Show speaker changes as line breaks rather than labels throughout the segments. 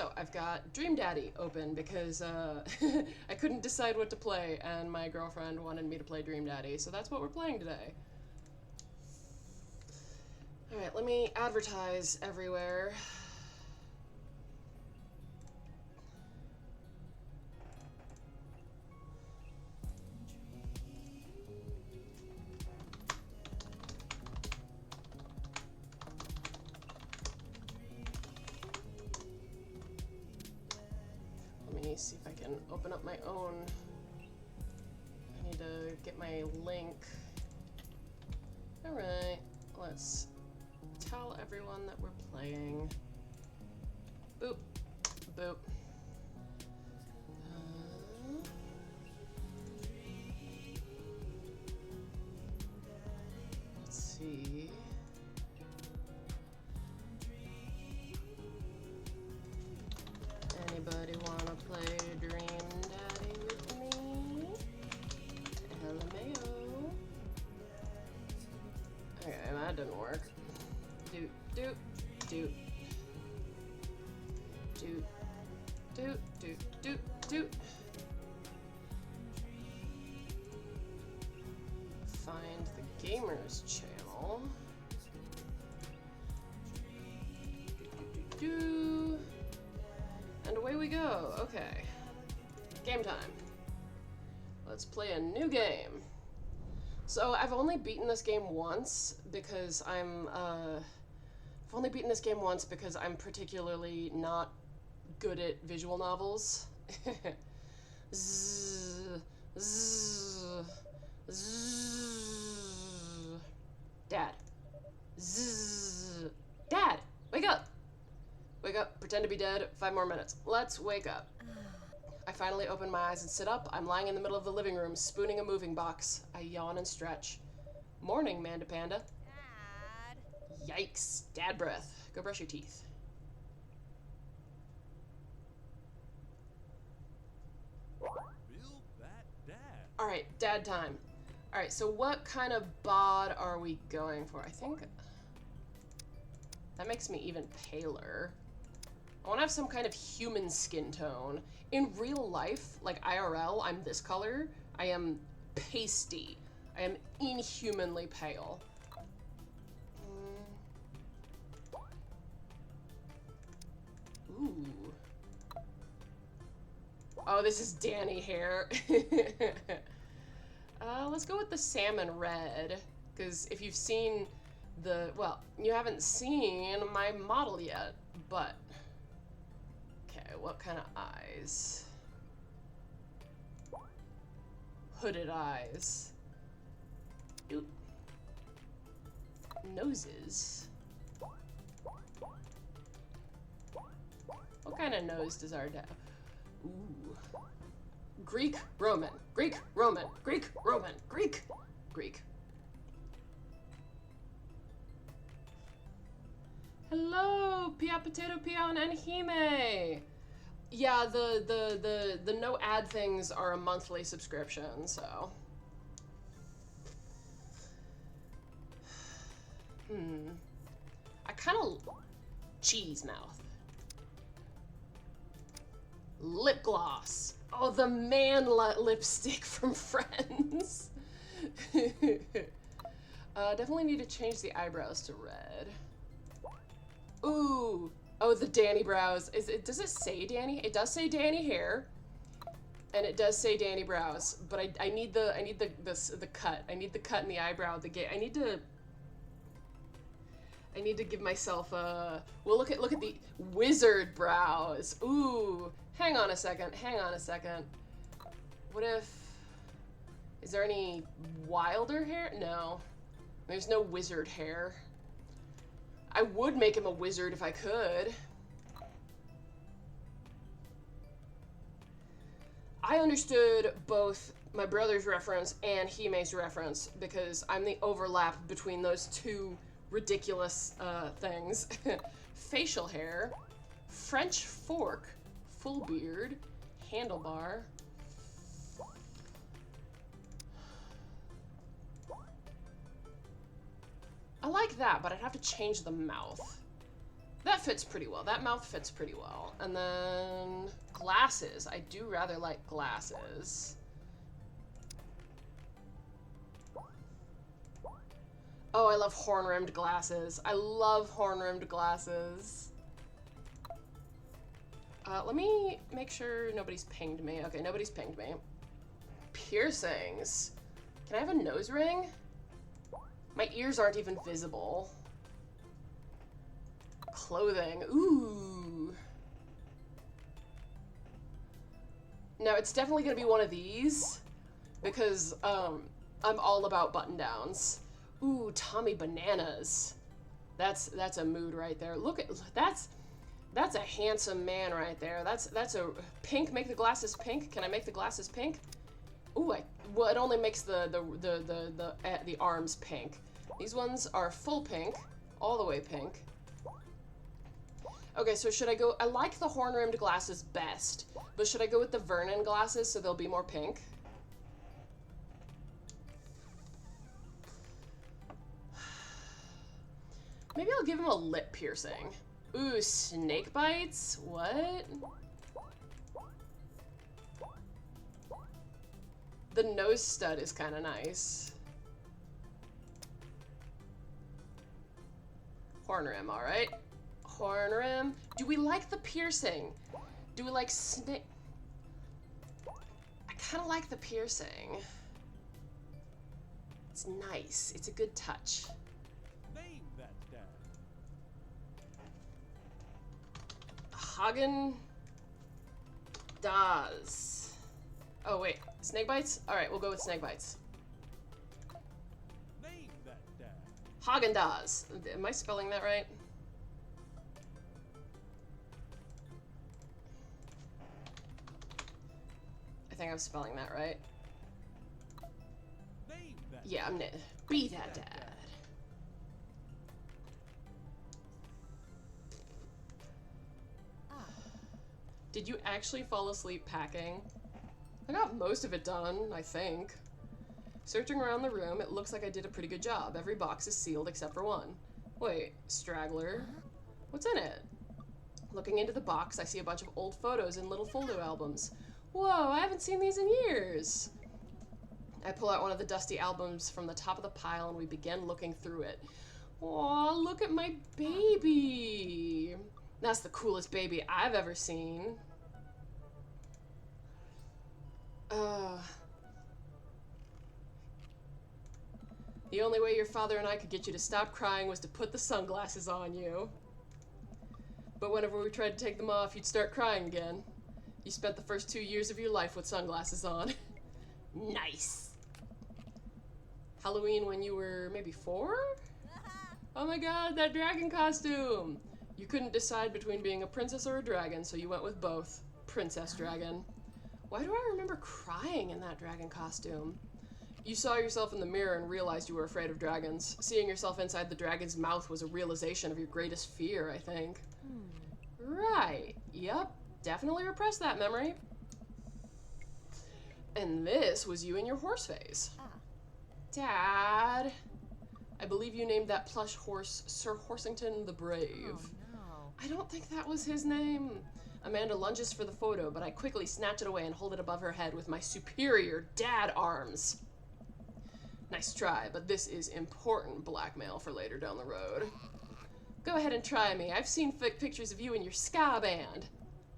So, I've got Dream Daddy open because I couldn't decide what to play, and my girlfriend wanted me to play Dream Daddy, so that's what we're playing today. Alright, let me advertise everywhere. Let me see if I can open up my own. I need to get my link. Alright, let's tell everyone that we're playing. Boop. Boop. Let's see. Anybody wanna play Dream Daddy with me? LMAO. Okay, that didn't work. Doot, doot, doot. Doot, doot, doot, doot, doot. Find the Gamers channel. Do. And away we go. Okay. Game time. Let's play a new game. So I've only beaten this game once because I'm particularly not good at visual novels. Zzz, zzz, zzz. Dad. Zzz. Dad, wake up. Wake up, pretend to be dead, 5 more minutes. Let's wake up. I finally open my eyes and sit up. I'm lying in the middle of the living room, spooning a moving box. I yawn and stretch. Morning, Manda Panda.
Dad.
Yikes. Dad breath. Go brush your teeth.
Real bad dad.
Alright, dad time. Alright, so what kind of bod are we going for? I think that makes me even paler. I want to have some kind of human skin tone. In real life, like IRL, I'm this color. I am pasty. I am inhumanly pale. Ooh. Oh, this is Danny hair. Let's go with the salmon red. Because if you've seen the... Well, you haven't seen my model yet, but... Okay, what kind of eyes? Hooded eyes. Oop. Noses. What kind of nose does our dad? Ooh. Greek, Roman, Greek, Roman, Greek, Roman, Greek, Greek. Hello, Pia Potato Peon and Hime. Yeah, the no ad things are a monthly subscription, so. I kind of cheese mouth. Lip gloss. Oh, the man lipstick from Friends. Definitely need to change the eyebrows to red. Ooh. Oh, the Danny brows. Does it say Danny? It does say Danny hair. And it does say Danny brows, but I need the cut. I need the cut in the eyebrow. I need to give myself a... Well, look at the wizard brows. Ooh. Hang on a second. What if... Is there any wilder hair? No. There's no wizard hair. I would make him a wizard if I could. I understood both my brother's reference and Hime's reference because I'm the overlap between those two ridiculous things. Facial hair, French fork, full beard, handlebar. I like that, but I'd have to change the mouth. That that fits pretty well. That mouth fits pretty well. And then glasses. I do rather like glasses. Oh, I love horn-rimmed glasses. I love horn-rimmed glasses. Let me make sure nobody's pinged me. Okay, nobody's pinged me. Piercings. Can I have a nose ring? My ears aren't even visible. Clothing. Ooh. No, it's definitely gonna be one of these because I'm all about button-downs. Ooh, Tommy Bananas. That's a mood right there. Look at that's a handsome man right there. That's a pink. Make the glasses pink. Can I make the glasses pink? Ooh, well, it only makes the arms pink. These ones are full pink, all the way pink. Okay, so should I go? I like the horn-rimmed glasses best, but should I go with the Vernon glasses so they'll be more pink? Maybe I'll give him a lip piercing. Ooh, snake bites? What? The nose stud is kind of nice. Horn rim, alright. Horn rim. Do we like the piercing? Do we like snake? I kind of like the piercing. It's nice. It's a good touch.
Name that, Dad.
Hagen Dazs. Oh wait, snake bites? Alright, we'll go with snake bites.
Name that, Dad.
Hagen Dazs. Am I spelling that right? I think I'm spelling that right.
Name that.
Yeah, I'm be that dad. Did you actually fall asleep packing? I got most of it done, I think. Searching around the room, it looks like I did a pretty good job. Every box is sealed except for one. Wait, straggler? What's in it? Looking into the box, I see a bunch of old photos in little photo albums. Whoa, I haven't seen these in years. I pull out one of the dusty albums from the top of the pile and we begin looking through it. Aw, look at my baby. That's the coolest baby I've ever seen. The only way your father and I could get you to stop crying was to put the sunglasses on you. But whenever we tried to take them off, you'd start crying again. You spent the first 2 years of your life with sunglasses on. Nice. Halloween when you were maybe 4? Oh my god, that dragon costume! You couldn't decide between being a princess or a dragon, so you went with both. Princess dragon. Why do I remember crying in that dragon costume? You saw yourself in the mirror and realized you were afraid of dragons. Seeing yourself inside the dragon's mouth was a realization of your greatest fear, I think. Right. Yep. Definitely repressed that memory. And this was you in your horse phase. Dad. I believe you named that plush horse Sir Horsington the Brave.
Oh, no.
I don't think that was his name. Amanda lunges for the photo, but I quickly snatch it away and hold it above her head with my superior dad arms. Nice try, but this is important blackmail for later down the road. Go ahead and try me. I've seen pictures of you in your ska band.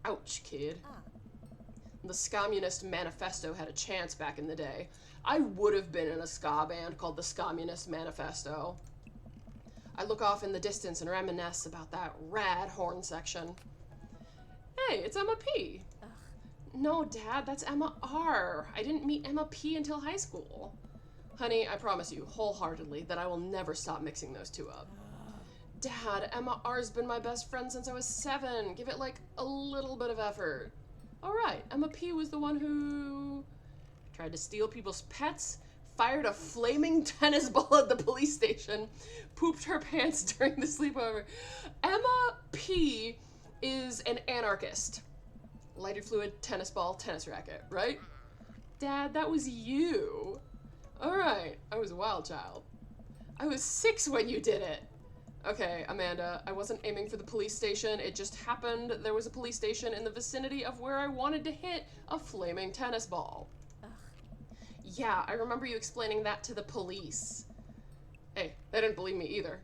Ouch, kid. The Scommunist Manifesto had a chance back in the day. I would have been in a ska band called the Scommunist Manifesto. I look off in the distance and reminisce about that rad horn section. Hey, it's Emma P.
Ugh.
No, Dad, that's Emma R. I didn't meet Emma P until high school. Honey, I promise you, wholeheartedly, that I will never stop mixing those two up. Dad, Emma R's been my best friend since I was 7. Give it, like, a little bit of effort. Alright, Emma P was the one who tried to steal people's pets, fired a flaming tennis ball at the police station, pooped her pants during the sleepover. Emma P is an anarchist. Lighted fluid, tennis ball, tennis racket, right? Dad, that was you. Alright, I was a wild child. I was 6 when you did it. Okay, Amanda, I wasn't aiming for the police station. It just happened there was a police station in the vicinity of where I wanted to hit a flaming tennis ball.
Ugh.
Yeah, I remember you explaining that to the police. Hey, they didn't believe me either.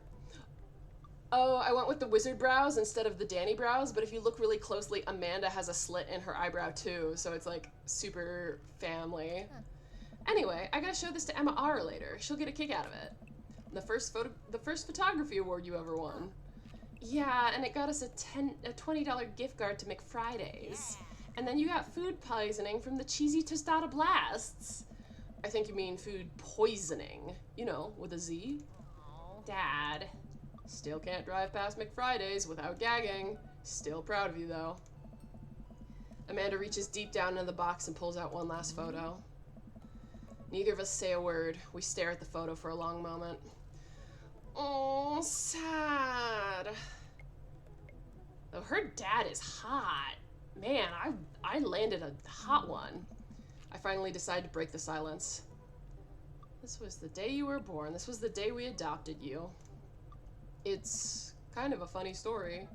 Oh, I went with the wizard brows instead of the Danny brows, but if you look really closely, Amanda has a slit in her eyebrow too, so it's like super family.
Huh.
Anyway, I gotta show this to Emma R later. She'll get a kick out of it. The first photography award you ever won. Yeah, and it got us a $20 gift card to McFridays. And then you got food poisoning from the cheesy tostada blasts. I think you mean food poisoning. You know, with a Z.
Aw.
Dad. Still can't drive past McFridays without gagging. Still proud of you, though. Amanda reaches deep down into the box and pulls out one last photo. Neither of us say a word. We stare at the photo for a long moment. Oh, sad. Oh, her dad is hot. Man, I landed a hot one. I finally decide to break the silence. This was the day you were born. This was the day we adopted you. It's kind of a funny story.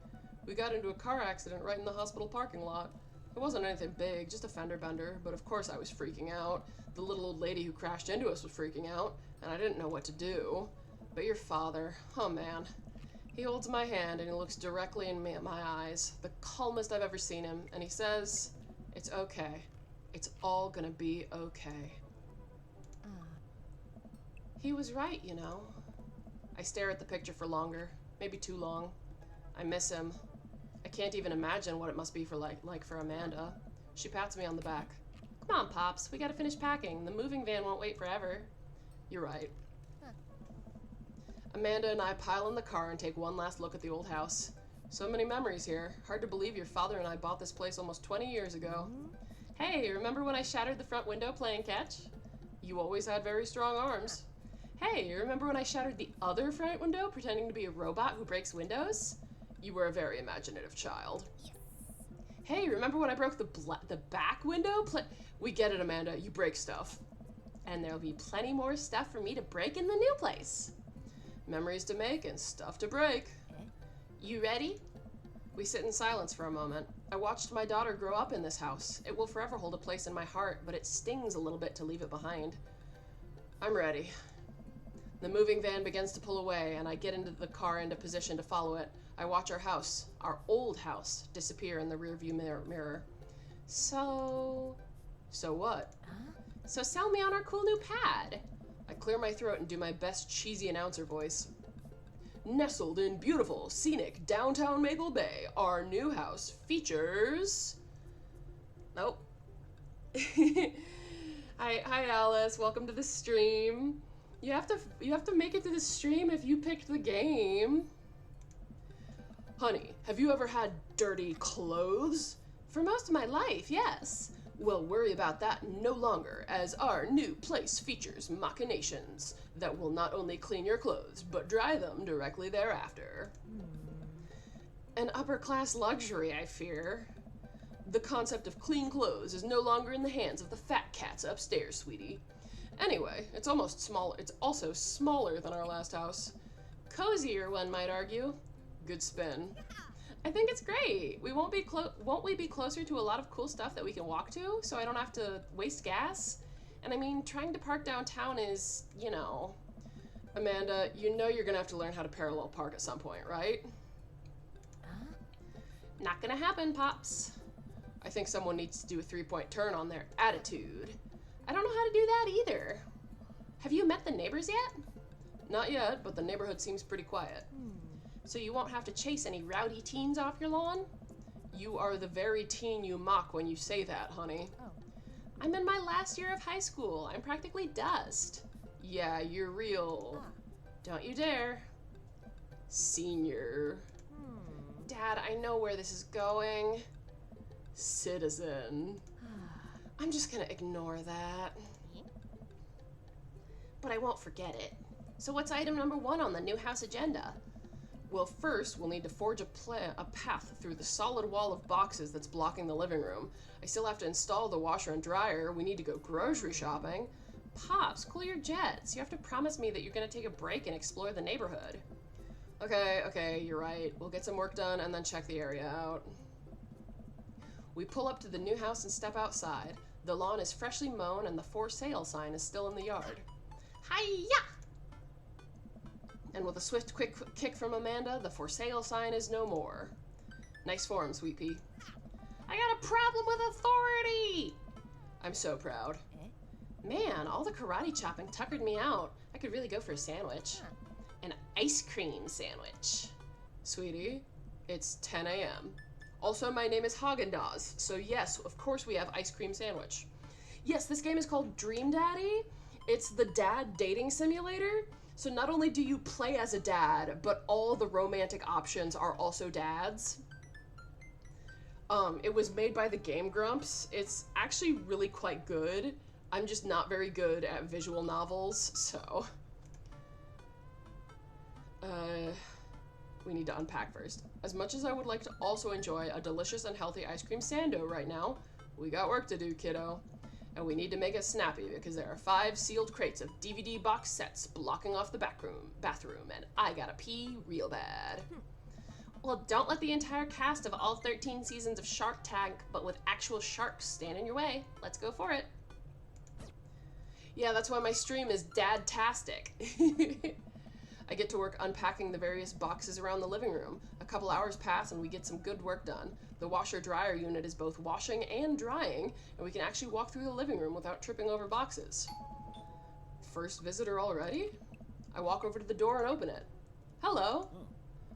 We got into a car accident right in the hospital parking lot. It wasn't anything big, just a fender bender, but of course I was freaking out. The little old lady who crashed into us was freaking out, and I didn't know what to do. But your father, oh man. He holds my hand and he looks directly in my eyes, the calmest I've ever seen him, and he says, "It's okay. It's all gonna be okay." He was right, you know. I stare at the picture for longer, maybe too long. I miss him. I can't even imagine what it must be for like for Amanda. She pats me on the back. Come on, Pops, we gotta finish packing. The moving van won't wait forever. You're right.
Huh.
Amanda and I pile in the car and take one last look at the old house. So many memories here. Hard to believe your father and I bought this place almost 20 years ago. Hey, remember when I shattered the front window playing catch? You always had very strong arms. Hey, remember when I shattered the other front window pretending to be a robot who breaks windows? You were a very imaginative child.
Yes.
Hey, remember when I broke the back window? We get it, Amanda. You break stuff. And there'll be plenty more stuff for me to break in the new place. Memories to make and stuff to break.
Okay.
You ready? We sit in silence for a moment. I watched my daughter grow up in this house. It will forever hold a place in my heart, but it stings a little bit to leave it behind. I'm ready. The moving van begins to pull away, and I get into the car into position to follow it. I watch our house, our old house, disappear in the rearview mirror. So what?
Huh?
So sell me on our cool new pad. I clear my throat and do my best cheesy announcer voice. Nestled in beautiful, scenic downtown Maple Bay, our new house features... Nope. Hi Alice, welcome to the stream. You have to make it to the stream if you picked the game. Honey, have you ever had dirty clothes? For most of my life, yes. We'll worry about that no longer, as our new place features machinations that will not only clean your clothes, but dry them directly thereafter. An upper-class luxury, I fear. The concept of clean clothes is no longer in the hands of the fat cats upstairs, sweetie. Anyway, it's also smaller than our last house. Cozier, one might argue. Good spin. I think it's great. Won't we be closer to a lot of cool stuff that we can walk to, so I don't have to waste gas? And I mean, trying to park downtown is, you know... Amanda, you know you're gonna have to learn how to parallel park at some point, right?
Huh?
Not gonna happen, Pops. I think someone needs to do a three-point turn on their attitude. I don't know how to do that either. Have you met the neighbors yet? Not yet, but the neighborhood seems pretty quiet. So you won't have to chase any rowdy teens off your lawn? You are the very teen you mock when you say that, honey.
Oh.
I'm in my last year of high school. I'm practically dust. Yeah, you're real.
Ah.
Don't you dare. Senior. Dad, I know where this is going. Citizen. I'm just gonna ignore that. But I won't forget it. So what's item number 1 on the new house agenda? Well, first, we'll need to forge a path through the solid wall of boxes that's blocking the living room. I still have to install the washer and dryer. We need to go grocery shopping. Pops, cool your jets. You have to promise me that you're gonna take a break and explore the neighborhood. Okay, you're right. We'll get some work done and then check the area out. We pull up to the new house and step outside. The lawn is freshly mown and the for sale sign is still in the yard. Hi-ya! And with a swift, quick kick from Amanda, the for sale sign is no more. Nice form, Sweet Pea. I got a problem with authority! I'm so proud. Man, all the karate chopping tuckered me out. I could really go for a sandwich. An ice cream sandwich. Sweetie, it's 10 a.m. Also, my name is Haagen-Dazs, so yes, of course we have ice cream sandwich. Yes, this game is called Dream Daddy. It's the dad dating simulator. So not only do you play as a dad, but all the romantic options are also dads. It was made by the Game Grumps. It's actually really quite good. I'm just not very good at visual novels, so... we need to unpack first. As much as I would like to also enjoy a delicious and healthy ice cream sando right now, we got work to do, kiddo. And we need to make it snappy because there are 5 sealed crates of DVD box sets blocking off the bathroom, and I gotta pee real bad. Well, don't let the entire cast of all 13 seasons of Shark Tank, but with actual sharks, stand in your way. Let's go for it. Yeah, that's why my stream is DAD-TASTIC. I get to work unpacking the various boxes around the living room. A couple hours pass and we get some good work done. The washer-dryer unit is both washing and drying, and we can actually walk through the living room without tripping over boxes. First visitor already? I walk over to the door and open it. Hello.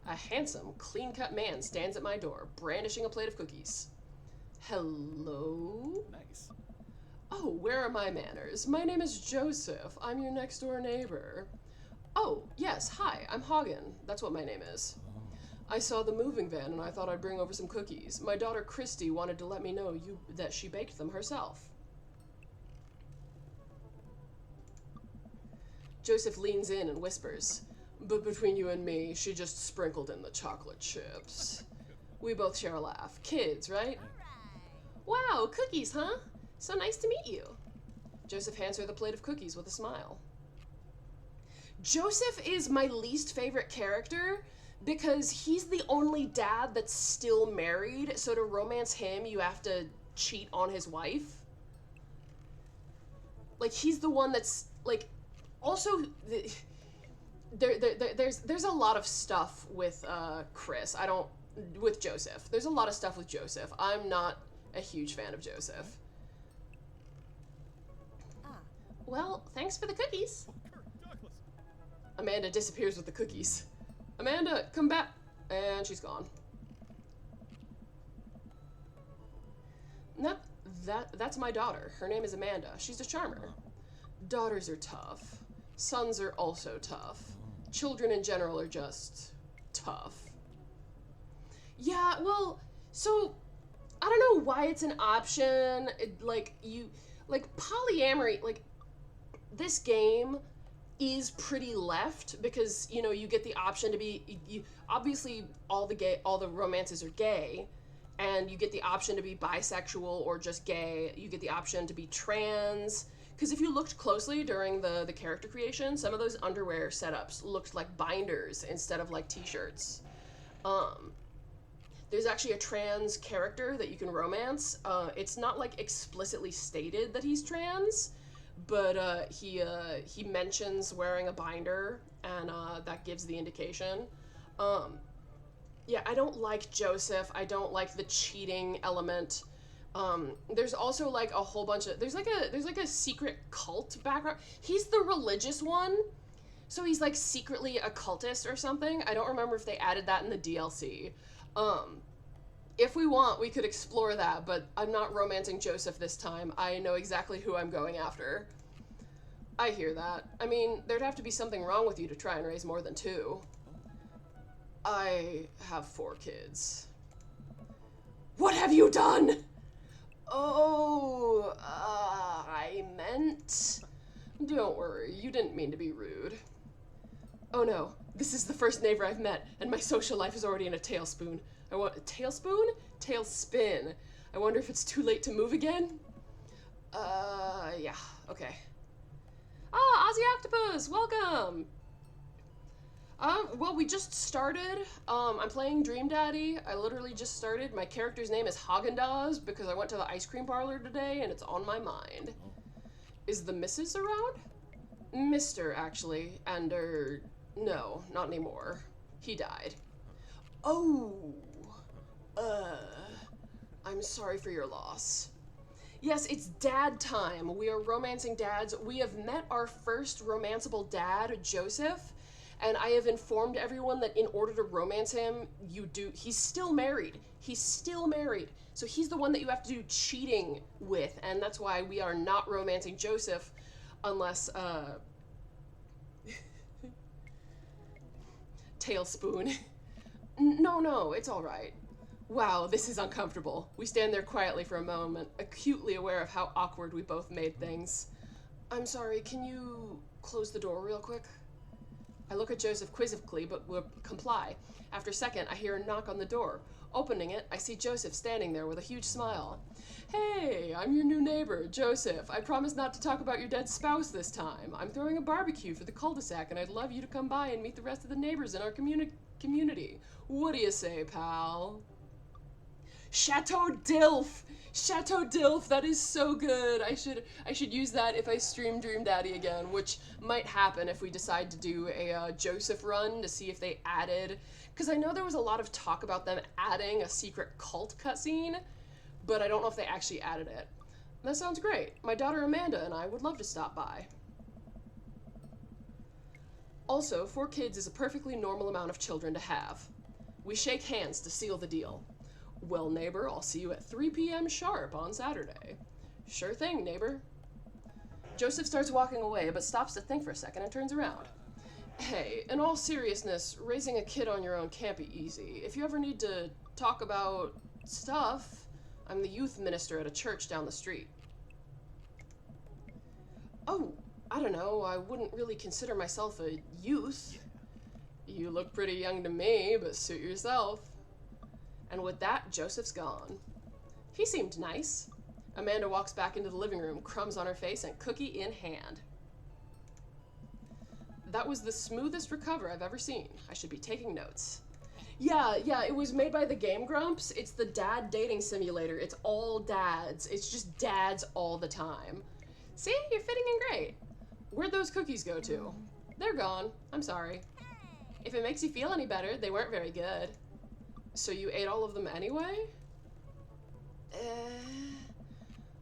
A handsome, clean-cut man stands at my door, brandishing a plate of cookies. Hello?
Nice.
Oh, where are my manners? My name is Joseph. I'm your next-door neighbor. Oh, yes, hi, I'm Hagen. That's what my name is. I saw the moving van and I thought I'd bring over some cookies. My daughter Christy wanted to let me know that she baked them herself. Joseph leans in and whispers, but between you and me, she just sprinkled in the chocolate chips. We both share a laugh. Kids, right? Wow, cookies, huh? So nice to meet you. Joseph hands her the plate of cookies with a smile. Joseph is my least favorite character because he's the only dad that's still married, so to romance him, you have to cheat on his wife. Like, he's the one that's, like, also, there's a lot of stuff with, Chris. With Joseph. There's a lot of stuff with Joseph. I'm not a huge fan of Joseph. Well, thanks for the cookies. Amanda disappears with the cookies. Amanda, come back. And she's gone. That's my daughter. Her name is Amanda. She's a charmer. Daughters are tough. Sons are also tough. Children in general are just tough. Yeah, well, so I don't know why it's an option. Polyamory, like, this game is pretty left because, you know, you get the option to be, obviously all the romances are gay, and you get the option to be bisexual or just gay. You get the option to be trans, because if you looked closely during the character creation, some of those underwear setups looked like binders instead of like t-shirts. There's actually a trans character that you can romance. It's not like explicitly stated that he's trans, but he mentions wearing a binder, and that gives the indication. Yeah, I don't like Joseph. I don't like the cheating element. There's also like a whole bunch of there's like a secret cult background. He's the religious one, so he's like secretly a cultist or something. I don't remember if they added that in the DLC. If we want, we could explore that, but I'm not romancing Joseph this time. I know exactly who I'm going after. I hear that. I mean, there'd have to be something wrong with you to try and raise more than 2. I have 4 kids. What have you done? Oh, I meant... Don't worry, you didn't mean to be rude. Oh no, this is the first neighbor I've met, and my social life is already in a tailspin. Tailspin. I wonder if it's too late to move again? Yeah, okay. Ah, Ozzy Octopus, welcome! Well, we just started. I'm playing Dream Daddy. I literally just started. My character's name is Haagen-Dazs because I went to the ice cream parlor today and it's on my mind. Is the missus around? Mr. actually, and no, not anymore. He died. Oh, I'm sorry for your loss. Yes, it's dad time. We are romancing dads. We have met our first romanceable dad, Joseph, and I have informed everyone that in order to romance him, he's still married. He's still married. So he's the one that you have to do cheating with, and that's why we are not romancing Joseph unless, Tailspoon. No, it's all right. Wow, this is uncomfortable. We stand there quietly for a moment, acutely aware of how awkward we both made things. I'm sorry, can you close the door real quick? I look at Joseph quizzically, but will comply. After a second, I hear a knock on the door. Opening it, I see Joseph standing there with a huge smile. Hey, I'm your new neighbor, Joseph. I promise not to talk about your dead spouse this time. I'm throwing a barbecue for the cul-de-sac, and I'd love you to come by and meet the rest of the neighbors in our community. What do you say, pal? Chateau Dilf! Chateau Dilf, that is so good. I should use that if I stream Dream Daddy again, which might happen if we decide to do a Joseph run to see if they added, because I know there was a lot of talk about them adding a secret cult cutscene, but I don't know if they actually added it. That sounds great. My daughter Amanda and I would love to stop by. Also, 4 kids is a perfectly normal amount of children to have. We shake hands to seal the deal. Well, neighbor, I'll see you at 3 p.m. sharp on Saturday. Sure thing, neighbor. Joseph starts walking away, but stops to think for a second and turns around. Hey, in all seriousness, raising a kid on your own can't be easy. If you ever need to talk about stuff, I'm the youth minister at a church down the street. Oh, I don't know, I wouldn't really consider myself a youth. You look pretty young to me, but suit yourself. And with that, Joseph's gone. He seemed nice. Amanda walks back into the living room, crumbs on her face and cookie in hand. That was the smoothest recover I've ever seen. I should be taking notes. Yeah, it was made by the Game Grumps. It's the dad dating simulator. It's all dads. It's just dads all the time. See, you're fitting in great. Where'd those cookies go to? They're gone. I'm sorry. If it makes you feel any better, they weren't very good. So you ate all of them anyway?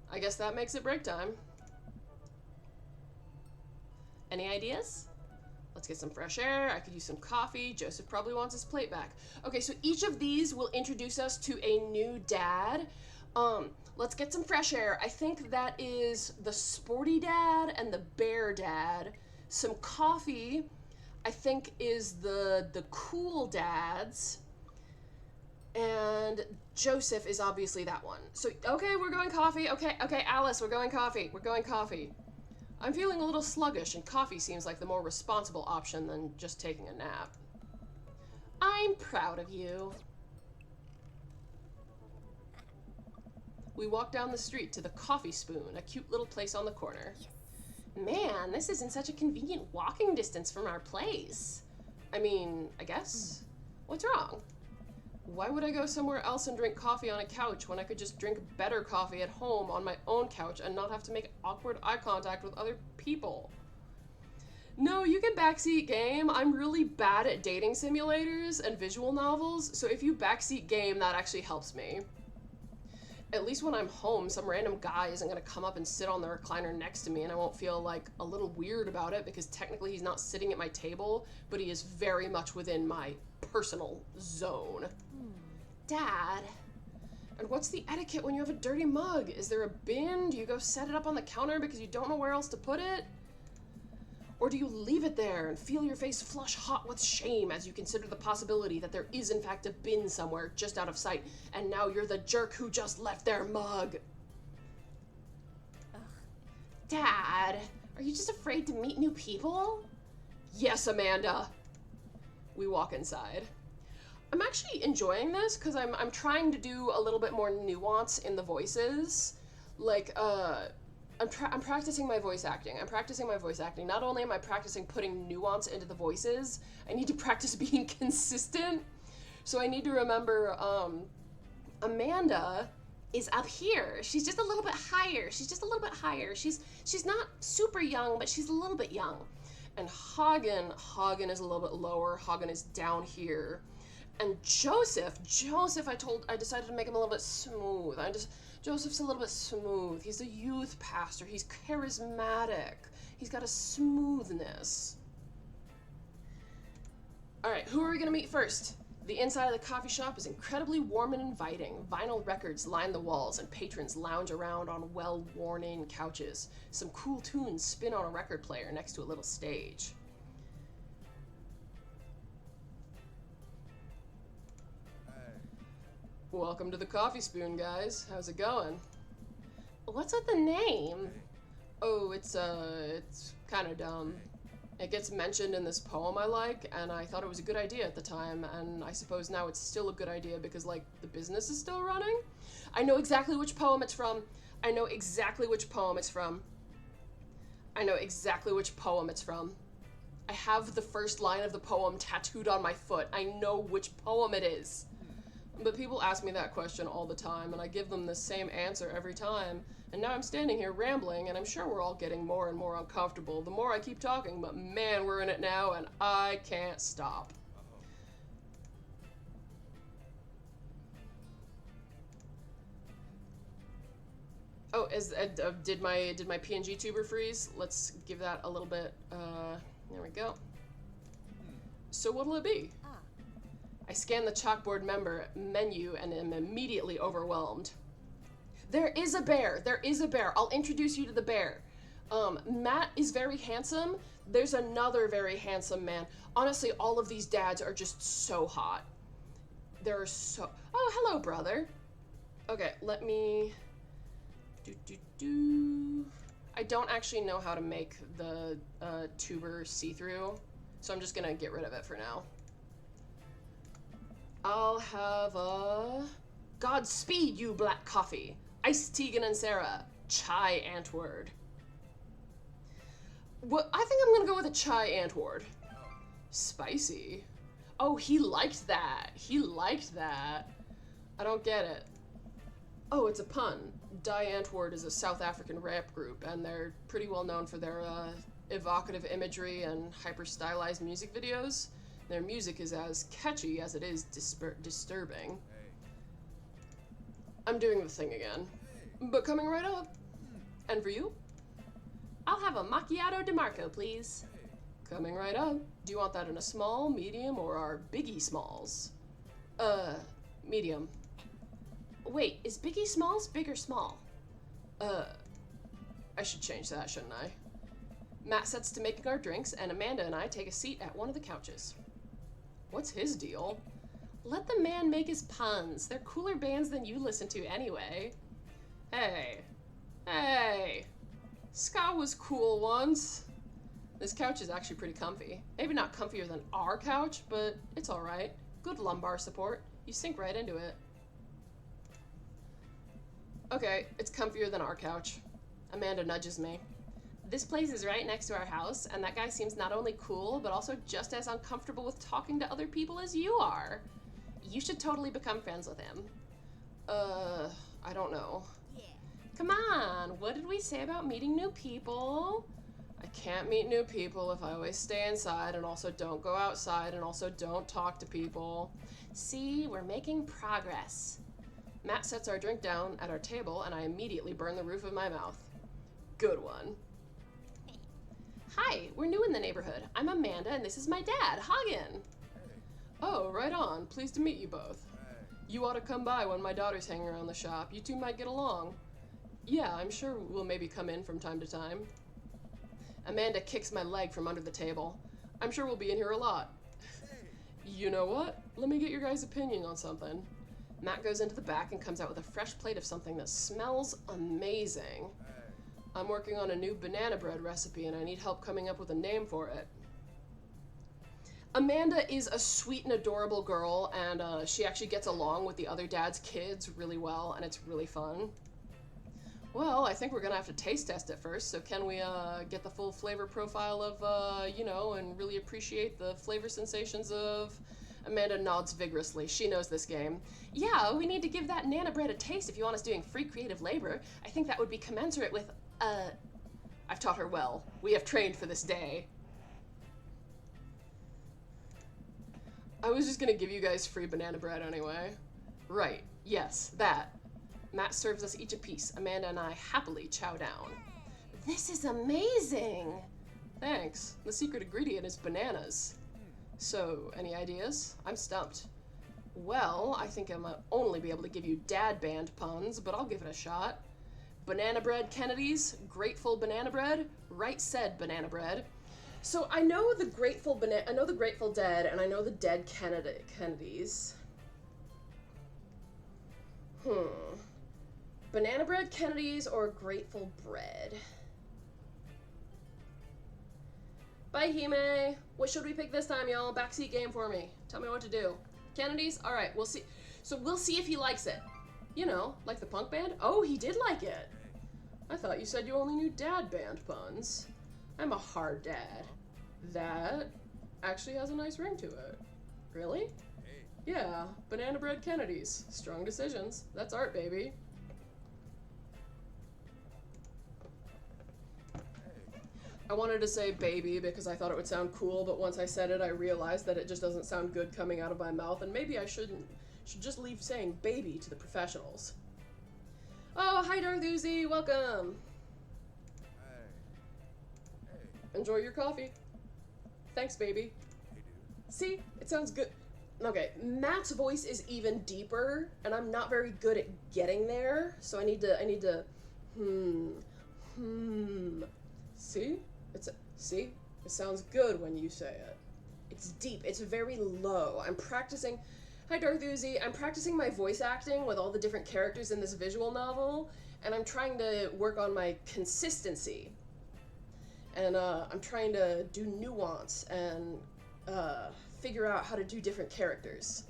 I guess that makes it break time. Any ideas? Let's get some fresh air. I could use some coffee. Joseph probably wants his plate back. Okay, so each of these will introduce us to a new dad. Let's get some fresh air. I think that is the sporty dad and the bear dad. Some coffee, I think, is the cool dads. And Joseph is obviously that one. So, okay, we're going coffee. Okay, Alice, we're going coffee. We're going coffee. I'm feeling a little sluggish, and coffee seems like the more responsible option than just taking a nap. I'm proud of you. We walk down the street to the Coffee Spoon, a cute little place on the corner. Man, this isn't such a convenient walking distance from our place. I mean, I guess. What's wrong? Why would I go somewhere else and drink coffee on a couch when I could just drink better coffee at home on my own couch and not have to make awkward eye contact with other people? No, you can backseat game. I'm really bad at dating simulators and visual novels, so if you backseat game, that actually helps me. At least when I'm home, some random guy isn't going to come up and sit on the recliner next to me, and I won't feel like a little weird about it because technically he's not sitting at my table, but he is very much within my personal zone. Dad, and what's the etiquette when you have a dirty mug? Is there a bin? Do you go set it up on the counter because you don't know where else to put it? Or do you leave it there and feel your face flush hot with shame as you consider the possibility that there is in fact a bin somewhere just out of sight, and now you're the jerk who just left their mug? Ugh. Dad, are you just afraid to meet new people? Yes, Amanda. We walk inside. I'm actually enjoying this because I'm trying to do a little bit more nuance in the voices. Like, I'm practicing my voice acting. I'm practicing my voice acting. Not only am I practicing putting nuance into the voices, I need to practice being consistent. So I need to remember, Amanda is up here. She's just a little bit higher. She's just a little bit higher. She's not super young, but she's a little bit young. And Hagen is a little bit lower. Hagen is down here. And Joseph, I decided to make him a little bit smooth. Joseph's a little bit smooth. He's a youth pastor. He's charismatic. He's got a smoothness. All right, who are we gonna meet first? The inside of the coffee shop is incredibly warm and inviting. Vinyl records line the walls and patrons lounge around on well-worn-in couches. Some cool tunes spin on a record player next to a little stage. Welcome to the Coffee Spoon, guys. How's it going? What's with the name? Oh, it's kind of dumb. It gets mentioned in this poem I like, and I thought it was a good idea at the time, and I suppose now it's still a good idea because, like, the business is still running? I know exactly which poem it's from. I know exactly which poem it's from. I know exactly which poem it's from. I have the first line of the poem tattooed on my foot. I know which poem it is. But people ask me that question all the time, and I give them the same answer every time. And now I'm standing here rambling, and I'm sure we're all getting more and more uncomfortable the more I keep talking, but man, we're in it now, and I can't stop. Oh, did my PNG tuber freeze? Let's give that a little bit, there we go. So what'll it be? I scan the chalkboard menu and am immediately overwhelmed. There is a bear. There is a bear. I'll introduce you to the bear. Matt is very handsome. There's another very handsome man. Honestly, all of these dads are just so hot. They're so... Oh, hello, brother. Okay, let me... I don't actually know how to make the tuber see-through, so I'm just gonna get rid of it for now. I'll have a... Godspeed, you black coffee. Iced Tegan and Sarah. Chai Antwoord. What? I think I'm gonna go with a chai Antwoord. Spicy. Oh, he liked that. He liked that. I don't get it. Oh, it's a pun. Die Antwoord is a South African rap group, and they're pretty well known for their evocative imagery and hyper-stylized music videos. Their music is as catchy as it is disturbing. I'm doing the thing again. But coming right up. And for you? I'll have a macchiato DeMarco, please. Coming right up. Do you want that in a small, medium, or our biggie smalls? Medium. Wait, is biggie smalls big or small? I should change that, shouldn't I? Matt sets to making our drinks, and Amanda and I take a seat at one of the couches. What's his deal? Let the man make his puns. They're cooler bands than you listen to anyway. Hey. Ska was cool once. This couch is actually pretty comfy. Maybe not comfier than our couch, but it's alright. Good lumbar support. You sink right into it. Okay, it's comfier than our couch. Amanda nudges me. This place is right next to our house, and that guy seems not only cool, but also just as uncomfortable with talking to other people as you are. You should totally become friends with him. I don't know. Yeah. Come on, what did we say about meeting new people? I can't meet new people if I always stay inside and also don't go outside and also don't talk to people. See, we're making progress. Matt sets our drink down at our table, and I immediately burn the roof of my mouth. Good one. Hi, we're new in the neighborhood. I'm Amanda, and this is my dad, Hagen. Oh, right on. Pleased to meet you both. You ought to come by when my daughter's hanging around the shop. You two might get along. Yeah, I'm sure we'll maybe come in from time to time. Amanda kicks my leg from under the table. I'm sure we'll be in here a lot. You know what? Let me get your guys' opinion on something. Matt goes into the back and comes out with a fresh plate of something that smells amazing. I'm working on a new banana bread recipe, and I need help coming up with a name for it. Amanda is a sweet and adorable girl, and she actually gets along with the other dad's kids really well, and it's really fun. Well, I think we're gonna have to taste test it first, so can we get the full flavor profile of, you know, and really appreciate the flavor sensations of... Amanda nods vigorously. She knows this game. Yeah, we need to give that Nana bread a taste if you want us doing free creative labor. I think that would be commensurate with, I've taught her well. We have trained for this day. I was just gonna give you guys free banana bread anyway. Right, yes, that. Matt serves us each a piece. Amanda and I happily chow down. This is amazing! Thanks. The secret ingredient is bananas. So, any ideas? I'm stumped. Well, I think I might only be able to give you dad band puns, but I'll give it a shot. Banana bread Kennedys, grateful banana bread, right said banana bread. So I know the Grateful Dead, and I know the Dead Kennedys. Banana bread Kennedys or Grateful bread? Bye, Hime. What should we pick this time, y'all? Backseat game for me. Tell me what to do. Kennedys? All right, we'll see. So we'll see if he likes it. You know, like the punk band? Oh, he did like it. I thought you said you only knew dad band puns. I'm a hard dad. That actually has a nice ring to it. Really? Yeah, banana bread Kennedys. Strong decisions. That's art, baby. I wanted to say baby because I thought it would sound cool, but once I said it, I realized that it just doesn't sound good coming out of my mouth, and maybe I should just leave saying baby to the professionals. Oh, hi Darth Uzi, welcome. Enjoy your coffee. Thanks, baby. See, it sounds good. Okay, Matt's voice is even deeper, and I'm not very good at getting there, so I need to, See? It sounds good when you say it. It's deep, it's very low. I'm practicing, hi Darth Uzi, I'm practicing my voice acting with all the different characters in this visual novel, and I'm trying to work on my consistency. And I'm trying to do nuance and figure out how to do different characters.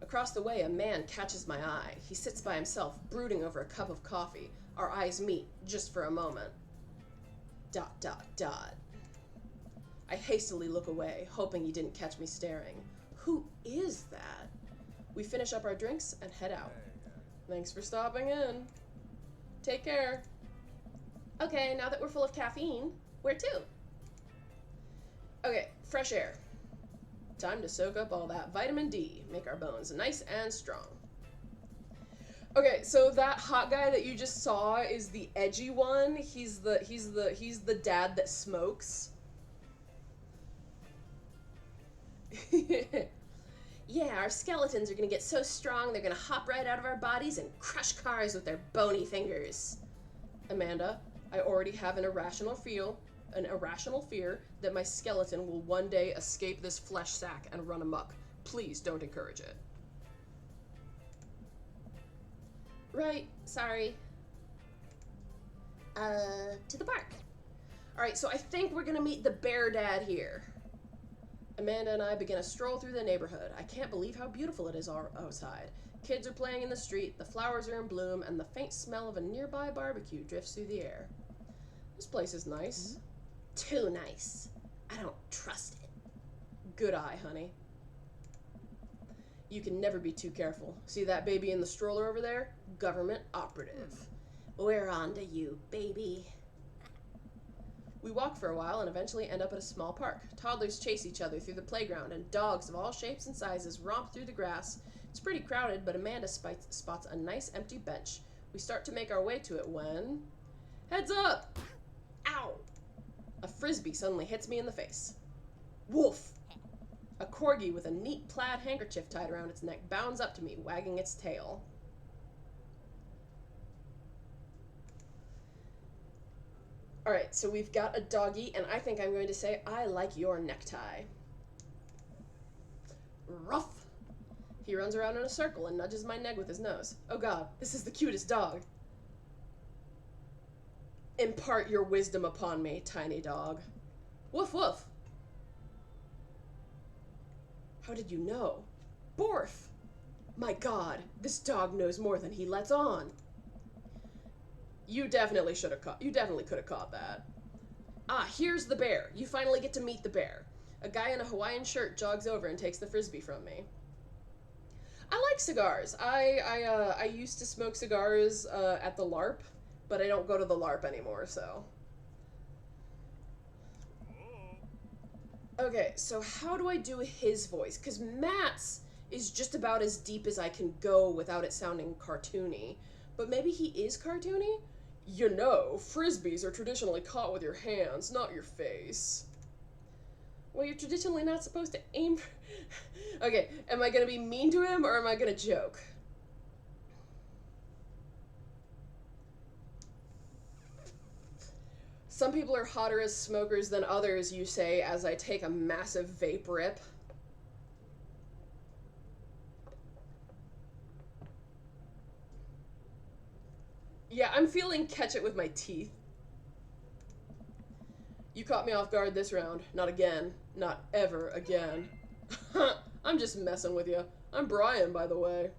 Across the way, a man catches my eye. He sits by himself, brooding over a cup of coffee. Our eyes meet, just for a moment. ... I hastily look away, hoping he didn't catch me staring. Who is that? We finish up our drinks and head out. Thanks for stopping in. Take care. Okay, now that we're full of caffeine, where to? Okay, fresh air. Time to soak up all that vitamin D, make our bones nice and strong. Okay, so that hot guy that you just saw is the edgy one. He's the dad that smokes. Yeah, our skeletons are gonna get so strong they're gonna hop right out of our bodies and crush cars with their bony fingers. Amanda, I already have an irrational fear that my skeleton will one day escape this flesh sack and run amok. Please don't encourage it. Right, sorry. To the park. Alright, so I think we're gonna meet the bear dad here. Amanda and I begin a stroll through the neighborhood. I can't believe how beautiful it is outside. Kids are playing in the street, the flowers are in bloom, and the faint smell of a nearby barbecue drifts through the air. This place is nice. Too nice. I don't trust it. Good eye, honey. You can never be too careful. See that baby in the stroller over there? Government operative. We're on to you, baby. We walk for a while and eventually end up at a small park. Toddlers chase each other through the playground, and dogs of all shapes and sizes romp through the grass. It's pretty crowded, but Amanda spots a nice empty bench. We start to make our way to it when... Heads up! Ow! A frisbee suddenly hits me in the face. Woof! A corgi with a neat plaid handkerchief tied around its neck bounds up to me, wagging its tail. Alright, so we've got a doggy, and I think I'm going to say, I like your necktie. Ruff! He runs around in a circle and nudges my neck with his nose. Oh god, this is the cutest dog. Impart your wisdom upon me, tiny dog. Woof woof! How did you know? Borf! My god, this dog knows more than he lets on. You definitely should have caught. You definitely could have caught that. Ah, here's the bear. You finally get to meet the bear. A guy in a Hawaiian shirt jogs over and takes the frisbee from me. I like cigars. I used to smoke cigars at the LARP, but I don't go to the LARP anymore, so. Okay, so how do I do his voice? Because Matt's is just about as deep as I can go without it sounding cartoony. But maybe he is cartoony? You know, frisbees are traditionally caught with your hands, not your face. Well, you're traditionally not supposed to aim for... Okay, am I gonna be mean to him, or am I gonna joke? Some people are hotter as smokers than others, you say, as I take a massive vape rip. Yeah, I'm feeling catch it with my teeth. You caught me off guard this round. Not again. Not ever again. I'm just messing with you. I'm Brian, by the way.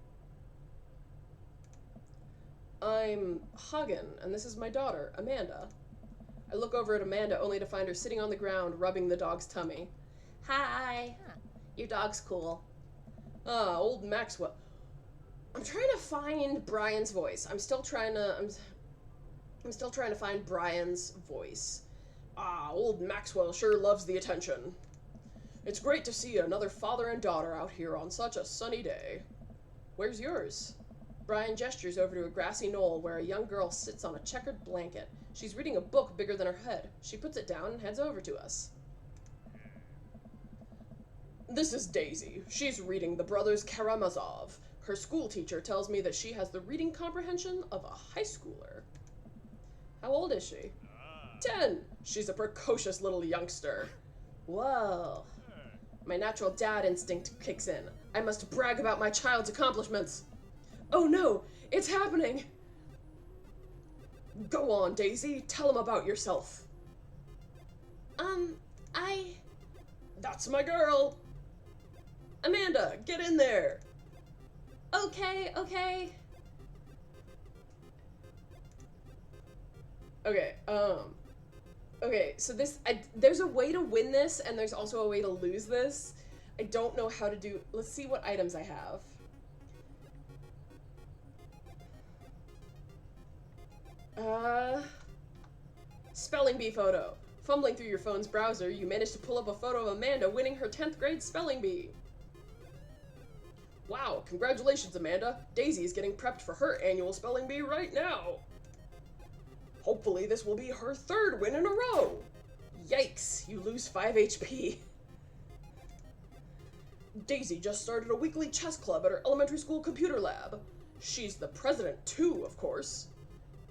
I'm Hagen, and this is my daughter, Amanda. I look over at Amanda only to find her sitting on the ground, rubbing the dog's tummy. Hi. Your dog's cool. Ah, old Maxwell. I'm trying to find Brian's voice. I'm still trying to find Brian's voice. Ah, old Maxwell sure loves the attention. It's great to see another father and daughter out here on such a sunny day. Where's yours? Brian gestures over to a grassy knoll where a young girl sits on a checkered blanket. She's reading a book bigger than her head. She puts it down and heads over to us. This is Daisy. She's reading The Brothers Karamazov. Her school teacher tells me that she has the reading comprehension of a high schooler. How old is she? 10. She's a precocious little youngster. Whoa. My natural dad instinct kicks in. I must brag about my child's accomplishments. Oh no, it's happening. Go on, Daisy. Tell him about yourself. That's my girl. Amanda, get in there. Okay. Okay, so there's a way to win this, and there's also a way to lose this. I don't know how to do... Let's see what items I have. Spelling bee photo. Fumbling through your phone's browser, you managed to pull up a photo of Amanda winning her 10th grade spelling bee. Wow, congratulations, Amanda. Daisy is getting prepped for her annual spelling bee right now. Hopefully this will be her 3rd win in a row. Yikes, you lose 5 HP. Daisy just started a weekly chess club at her elementary school computer lab. She's the president too, of course.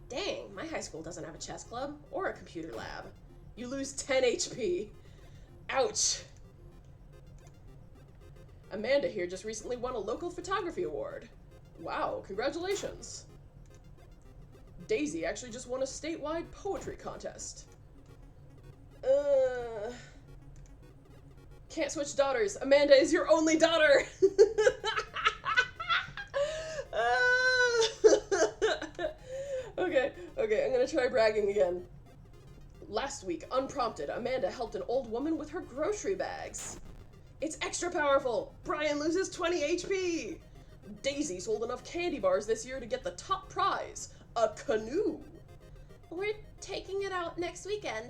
Dang, my high school doesn't have a chess club or a computer lab. You lose 10 HP. Ouch. Amanda here just recently won a local photography award. Wow, congratulations. Daisy actually just won a statewide poetry contest. Can't switch daughters. Amanda is your only daughter. Okay, I'm gonna try bragging again. Last week, unprompted, Amanda helped an old woman with her grocery bags. It's extra powerful! Brian loses 20 HP! Daisy sold enough candy bars this year to get the top prize, a canoe! We're taking it out next weekend.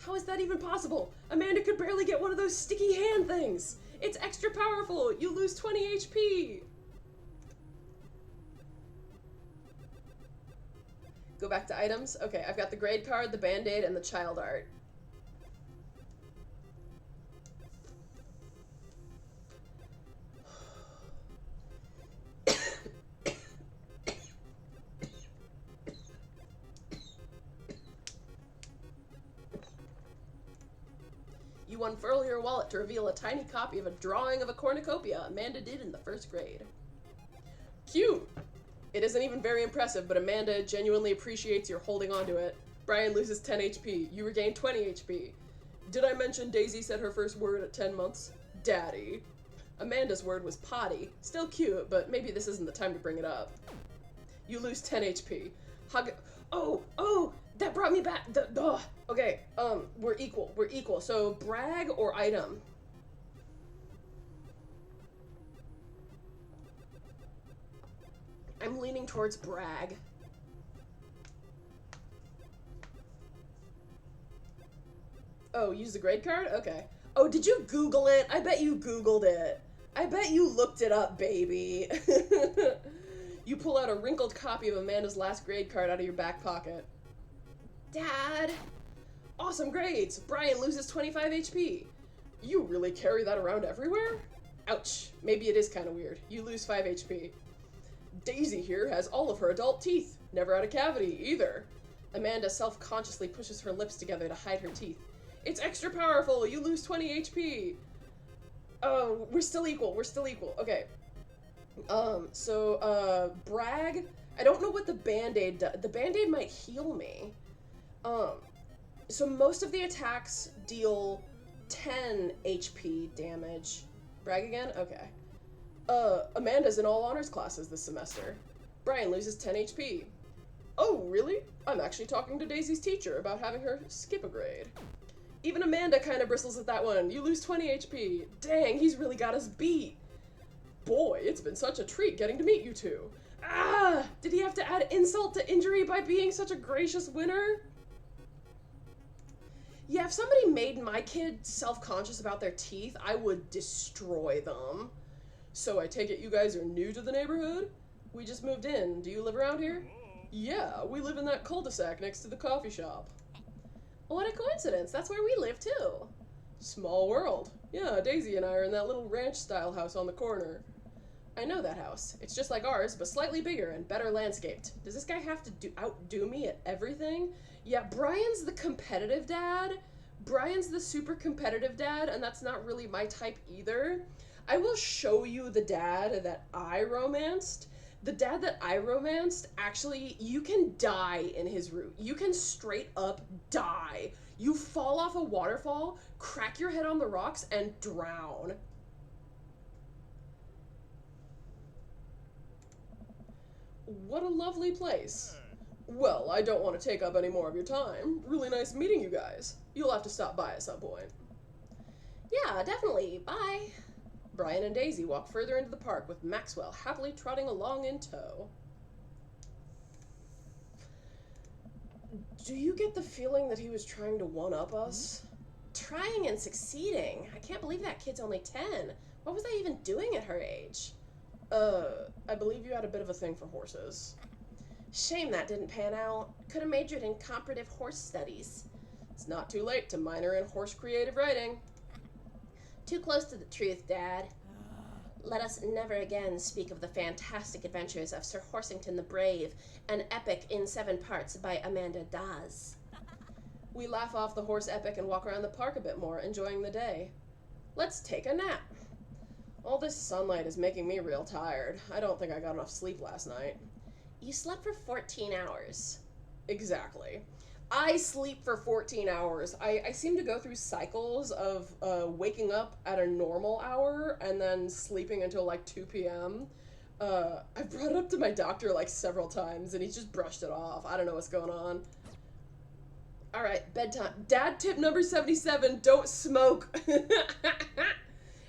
How is that even possible? Amanda could barely get one of those sticky hand things! It's extra powerful! You lose 20 HP! Go back to items. Okay, I've got the grade card, the band-aid, and the child art. You unfurl your wallet to reveal a tiny copy of a drawing of a cornucopia Amanda did in the 1st grade. Cute! It isn't even very impressive, but Amanda genuinely appreciates your holding on to it. Brian loses 10 HP. You regain 20 HP. Did I mention Daisy said her first word at 10 months? Daddy. Amanda's word was potty. Still cute, but maybe this isn't the time to bring it up. You lose 10 HP. Oh, that brought me back. Okay, we're equal. So brag or item? I'm leaning towards brag. Oh, use the grade card? Okay. Oh, did you Google it? I bet you Googled it. I bet you looked it up, baby. You pull out a wrinkled copy of Amanda's last grade card out of your back pocket. Dad! Awesome grades! Brian loses 25 HP. You really carry that around everywhere? Ouch. Maybe it is kind of weird. You lose 5 HP. Daisy here has all of her adult teeth. Never had a cavity, either. Amanda self-consciously pushes her lips together to hide her teeth. It's extra powerful! You lose 20 HP! Oh, we're still equal. Okay. Brag. I don't know what the Band-Aid does. The Band-Aid might heal me. So most of the attacks deal 10 HP damage. Brag again? Okay. Amanda's in all honors classes this semester. Brian loses 10 HP. Oh, really? I'm actually talking to Daisy's teacher about having her skip a grade. Even Amanda kind of bristles at that one. You lose 20 HP. Dang, he's really got us beat. Boy, it's been such a treat getting to meet you two. Ah! Did he have to add insult to injury by being such a gracious winner? Yeah, if somebody made my kid self-conscious about their teeth, I would destroy them. So I take it you guys are new to the neighborhood? We just moved in. Do you live around here? Yeah, we live in that cul-de-sac next to the coffee shop. What a coincidence. That's where we live, too. Small world. Yeah, Daisy and I are in that little ranch-style house on the corner. I know that house. It's just like ours, but slightly bigger and better landscaped. Does this guy have to outdo me at everything? Yeah, Brian's the competitive dad. Brian's the super competitive dad, and that's not really my type either. I will show you the dad that I romanced. The dad that I romanced, actually, you can die in his route. You can straight up die. You fall off a waterfall, crack your head on the rocks, and drown. What a lovely place. Well, I don't want to take up any more of your time. Really nice meeting you guys. You'll have to stop by at some point. Yeah, definitely. Bye. Brian and Daisy walk further into the park with Maxwell happily trotting along in tow. Do you get the feeling that he was trying to one-up us? Trying and succeeding. I can't believe that kid's only 10. What was I even doing at her age? I believe you had a bit of a thing for horses. Shame that didn't pan out. Could have majored in comparative horse studies. It's not too late to minor in horse creative writing. Too close to the truth, Dad. Let us never again speak of the fantastic adventures of Sir Horsington the Brave, an epic in 7 parts by Amanda Dawes. We laugh off the horse epic and walk around the park a bit more, enjoying the day. Let's take a nap. All this sunlight is making me real tired. I don't think I got enough sleep last night. You slept for 14 hours. Exactly. I sleep for 14 hours. I seem to go through cycles of waking up at a normal hour and then sleeping until like 2 p.m. I've brought it up to my doctor like several times and he's just brushed it off. I don't know what's going on. All right, bedtime. Dad tip number 77, don't smoke.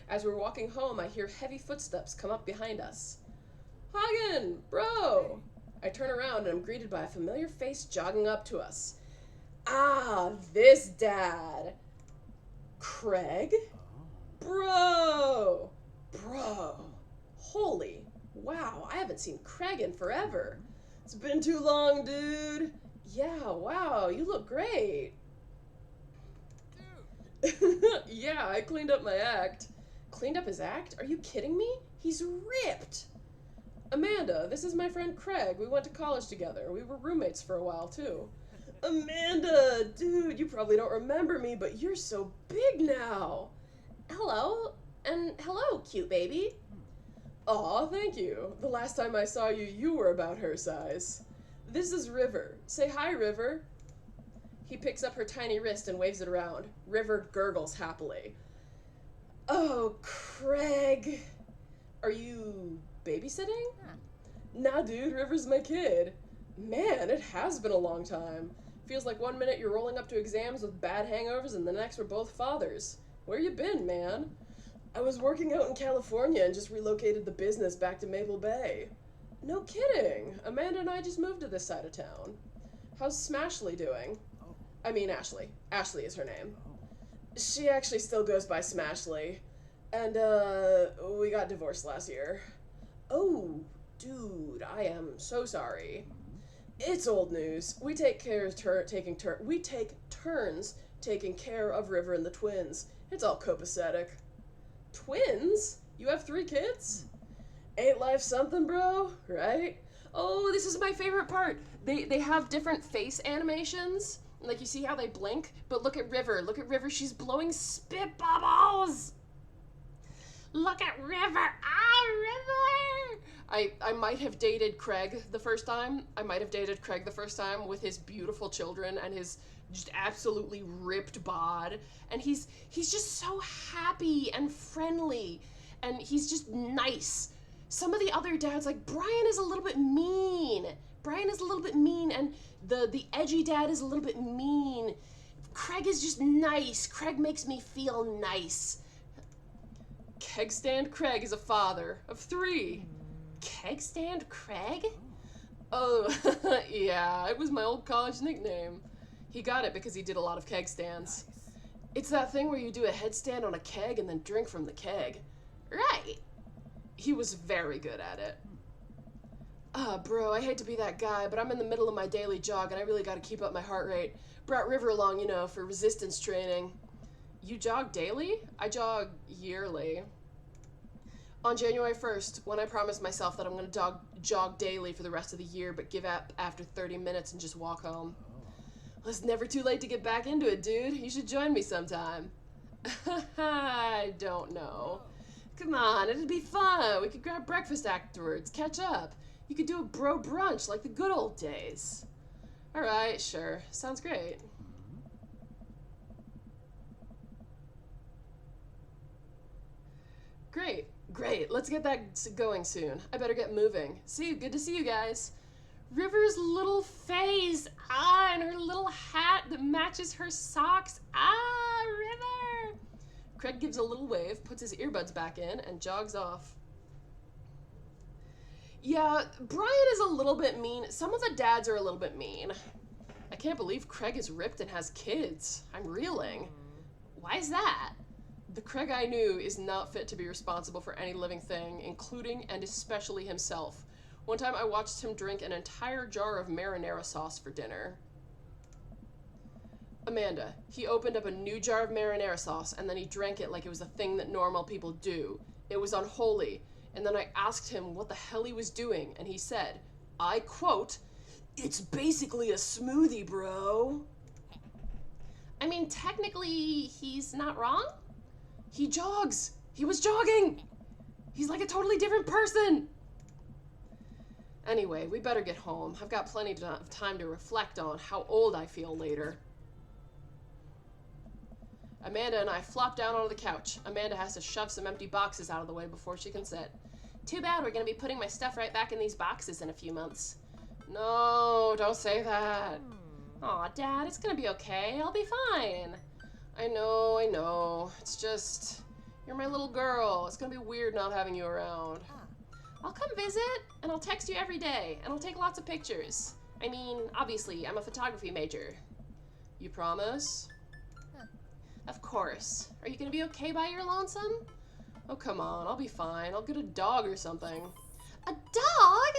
As we're walking home, I hear heavy footsteps come up behind us. Hagen, bro. I turn around and I'm greeted by a familiar face jogging up to us. Ah, this dad. Craig? Bro! Holy, wow, I haven't seen Craig in forever. It's been too long, dude. Yeah, wow, you look great. Yeah, I cleaned up my act. Cleaned up his act? Are you kidding me? He's ripped. Amanda, this is my friend Craig. We went to college together. We were roommates for a while, too. Amanda, dude, you probably don't remember me, but you're so big now. Hello, and hello, cute baby. Aw, thank you. The last time I saw you, you were about her size. This is River. Say hi, River. He picks up her tiny wrist and waves it around. River gurgles happily. Oh, Craig. Are you babysitting?
Huh.
Nah, dude, River's my kid. Man, it has been a long time. Feels like one minute you're rolling up to exams with bad hangovers and the next we're both fathers. Where you been, man? I was working out in California and just relocated the business back to Maple Bay. No kidding. Amanda and I just moved to this side of town. How's Smashley doing?
Oh.
I mean Ashley. Ashley is her name.
Oh.
She actually still goes by Smashley. And, we got divorced last year. Oh, dude, I am so sorry. It's old news. We take turns taking care of River and the twins. It's all copacetic. Twins? You have 3 kids? Ain't life something, bro? Right? Oh, this is my favorite part. They have different face animations. Like, you see how they blink? But look at River. Look at River. She's blowing spit bubbles. Look at River. Ah, River! I might have dated Craig the first time. With his beautiful children and his just absolutely ripped bod. And he's just so happy and friendly. And he's just nice. Some of the other dads, like Brian is a little bit mean. And the edgy dad is a little bit mean. Craig is just nice. Craig makes me feel nice. Keg Stand Craig is a father of 3. Keg Stand Craig? Oh, yeah, it was my old college nickname. He got it because he did a lot of keg stands. It's that thing where you do a headstand on a keg and then drink from the keg. Right. He was very good at it. Bro, I hate to be that guy, but I'm in the middle of my daily jog and I really gotta keep up my heart rate. Brought River along, for resistance training. You jog daily? I jog yearly. On January 1st, when I promised myself that I'm gonna jog daily for the rest of the year, but give up after 30 minutes and just walk home. Well, it's never too late to get back into it, dude. You should join me sometime. I don't know. Come on, it'd be fun. We could grab breakfast afterwards, catch up. You could do a bro brunch like the good old days. All right, sure. Sounds great. Great. Let's get that going soon. I better get moving. Good to see you guys. River's little face. And her little hat that matches her socks. River! Craig gives a little wave, puts his earbuds back in, and jogs off. Yeah, Brian is a little bit mean. Some of the dads are a little bit mean. I can't believe Craig is ripped and has kids. I'm reeling. Why is that? The Craig I knew is not fit to be responsible for any living thing, including and especially himself. One time I watched him drink an entire jar of marinara sauce for dinner. Amanda, he opened up a new jar of marinara sauce and then he drank it like it was a thing that normal people do. It was unholy. And then I asked him what the hell he was doing, and he said, I quote, "It's basically a smoothie, bro." I mean, technically, he's not wrong. He jogs. He was jogging. He's like a totally different person. Anyway, we better get home. I've got plenty of time to reflect on how old I feel later. Amanda and I flop down onto the couch. Amanda has to shove some empty boxes out of the way before she can sit. Too bad we're going to be putting my stuff right back in these boxes in a few months. No, don't say that. Aw, Dad, it's going to be okay. I'll be fine. I know. It's just, you're my little girl. It's going to be weird not having you around. I'll come visit, and I'll text you every day, and I'll take lots of pictures. I mean, obviously, I'm a photography major. You promise? Of course. Are you going to be okay by your lonesome? Oh, come on. I'll be fine. I'll get a dog or something. A dog?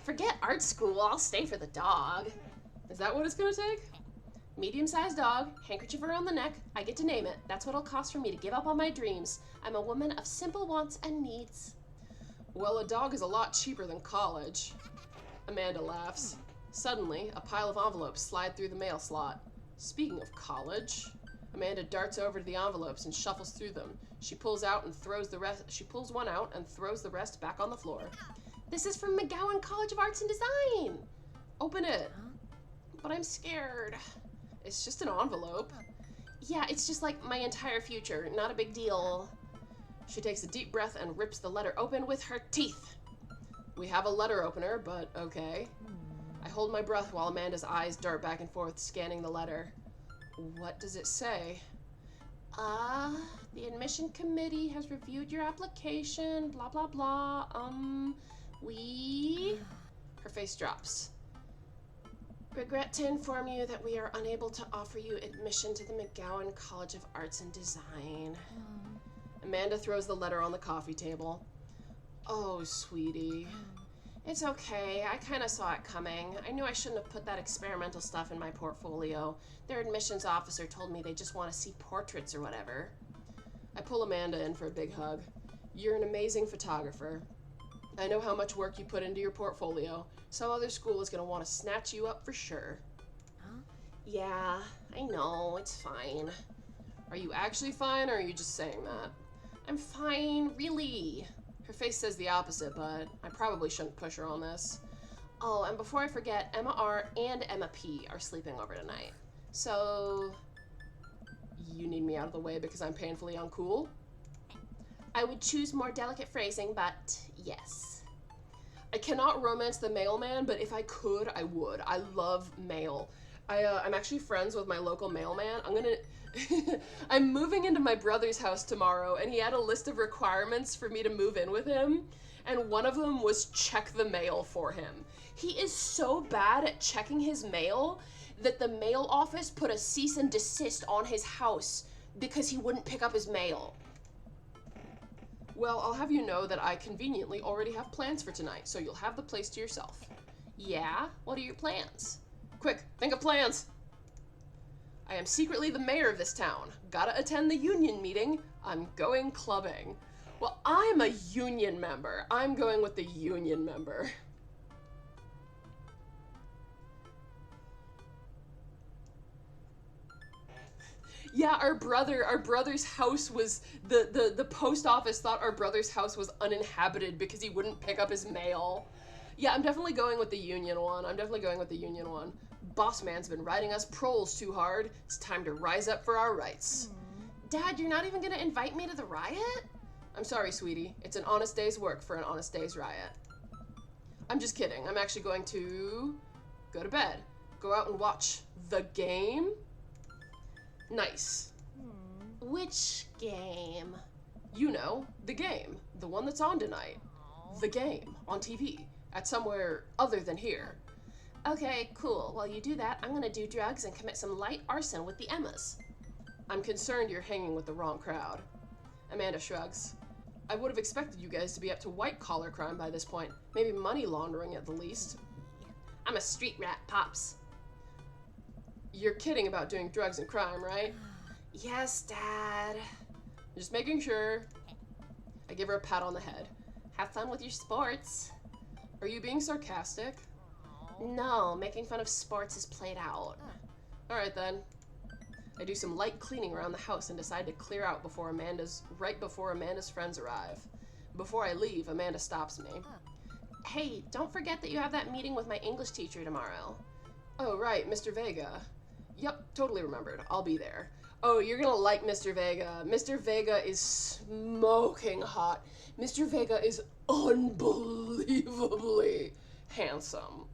Forget art school. I'll stay for the dog. Is that what it's going to take? Medium-sized dog, handkerchief around the neck. I get to name it. That's what it'll cost for me to give up on my dreams. I'm a woman of simple wants and needs. Well, a dog is a lot cheaper than college. Amanda laughs. Suddenly, a pile of envelopes slide through the mail slot. Speaking of college... Amanda darts over to the envelopes and shuffles through them. She pulls one out and throws the rest back on the floor. This is from McGowan College of Arts and Design. Open it. But I'm scared. It's just an envelope. Yeah, it's just like my entire future. Not a big deal. She takes a deep breath and rips the letter open with her teeth. We have a letter opener, but okay. I hold my breath while Amanda's eyes dart back and forth, scanning the letter. What does it say? The admission committee has reviewed your application, blah, blah, blah. Her face drops. Regret to inform you that we are unable to offer you admission to the McGowan College of Arts and Design. Amanda throws the letter on the coffee table. Oh, sweetie. It's okay. I kind of saw it coming. I knew I shouldn't have put that experimental stuff in my portfolio. Their admissions officer told me they just want to see portraits or whatever. I pull Amanda in for a big hug. You're an amazing photographer. I know how much work you put into your portfolio. Some other school is going to want to snatch you up for sure.
Huh?
Yeah, I know. It's fine. Are you actually fine, or are you just saying that? I'm fine, really. Her face says the opposite, but I probably shouldn't push her on this. Oh, and before I forget, Emma R. and Emma P. are sleeping over tonight. So, you need me out of the way because I'm painfully uncool? I would choose more delicate phrasing, but yes. I cannot romance the mailman, but if I could, I would. I love mail. I'm actually friends with my local mailman. I'm moving into my brother's house tomorrow, and he had a list of requirements for me to move in with him, and one of them was check the mail for him. He is so bad at checking his mail that the mail office put a cease and desist on his house because he wouldn't pick up his mail. Well, I'll have you know that I conveniently already have plans for tonight, so you'll have the place to yourself. Yeah? What are your plans? Quick, think of plans! I am secretly the mayor of this town. Gotta attend the union meeting. I'm going clubbing. Well, I'm a union member. I'm going with the union member. Yeah, our brother's house was, the post office thought our brother's house was uninhabited because he wouldn't pick up his mail. Yeah, I'm definitely going with the union one. Boss man's been riding us proles too hard. It's time to rise up for our rights. Dad, you're not even gonna invite me to the riot? I'm sorry, sweetie. It's an honest day's work for an honest day's riot. I'm just kidding. I'm actually going to go to bed. Go out and watch the game. Nice. Which game? You know, the game. The one that's on tonight. The game on TV. At somewhere other than here. Okay, cool. While you do that, I'm gonna do drugs and commit some light arson with the Emmas. I'm concerned you're hanging with the wrong crowd. Amanda shrugs. I would have expected you guys to be up to white-collar crime by this point. Maybe money laundering at the least. I'm a street rat, Pops. You're kidding about doing drugs and crime, right? Yes, Dad. Just making sure. I give her a pat on the head. Have fun with your sports. Are you being sarcastic? No, making fun of sports is played out. Alright then. I do some light cleaning around the house and decide to clear out right before Amanda's friends arrive. Before I leave, Amanda stops me. Hey, don't forget that you have that meeting with my English teacher tomorrow. Oh, right, Mr. Vega. Yep, totally remembered. I'll be there. Oh, you're gonna like Mr. Vega. Mr. Vega is smoking hot. Mr. Vega is unbelievably handsome.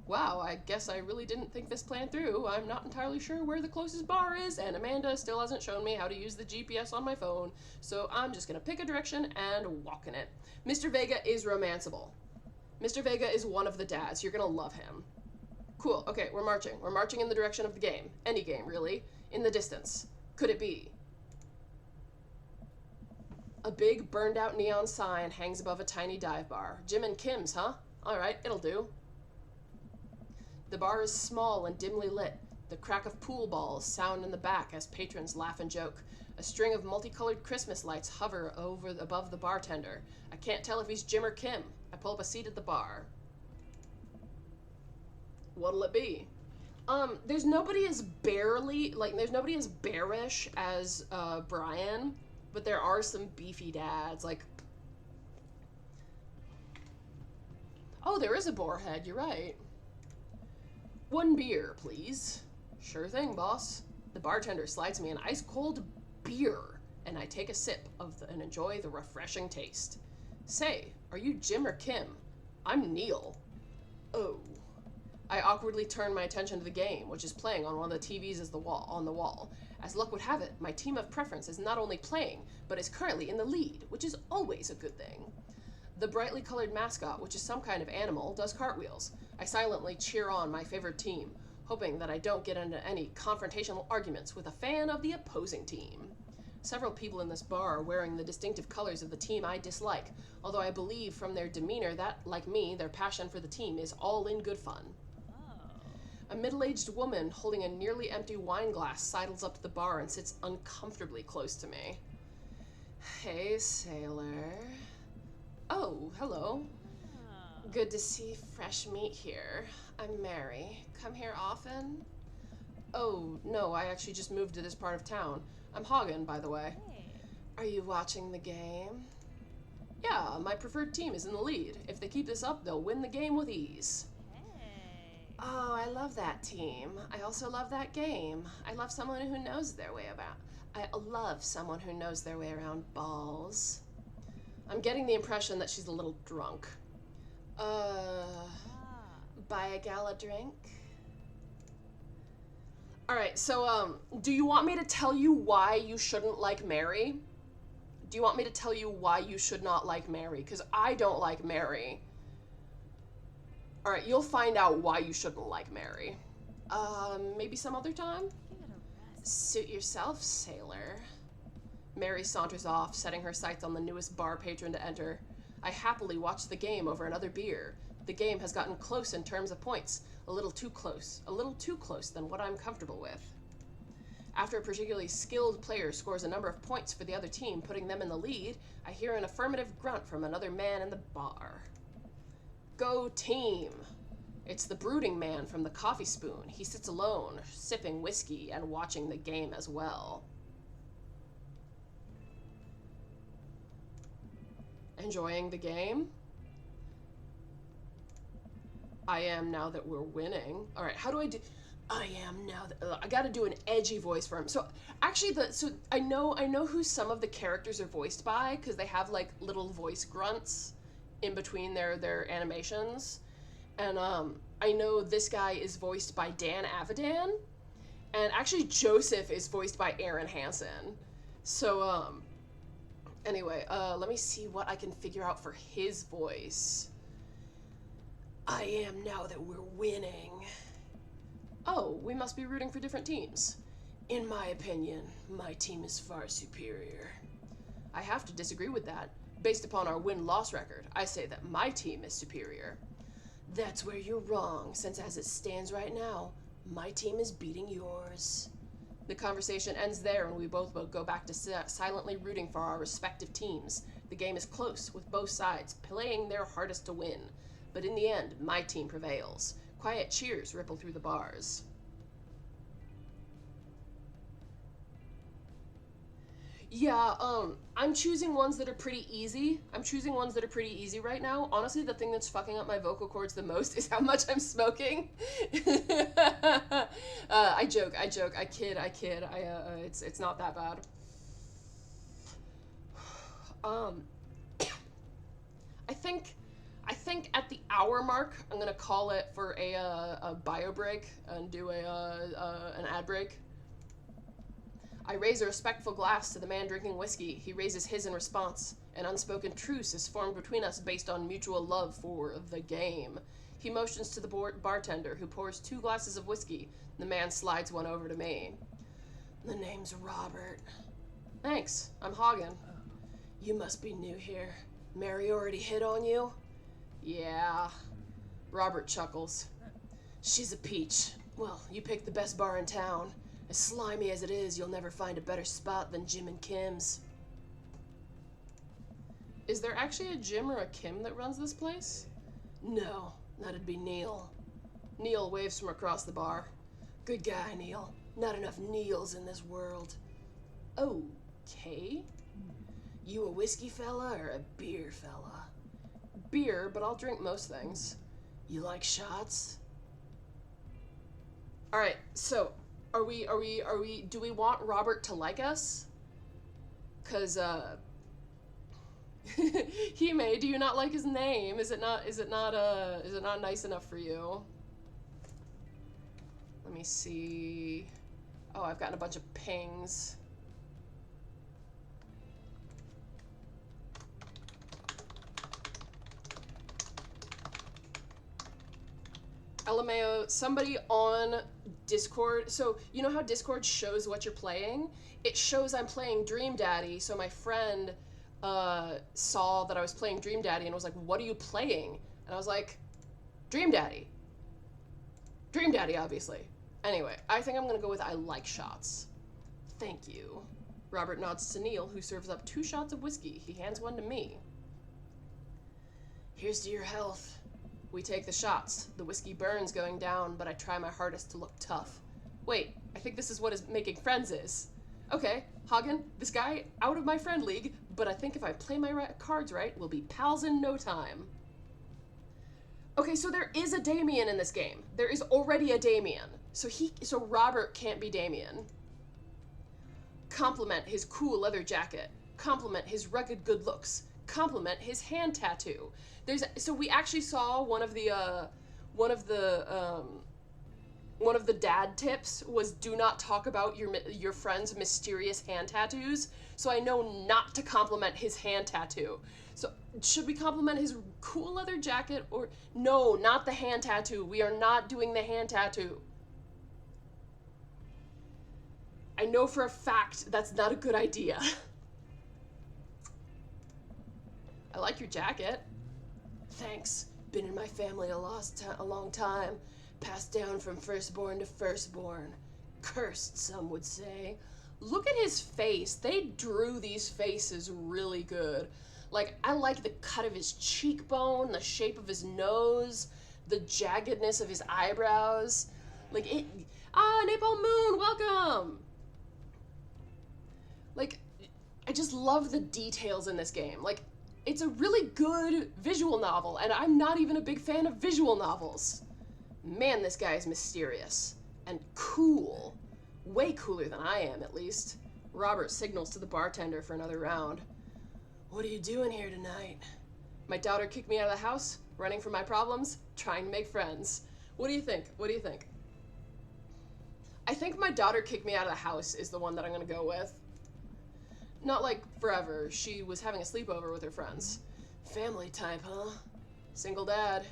Wow, I guess I really didn't think this plan through. I'm not entirely sure where the closest bar is, and Amanda still hasn't shown me how to use the GPS on my phone, so I'm just gonna pick a direction and walk in it. Mr. Vega is romanceable. Mr. Vega is one of the dads. You're gonna love him. Cool, okay, we're marching. We're marching in the direction of the game. Any game, really. In the distance. Could it be? A big, burned-out neon sign hangs above a tiny dive bar. Jim and Kim's, huh? Alright, it'll do. The bar is small and dimly lit. The crack of pool balls sound in the back as patrons laugh and joke. A string of multicolored Christmas lights hover above the bartender. I can't tell if he's Jim or Kim. I pull up a seat at the bar. What'll it be? There's nobody as bearish as Brian, but there are some beefy dads, like... Oh, there is a boarhead, you're right. 1 beer, please. Sure thing, boss. The bartender slides me an ice-cold beer, and I take a sip and enjoy the refreshing taste. Say, are you Jim or Kim? I'm Neil. Oh. I awkwardly turn my attention to the game, which is playing on one of the TVs on the wall. As luck would have it, my team of preference is not only playing, but is currently in the lead, which is always a good thing. The brightly colored mascot, which is some kind of animal, does cartwheels. I silently cheer on my favorite team, hoping that I don't get into any confrontational arguments with a fan of the opposing team. Several people in this bar are wearing the distinctive colors of the team I dislike, although I believe from their demeanor that, like me, their passion for the team is all in good fun. A middle-aged woman holding a nearly empty wine glass sidles up to the bar and sits uncomfortably close to me. Hey, sailor. Oh, hello. Good to see fresh meat here. I'm Mary. Come here often? Oh, no, I actually just moved to this part of town. I'm Hagen, by the way.
Hey.
Are you watching the game? Yeah, my preferred team is in the lead. If they keep this up, they'll win the game with ease.
Hey.
Oh, I love that team. I also love that game. I love someone who knows their way about. I love someone who knows their way around balls. I'm getting the impression that she's a little drunk. Buy a gal a drink? Alright, so, do you want me to tell you why you shouldn't like Mary? Do you want me to tell you why you should not like Mary? Because I don't like Mary. Alright, you'll find out why you shouldn't like Mary. Maybe some other time?
Give it a rest.
Suit yourself, sailor. Mary saunters off, setting her sights on the newest bar patron to enter. I happily watch the game over another beer. The game has gotten close in terms of points. A little too close than what I'm comfortable with. After a particularly skilled player scores a number of points for the other team, putting them in the lead, I hear an affirmative grunt from another man in the bar. Go team! It's the brooding man from the Coffee Spoon. He sits alone, sipping whiskey and watching the game as well. Enjoying the game? I am now that we're winning. All right, how do I do? I am now that I got to do an edgy voice for him. So actually, I know who some of the characters are voiced by because they have like little voice grunts in between their animations, and I know this guy is voiced by Dan Avidan, and actually Joseph is voiced by Aaron Hansen. So anyway, let me see what I can figure out for his voice. I am now that we're winning. Oh, we must be rooting for different teams. In my opinion, my team is far superior. I have to disagree with that. Based upon our win-loss record, I say that my team is superior. That's where you're wrong, since as it stands right now, my team is beating yours. The conversation ends there, and we both go back to silently rooting for our respective teams. The game is close, with both sides playing their hardest to win. But in the end, my team prevails. Quiet cheers ripple through the bars. Yeah, I'm choosing ones that are pretty easy. Right now. Honestly, the thing that's fucking up my vocal cords the most is how much I'm smoking. I joke, I kid. It's not that bad. I think at the hour mark, I'm gonna call it for a bio break and do an ad break. I raise a respectful glass to the man drinking whiskey. He raises his in response. An unspoken truce is formed between us based on mutual love for the game. He motions to the bartender, who pours 2 glasses of whiskey. The man slides one over to me. The name's Robert. Thanks, I'm Hagen. You must be new here. Mary already hit on you? Yeah. Robert chuckles. She's a peach. Well, you picked the best bar in town. As slimy as it is, you'll never find a better spot than Jim and Kim's. Is there actually a Jim or a Kim that runs this place? No, that'd be Neil. Neil waves from across the bar. Good guy, Neil. Not enough Neils in this world. Okay. You a whiskey fella or a beer fella? Beer, but I'll drink most things. You like shots? Alright, so do we want Robert to like us? Cause Hime, do you not like his name? Is it not nice enough for you? Let me see. Oh, I've gotten a bunch of pings. LMAO, somebody on Discord, so you know how Discord shows what you're playing? It shows I'm playing Dream Daddy, so my friend saw that I was playing Dream Daddy and was like, what are you playing? And I was like, Dream Daddy. Dream Daddy, obviously. Anyway, I think I'm gonna go with I like shots. Thank you. Robert nods to Neil, who serves up 2 shots of whiskey. He hands one to me. Here's to your health. We take the shots. The whiskey burns going down, but I try my hardest to look tough. Wait, I think this is what making friends is. Okay, Hagen, this guy, out of my friend league, but I think if I play my cards right, we'll be pals in no time. Okay, so there is a Damien in this game. There is already a Damien. So Robert can't be Damien. Compliment his cool leather jacket. Compliment his rugged good looks. Compliment his hand tattoo. So we actually saw one of the dad tips was do not talk about your friend's mysterious hand tattoos. So I know not to compliment his hand tattoo. So should we compliment his cool leather jacket or no, not the hand tattoo. We are not doing the hand tattoo. I know for a fact that's not a good idea. I like your jacket. Thanks. Been in my family a long time. Passed down from firstborn to firstborn. Cursed, some would say. Look at his face. They drew these faces really good. Like, I like the cut of his cheekbone, the shape of his nose, the jaggedness of his eyebrows. Like, Napalm Moon, welcome! Like, I just love the details in this game. Like, it's a really good visual novel, and I'm not even a big fan of visual novels. Man, this guy is mysterious. And cool. Way cooler than I am, at least. Robert signals to the bartender for another round. What are you doing here tonight? My daughter kicked me out of the house, running from my problems, trying to make friends. What do you think? What do you think? I think my daughter kicked me out of the house is the one that I'm gonna go with. Not like forever. She was having a sleepover with her friends. Family type, huh? Single dad.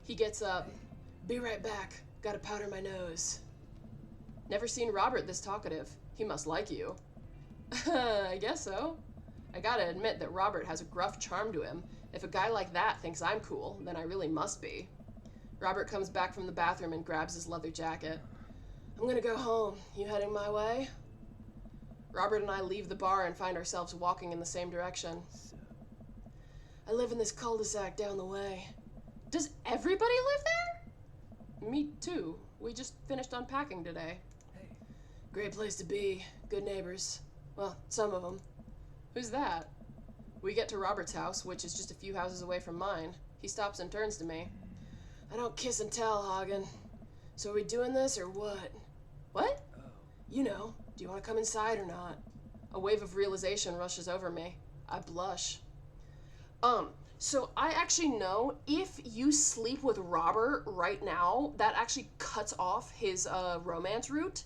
He gets up. Be right back. Gotta powder my nose. Never seen Robert this talkative. He must like you. I guess so. I gotta admit that Robert has a gruff charm to him. If a guy like that thinks I'm cool, then I really must be. Robert comes back from the bathroom and grabs his leather jacket. I'm gonna go home. You heading my way? Robert and I leave the bar and find ourselves walking in the same direction. I live in this cul-de-sac down the way. Does everybody live there? Me too. We just finished unpacking today. Hey. Great place to be. Good neighbors. Well, some of them. Who's that? We get to Robert's house, which is just a few houses away from mine. He stops and turns to me. I don't kiss and tell, Hagen. So are we doing this or what? What? Oh. You know, do you want to come inside or not? A wave of realization rushes over me. I blush. So I actually know if you sleep with Robert right now, that actually cuts off his romance route.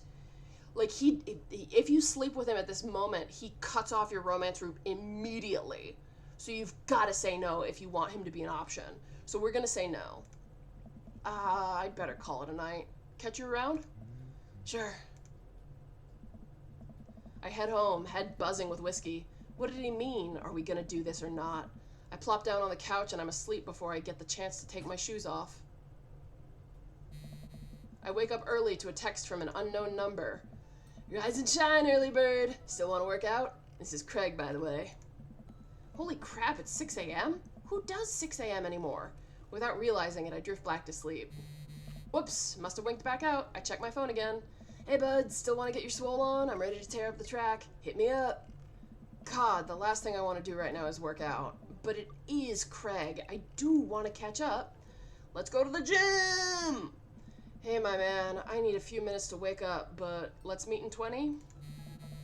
Like if you sleep with him at this moment, he cuts off your romance route immediately. So you've got to say no if you want him to be an option. So we're gonna say no. I'd better call it a night. Catch you around? Sure. I head home, head buzzing with whiskey. What did he mean? Are we gonna do this or not? I plop down on the couch and I'm asleep before I get the chance to take my shoes off. I wake up early to a text from an unknown number. Rise and shine, early bird. Still want to work out? This is Craig, by the way. Holy crap, it's 6 a.m.? Who does 6 a.m. anymore? Without realizing it, I drift back to sleep. Whoops, must have winked back out. I check my phone again. Hey bud, still want to get your swole on? I'm ready to tear up the track. Hit me up. God, the last thing I want to do right now is work out. But it is Craig. I do want to catch up. Let's go to the gym! Hey my man, I need a few minutes to wake up, but let's meet in 20?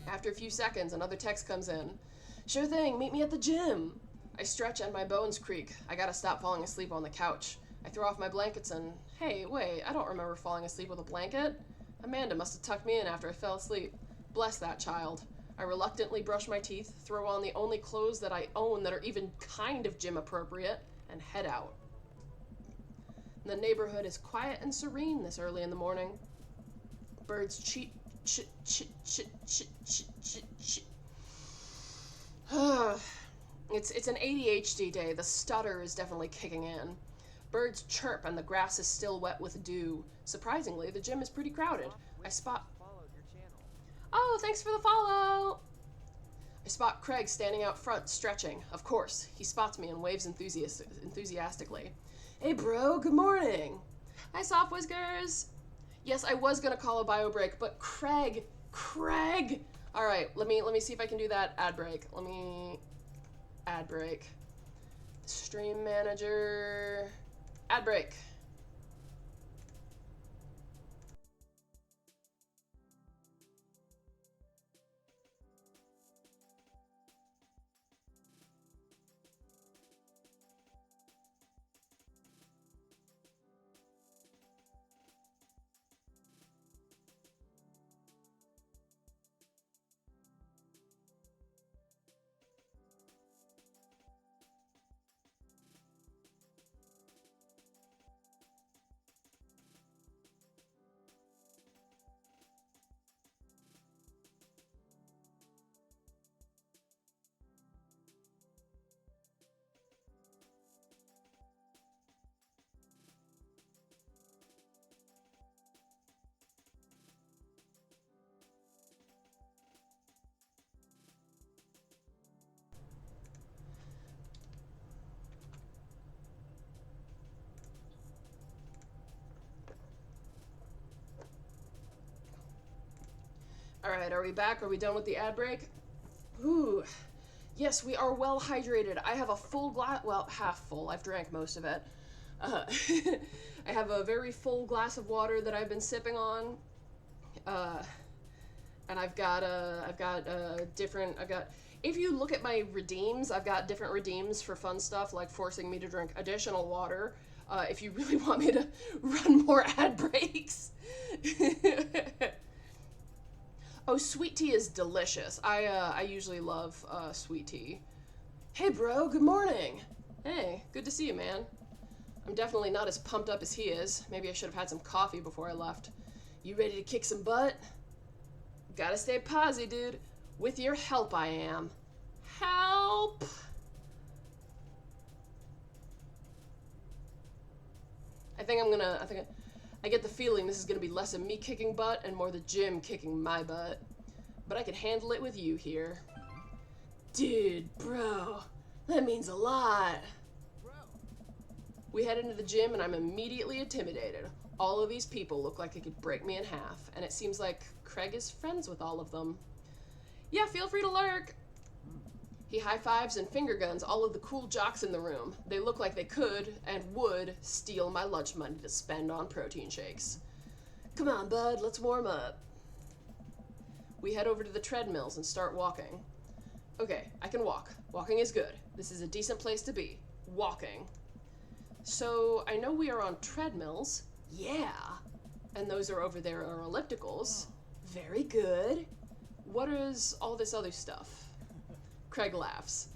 After a few seconds, another text comes in. Sure thing, meet me at the gym. I stretch and my bones creak. I gotta stop falling asleep on the couch. I throw off my blankets and, hey, wait, I don't remember falling asleep with a blanket. Amanda must have tucked me in after I fell asleep. Bless that child. I reluctantly brush my teeth, throw on the only clothes that I own that are even kind of gym appropriate, and head out. The neighborhood is quiet and serene this early in the morning. Birds cheep, chit, chit, chit, chit, chit, chit, chit. It's an ADHD day. The stutter is definitely kicking in. Birds chirp and the grass is still wet with dew. Surprisingly, the gym is pretty crowded. I spot... Oh, thanks for the follow! I spot Craig standing out front, stretching. Of course, he spots me and waves enthusiastically. Hey bro, good morning! Hi, Soft Whiskers! Yes, I was gonna call a bio break, but Craig! Alright, let me see if I can do that ad break. Ad break. Stream manager... Ad break. Alright, are we back? Are we done with the ad break? Ooh. Yes, we are well hydrated. I have a full glass, well, half full. I've drank most of it. I have a very full glass of water that I've been sipping on. And I've got if you look at my redeems, I've got different redeems for fun stuff, like forcing me to drink additional water, if you really want me to run more ad breaks. Oh, sweet tea is delicious. I usually love sweet tea. Hey bro, good morning. Hey, good to see you, man. I'm definitely not as pumped up as he is. Maybe I should have had some coffee before I left. You ready to kick some butt? Gotta stay posy, dude. With your help, I am. Help! I get the feeling this is gonna be less of me kicking butt and more the gym kicking my butt. But I can handle it with you here. Dude, bro, that means a lot. We head into the gym and I'm immediately intimidated. All of these people look like they could break me in half, and it seems like Craig is friends with all of them. Yeah, feel free to lurk. He high-fives and finger guns all of the cool jocks in the room. They look like they could and would steal my lunch money to spend on protein shakes. Come on, bud, let's warm up. We head over to the treadmills and start walking. Okay, I can walk. Walking is good. This is a decent place to be. Walking. So, I know we are on treadmills. Yeah. And those are over there are ellipticals. Very good. What is all this other stuff? Craig laughs.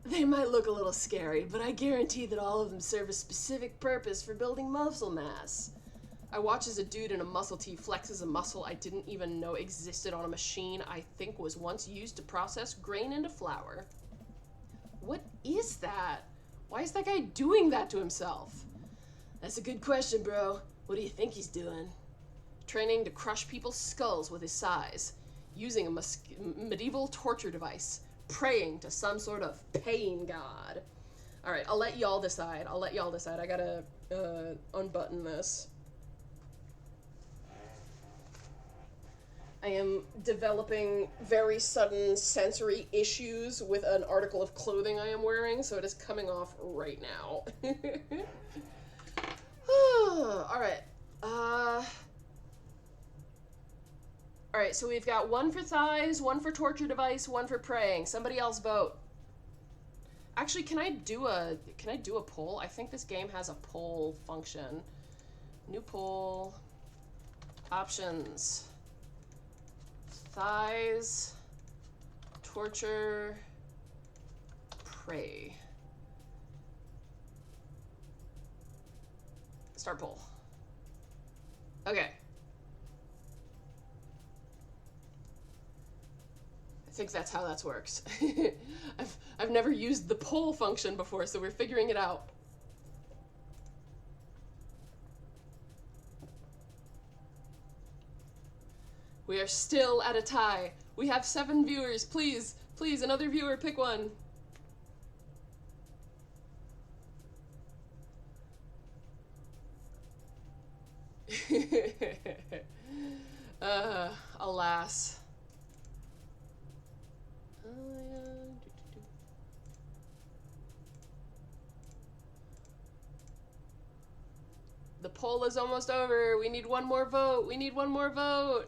They might look a little scary, but I guarantee that all of them serve a specific purpose for building muscle mass. I watch as a dude in a muscle tee flexes a muscle I didn't even know existed on a machine I think was once used to process grain into flour. What is that? Why is that guy doing that to himself? That's a good question, bro. What do you think he's doing? Training to crush people's skulls with his size. Using a medieval torture device. Praying to some sort of pain god. Alright, I'll let y'all decide. I gotta unbutton this. I am developing very sudden sensory issues with an article of clothing I am wearing, so it is coming off right now. Alright. Alright, so we've got one for thighs, one for torture device, one for praying. Somebody else vote. Actually, can I do a poll? I think this game has a poll function. New poll. Options. Thighs. Torture. Pray. Start poll. Okay. I think that's how that works. I've never used the poll function before, so we're figuring it out. We are still at a tie. We have 7 viewers. Please, please, another viewer, pick one. Alas. The poll is almost over. We need one more vote. We need one more vote.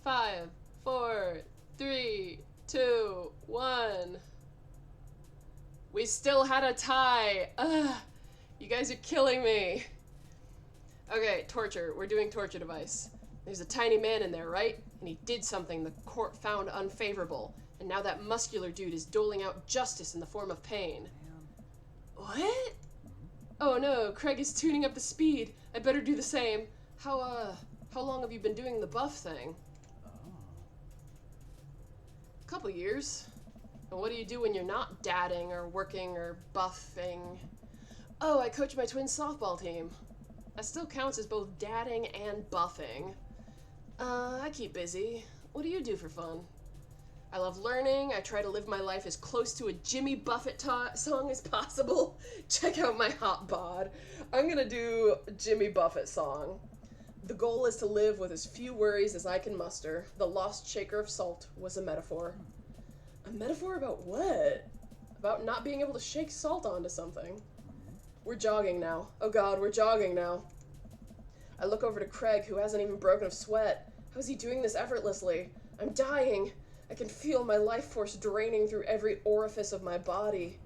Five, 4, 3, 2, 1. We still had a tie. Ugh, you guys are killing me. Okay, torture. We're doing torture device. There's a tiny man in there, right? And he did something the court found unfavorable. And now that muscular dude is doling out justice in the form of pain. What? Oh no, Craig is tuning up the speed. I better do the same. How long have you been doing the buff thing? A couple years. And what do you do when you're not dadding or working or buffing? Oh, I coach my twin softball team. That still counts as both dadding and buffing. I keep busy. What do you do for fun? I love learning. I try to live my life as close to a Jimmy Buffett song as possible. Check out my hot bod. I'm gonna do a Jimmy Buffett song. The goal is to live with as few worries as I can muster. The lost shaker of salt was a metaphor. A metaphor about what? About not being able to shake salt onto something. We're jogging now. Oh god, we're jogging now. I look over to Craig, who hasn't even broken a sweat. How is he doing this effortlessly? I'm dying. I can feel my life force draining through every orifice of my body.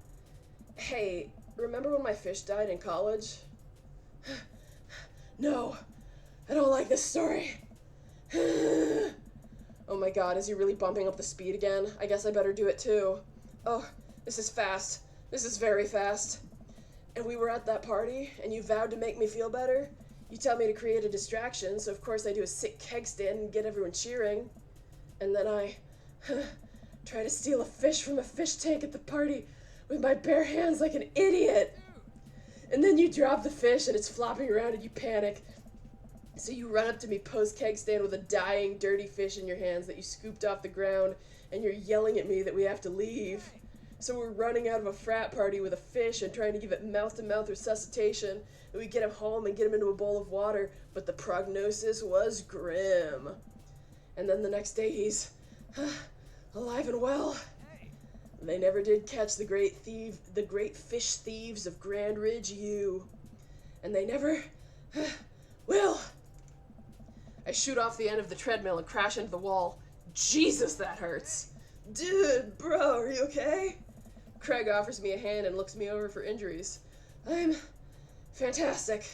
Hey, remember when my fish died in college? No, I don't like this story. Oh my god, is he really bumping up the speed again? I guess I better do it too. Oh, this is fast. This is very fast. And we were at that party, and you vowed to make me feel better? You tell me to create a distraction, so of course I do a sick keg stand and get everyone cheering. And then I try to steal a fish from a fish tank at the party with my bare hands like an idiot. And then you drop the fish and it's flopping around and you panic. So you run up to me post-keg stand with a dying, dirty fish in your hands that you scooped off the ground, and you're yelling at me that we have to leave. So we're running out of a frat party with a fish and trying to give it mouth-to-mouth resuscitation, and we get him home and get him into a bowl of water, but the prognosis was grim. And then the next day he's alive and well. They never did catch the great fish thieves of Grand Ridge U. And they never will. I shoot off the end of the treadmill and crash into the wall. Jesus, that hurts. Dude, bro, are you okay? Craig offers me a hand and looks me over for injuries. I'm fantastic.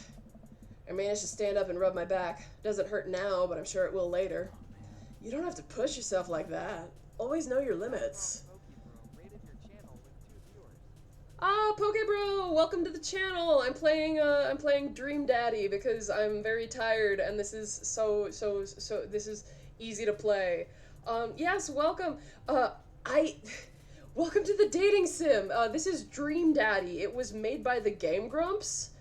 I managed to stand up and rub my back. Doesn't hurt now, but I'm sure it will later. You don't have to push yourself like that. Always know your limits. Ah, Pokebro, welcome to the channel. I'm playing Dream Daddy because I'm very tired and this is so this is easy to play. Yes, welcome. Welcome to the dating sim. This is Dream Daddy. It was made by the Game Grumps.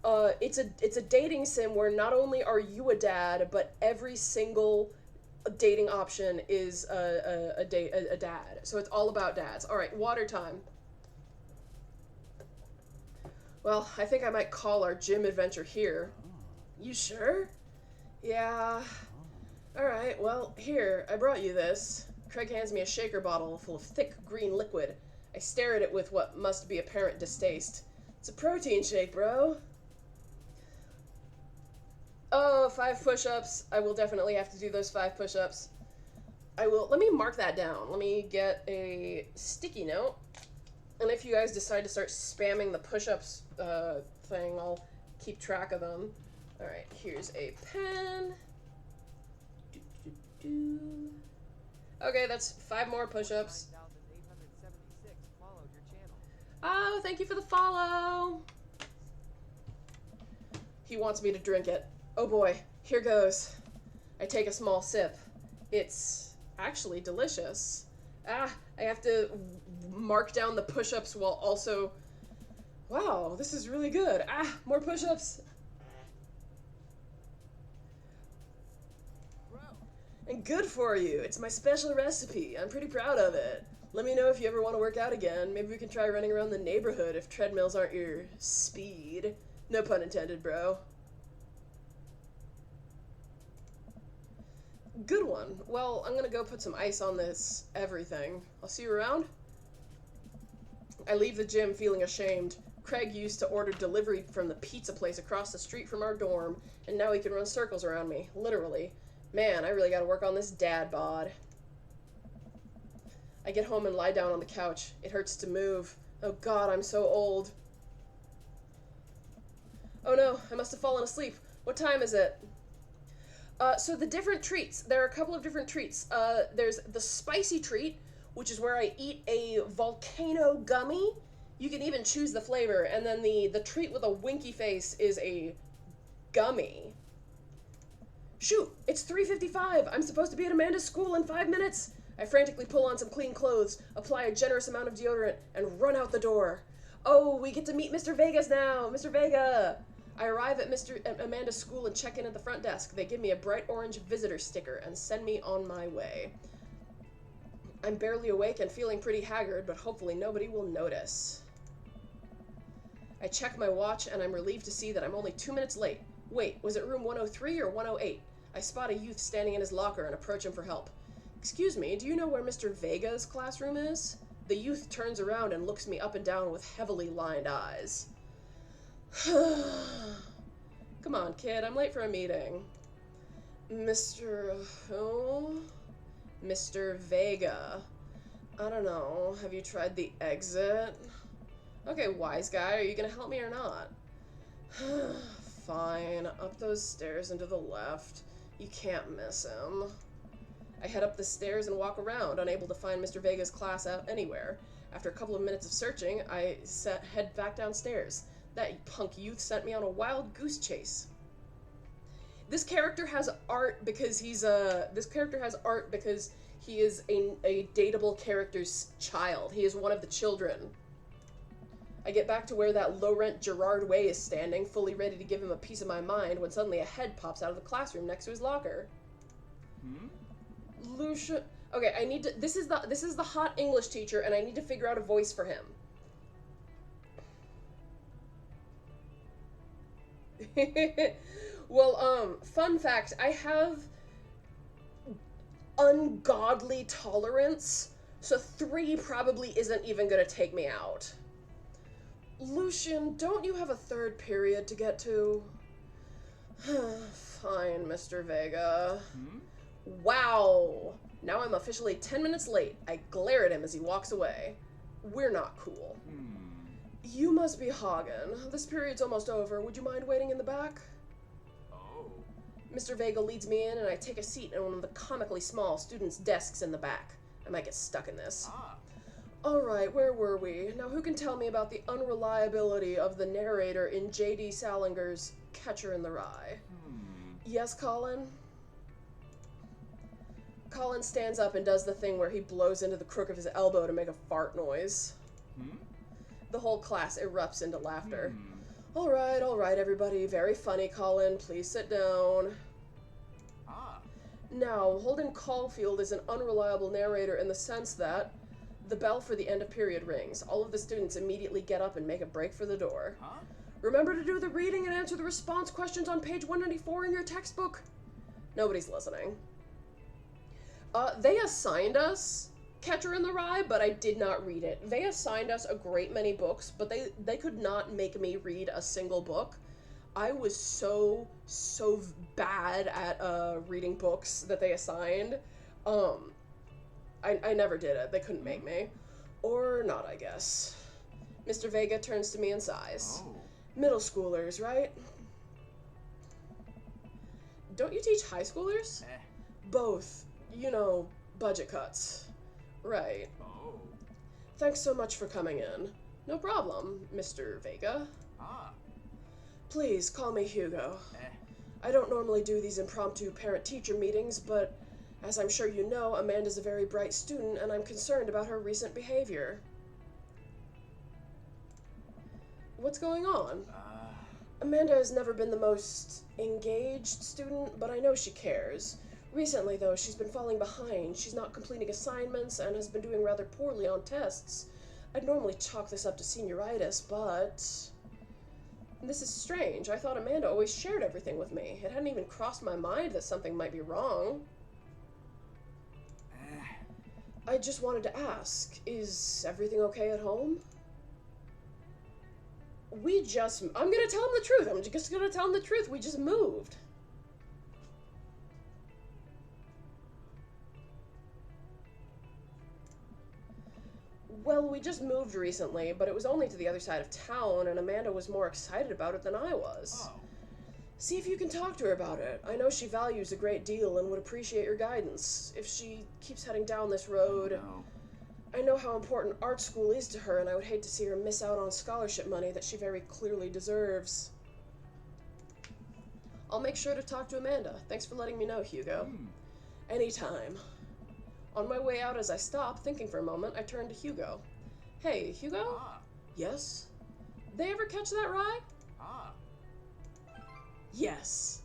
It's a dating sim where not only are you a dad, but every single dating option is a dad. So it's all about dads. All right, water time. Well, I think I might call our gym adventure here. You sure? Yeah. Alright, well, here, I brought you this. Craig hands me a shaker bottle full of thick green liquid. I stare at it with what must be apparent distaste. It's a protein shake, bro. Oh, 5 push-ups. I will definitely have to do those 5 push-ups. I will. Let me mark that down. Let me get a sticky note. And if you guys decide to start spamming the push-ups thing, I'll keep track of them. Alright, here's a pen. Okay, that's 5 more push-ups. Oh, thank you for the follow. He wants me to drink it. Oh boy, here goes. I take a small sip. It's actually delicious. I have to mark down the push-ups while also... Wow, this is really good. More push-ups. And good for you. It's my special recipe. I'm pretty proud of it. Let me know if you ever want to work out again. Maybe we can try running around the neighborhood if treadmills aren't your speed. No pun intended, bro. Good one. Well, I'm gonna go put some ice on this everything. I'll see you around. I leave the gym feeling ashamed. Craig used to order delivery from the pizza place across the street from our dorm, and now he can run circles around me, literally. Man, I really gotta work on this dad bod. I get home and lie down on the couch. It hurts to move. Oh god, I'm so old. Oh no, I must have fallen asleep. What time is it? So the different treats. There are a couple of different treats. There's the spicy treat, which is where I eat a volcano gummy. You can even choose the flavor. And then the treat with a winky face is a gummy. Shoot, it's 3:55. I'm supposed to be at Amanda's school in 5 minutes. I frantically pull on some clean clothes, apply a generous amount of deodorant, and run out the door. Oh, we get to meet Mr. Vegas now. Mr. Vega. I arrive at Amanda's school and check in at the front desk. They give me a bright orange visitor sticker and send me on my way. I'm barely awake and feeling pretty haggard, but hopefully nobody will notice. I check my watch and I'm relieved to see that I'm only 2 minutes late. Wait, was it room 103 or 108? I spot a youth standing in his locker and approach him for help. Excuse me, do you know where Mr. Vega's classroom is? The youth turns around and looks me up and down with heavily lined eyes. Come on, kid, I'm late for a meeting. Mr. who? Mr. Vega. I don't know, have you tried the exit? Okay, wise guy, are you gonna help me or not? Fine, up those stairs and to the left. You can't miss him. I head up the stairs and walk around, unable to find Mr. Vega's class out anywhere. After a couple of minutes of searching, I head back downstairs. That punk youth sent me on a wild goose chase. This character has art because he is a dateable character's child. He is one of the children. I get back to where that low-rent Gerard Way is standing, fully ready to give him a piece of my mind, when suddenly a head pops out of the classroom next to his locker. Lucia... Okay, I need to... This is the hot English teacher, and I need to figure out a voice for him. Well, fun fact, I have ungodly tolerance, so 3 probably isn't even gonna take me out. Lucian, don't you have a 3rd period to get to? Fine, Mr. Vega. Wow! Now I'm officially 10 minutes late. I glare at him as he walks away. We're not cool. You must be Hagen. This period's almost over. Would you mind waiting in the back?
Oh.
Mr. Vega leads me in, and I take a seat at one of the comically small students' desks in the back. I might get stuck in this. Alright, where were we? Now who can tell me about the unreliability of the narrator in J.D. Salinger's Catcher in the Rye? Yes, Colin? Colin stands up and does the thing where he blows into the crook of his elbow to make a fart noise. The whole class erupts into laughter. Alright, everybody. Very funny, Colin. Please sit down. Now, Holden Caulfield is an unreliable narrator in the sense that the bell for the end of period rings. All of the students immediately get up and make a break for the door. Remember to do the reading and answer the response questions on page 194 in your textbook. Nobody's listening. They assigned us Catcher in the Rye, but I did not read it. They assigned us a great many books, but they could not make me read a single book. I was so bad at reading books that they assigned. I never did it. They couldn't make me. Or not, I guess. Mr. Vega turns to me and sighs.
Oh.
Middle schoolers, right? Don't you teach high schoolers?
Eh.
Both. You know, budget cuts. Right.
Oh.
Thanks so much for coming in. No problem, Mr. Vega.
Ah.
Please, call me Hugo.
Eh.
I don't normally do these impromptu parent-teacher meetings, but as I'm sure you know, Amanda's a very bright student, and I'm concerned about her recent behavior. What's going on? Amanda has never been the most engaged student, but I know she cares. Recently, though, she's been falling behind. She's not completing assignments and has been doing rather poorly on tests. I'd normally chalk this up to senioritis, but this is strange. I thought Amanda always shared everything with me. It hadn't even crossed my mind that something might be wrong. I just wanted to ask, is everything okay at home? I'm gonna tell him the truth. I'm just gonna tell him the truth. We just moved. Well, we just moved recently, but it was only to the other side of town, and Amanda was more excited about it than I was.
Oh.
See if you can talk to her about it. I know she values a great deal and would appreciate your guidance. If she keeps heading down this road,
No.
I know how important art school is to her, and I would hate to see her miss out on scholarship money that she very clearly deserves. I'll make sure to talk to Amanda. Thanks for letting me know, Hugo. Anytime. On my way out, as I stop, thinking for a moment, I turn to Hugo. Hey, Hugo?
Ah.
Yes? They ever catch that rye?
Ah.
Yes.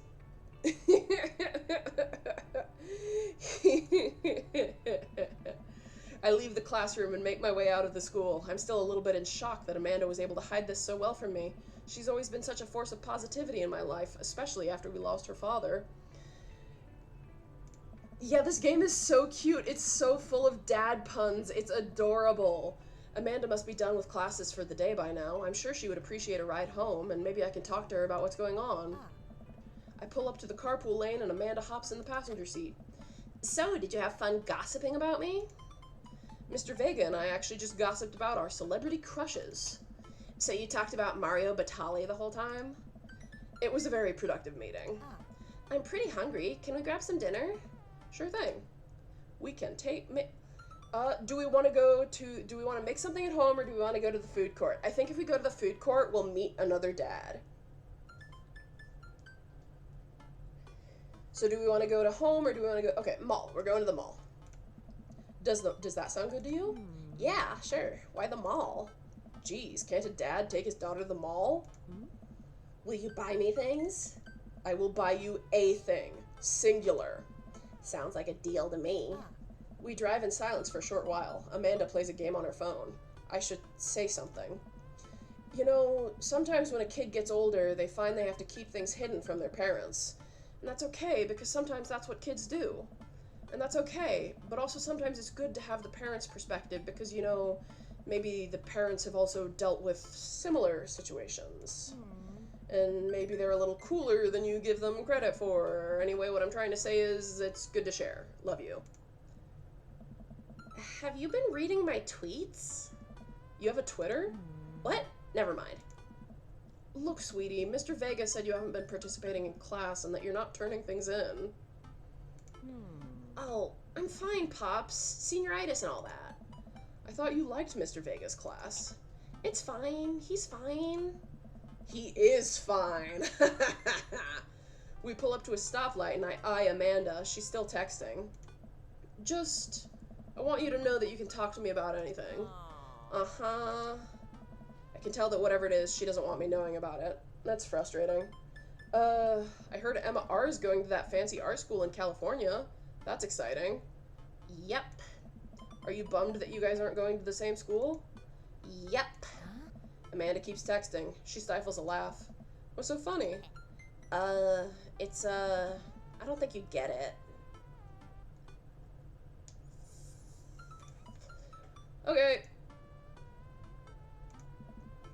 I leave the classroom and make my way out of the school. I'm still a little bit in shock that Amanda was able to hide this so well from me. She's always been such a force of positivity in my life, especially after we lost her father. Yeah, this game is so cute. It's so full of dad puns. It's adorable. Amanda must be done with classes for the day by now. I'm sure she would appreciate a ride home, and maybe I can talk to her about what's going on. I pull up to the carpool lane, and Amanda hops in the passenger seat. So, did you have fun gossiping about me? Mr. Vega and I actually just gossiped about our celebrity crushes. So you talked about Mario Batali the whole time? It was a very productive meeting. I'm pretty hungry. Can we grab some dinner? Sure thing. We can do we want to make something at home, or do we want to go to the food court? I think if we go to the food court, we'll meet another dad. So do we want to go to home, or do we want to go... Okay, mall. We're going to the mall. Does that sound good to you? Yeah, sure. Why the mall? Geez, can't a dad take his daughter to the mall? Will you buy me things? I will buy you a thing. Singular. Sounds like a deal to me. We drive in silence for a short while. Amanda plays a game on her phone. I should say something. You know, sometimes when a kid gets older, they find they have to keep things hidden from their parents. And that's okay, because sometimes that's what kids do. And that's okay, but also sometimes it's good to have the parents' perspective, because, you know, maybe the parents have also dealt with similar situations. And maybe they're a little cooler than you give them credit for. Anyway, what I'm trying to say is it's good to share. Love you. Have you been reading my tweets? You have a Twitter? What? Never mind. Look, sweetie, Mr. Vega said you haven't been participating in class and that you're not turning things in. Oh, I'm fine, Pops. Senioritis and all that. I thought you liked Mr. Vega's class. It's fine. He's fine. He is fine. We pull up to a stoplight and I eye Amanda. She's still texting. I want you to know that you can talk to me about anything. Uh-huh. I can tell that whatever it is, she doesn't want me knowing about it. That's frustrating. I heard Emma R is going to that fancy art school in California. That's exciting. Yep. Are you bummed that you guys aren't going to the same school? Yep. Amanda keeps texting. She stifles a laugh. What's so funny? I don't think you get it. Okay.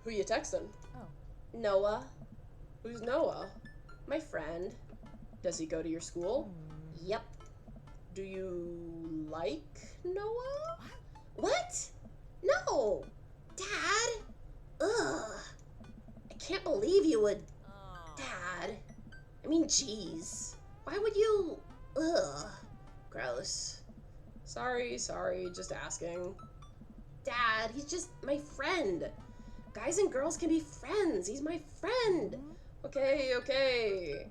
Who you texting?
Oh.
Noah,
Who's Noah?
my friend.
Does he go to your school?
Yep.
Do you like Noah?
What? No! Dad! Ugh. I can't believe you would.
Oh.
Dad. I mean, jeez. Why would you. Ugh. Gross.
Sorry, just asking.
Dad, he's just my friend. Guys and girls can be friends. He's my friend.
Okay.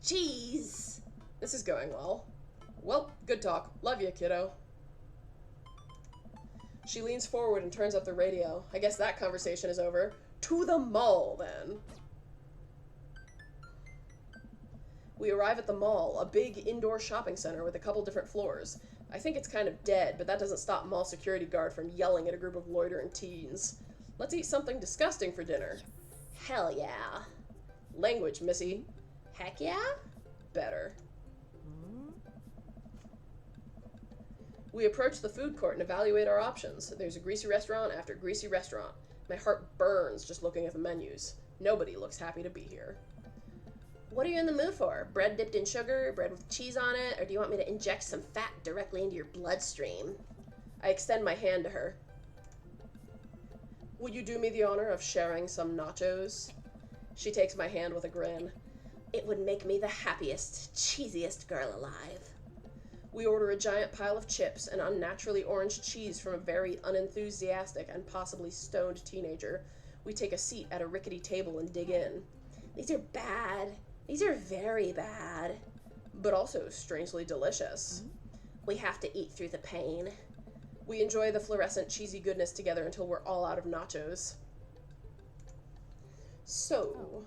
Jeez.
This is going well. Well, good talk. Love you, kiddo. She leans forward and turns up the radio. I guess that conversation is over. To the mall, then. We arrive at the mall, a big indoor shopping center with a couple different floors. I think it's kind of dead, but that doesn't stop mall security guard from yelling at a group of loitering teens. Let's eat something disgusting for dinner.
Hell yeah.
Language, missy.
Heck yeah?
Better. We approach the food court and evaluate our options. There's a greasy restaurant after greasy restaurant. My heart burns just looking at the menus. Nobody looks happy to be here.
What are you in the mood for? Bread dipped in sugar, bread with cheese on it, or do you want me to inject some fat directly into your bloodstream?
I extend my hand to her. Would you do me the honor of sharing some nachos? She takes my hand with a grin.
It would make me the happiest, cheesiest girl alive.
We order a giant pile of chips and unnaturally orange cheese from a very unenthusiastic and possibly stoned teenager. We take a seat at a rickety table and dig in.
These are bad. These are very bad.
But also strangely delicious.
We have to eat through the pain.
We enjoy the fluorescent cheesy goodness together until we're all out of nachos. So,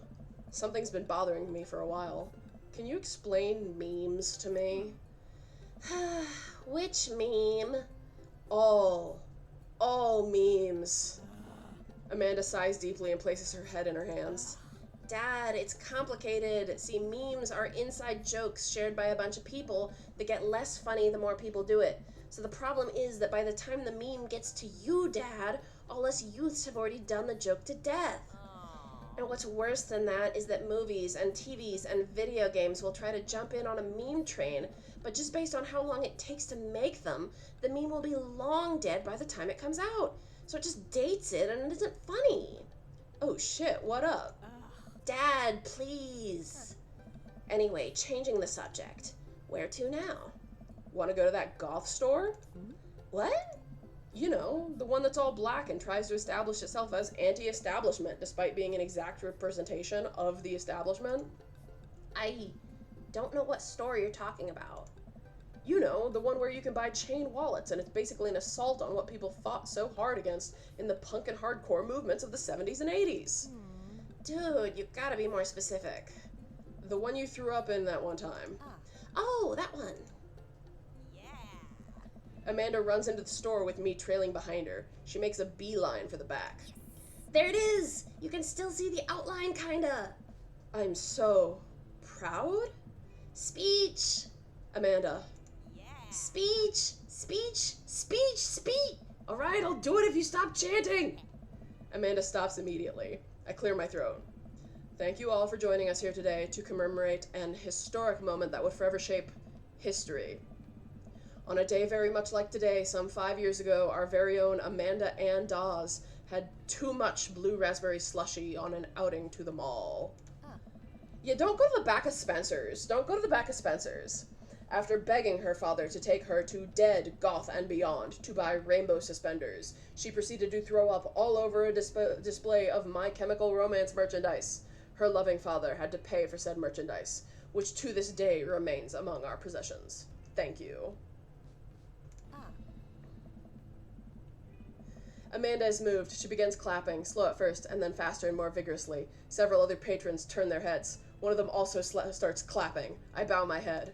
something's been bothering me for a while. Can you explain memes to me?
Which meme?
All memes. Amanda sighs deeply and places her head in her hands.
Dad, it's complicated. See, memes are inside jokes shared by a bunch of people that get less funny the more people do it. So the problem is that by the time the meme gets to you, Dad, all us youths have already done the joke to death. And what's worse than that is that movies and TVs and video games will try to jump in on a meme train, but just based on how long it takes to make them, the meme will be long dead by the time it comes out. So it just dates it and it isn't funny.
Oh shit, what up?
Dad, please. Anyway, changing the subject. Where to now?
Want to go to that goth store?
What?
You know, the one that's all black and tries to establish itself as anti-establishment despite being an exact representation of the establishment.
I don't know what store you're talking about.
You know, the one where you can buy chain wallets and it's basically an assault on what people fought so hard against in the punk and hardcore movements of the 70s and 80s.
Dude, you gotta be more specific.
The one you threw up in that one time.
Oh, that one.
Amanda runs into the store with me trailing behind her. She makes a beeline for the back.
There it is! You can still see the outline, kinda.
I'm so proud?
Speech!
Amanda.
Speech! Speech! Speech! Speech!
Alright, I'll do it if you stop chanting! Amanda stops immediately. I clear my throat. Thank you all for joining us here today to commemorate an historic moment that would forever shape history. On a day very much like today, some 5 years ago, our very own Amanda Ann Dawes had too much blue raspberry slushy on an outing to the mall. Yeah, don't go to the back of Spencer's. Don't go to the back of Spencer's. After begging her father to take her to Dead, Goth, and Beyond to buy rainbow suspenders, she proceeded to throw up all over a display of My Chemical Romance merchandise. Her loving father had to pay for said merchandise, which to this day remains among our possessions. Thank you. Amanda is moved. She begins clapping, slow at first, and then faster and more vigorously. Several other patrons turn their heads. One of them also starts clapping. I bow my head.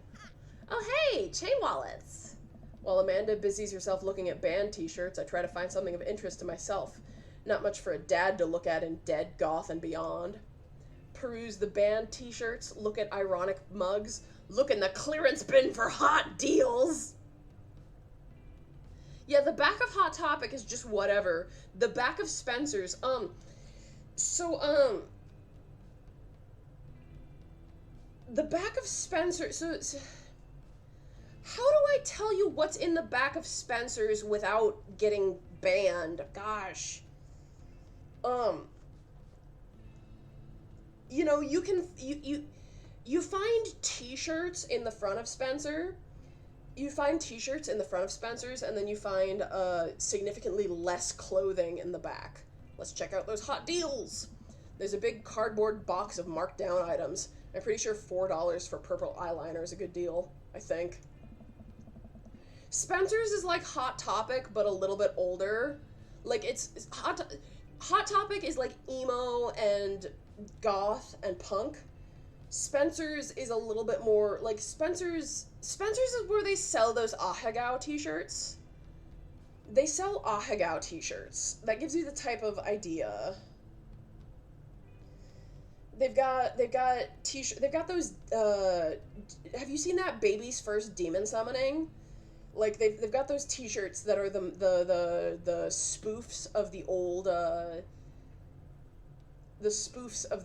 Oh hey, chain wallets.
While Amanda busies herself looking at band t-shirts, I try to find something of interest to myself. Not much for a dad to look at in Dead, Goth, and Beyond. Peruse the band t-shirts, look at ironic mugs, look in the clearance bin for hot deals.
Yeah, the back of Hot Topic is just whatever. The back of Spencer's, the back of Spencer, so how do I tell you what's in the back of Spencer's without getting banned? Gosh. You know, you find t-shirts in the front of Spencer. You find t-shirts in the front of Spencer's, and then you find significantly less clothing in the back. Let's check out those hot deals. There's a big cardboard box of marked down items. I'm pretty sure $4 for purple eyeliner is a good deal, I think. Spencer's is like Hot Topic, but a little bit older. Like, it's Hot Topic is like emo and goth and punk. Spencer's is a little bit more like Spencer's is where they sell those Ahegao t-shirts. They sell Ahegao t-shirts. That gives you the type of idea. They've got t-shirt. They've got those. Have you seen that Baby's First Demon Summoning? Like they've got those t-shirts that are the spoofs of the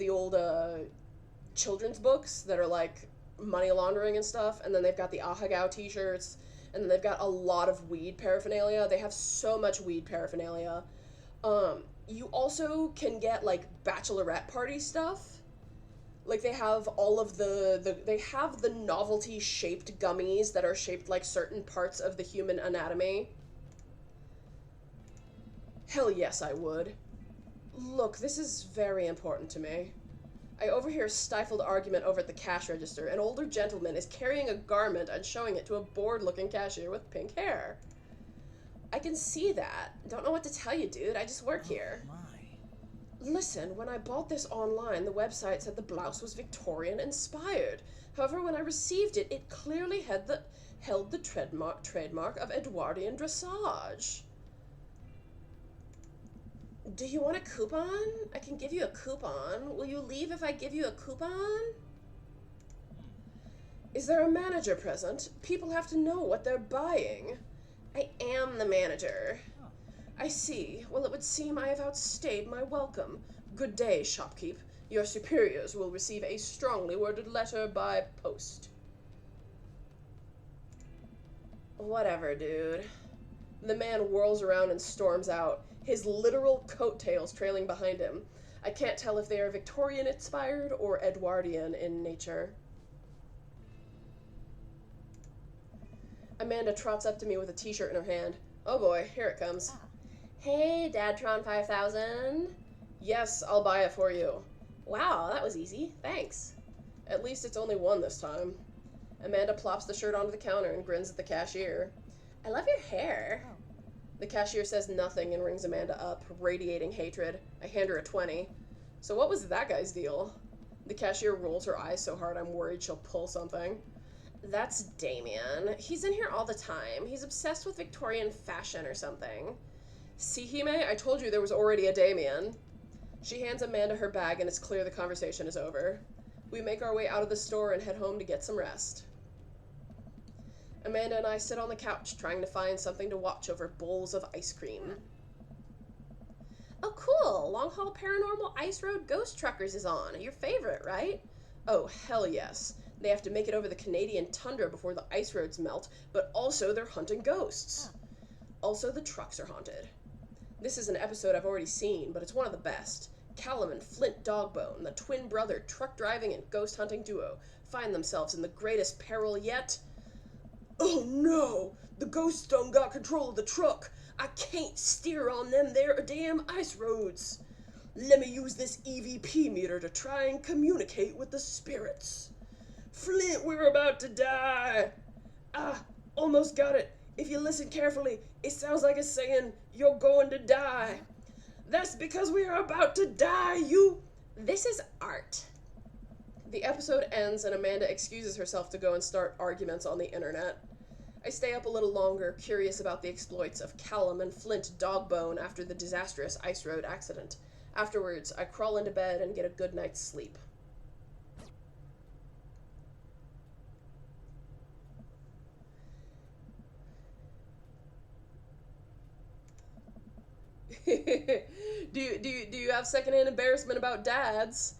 old children's books that are like money laundering and stuff, and then they've got the Ahegao t-shirts, and then they've got a lot of weed paraphernalia. They have so much weed paraphernalia. You also can get like bachelorette party stuff. Like they have all of they have the novelty shaped gummies that are shaped like certain parts of the human anatomy. Hell yes, I would. Look, this is very important to me. I overhear a stifled argument over at the cash register. An older gentleman is carrying a garment and showing it to a bored-looking cashier with pink hair. I can see that. Don't know what to tell you, dude. I just work here. Listen, when I bought this online, the website said the blouse was Victorian-inspired. However, when I received it, it clearly held the trademark of Edwardian dressage. Do you want a coupon? I can give you a coupon. Will you leave if I give you a coupon? Is there a manager present? People have to know what they're buying. I am the manager. I see. Well, it would seem I have outstayed my welcome. Good day, shopkeep. Your superiors will receive a strongly worded letter by post. Whatever, dude. The man whirls around and storms out, his literal coattails trailing behind him. I can't tell if they are Victorian-inspired or Edwardian in nature. Amanda trots up to me with a t-shirt in her hand. Oh boy, here it comes. Hey, Dadtron 5000. Yes, I'll buy it for you. Wow, that was easy. Thanks. At least it's only one this time. Amanda plops the shirt onto the counter and grins at the cashier. I love your hair. The cashier says nothing and rings Amanda up, radiating hatred. I hand her a 20. So what was that guy's deal? The cashier rolls her eyes so hard I'm worried she'll pull something. That's Damien. He's in here all the time. He's obsessed with Victorian fashion or something. See, Hime, I told you there was already a Damien. She hands Amanda her bag and it's clear the conversation is over. We make our way out of the store and head home to get some rest. Amanda and I sit on the couch trying to find something to watch over bowls of ice cream. Oh, cool! Long Haul Paranormal Ice Road Ghost Truckers is on. Your favorite, right? Oh, hell yes. They have to make it over the Canadian tundra before the ice roads melt, but also they're hunting ghosts. Also, the trucks are haunted. This is an episode I've already seen, but it's one of the best. Callum and Flint Dogbone, the twin brother truck driving and ghost hunting duo, find themselves in the greatest peril yet. Oh no! The ghosts done got control of the truck. I can't steer on them there damn ice roads. Let me use this EVP meter to try and communicate with the spirits. Flint, we're about to die. Ah, almost got it. If you listen carefully, it sounds like it's saying, you're going to die. That's because we are about to die, you... This is art. The episode ends and Amanda excuses herself to go and start arguments on the internet. I stay up a little longer, curious about the exploits of Callum and Flint Dogbone after the disastrous ice road accident. Afterwards, I crawl into bed and get a good night's sleep.
do you have secondhand embarrassment about dads?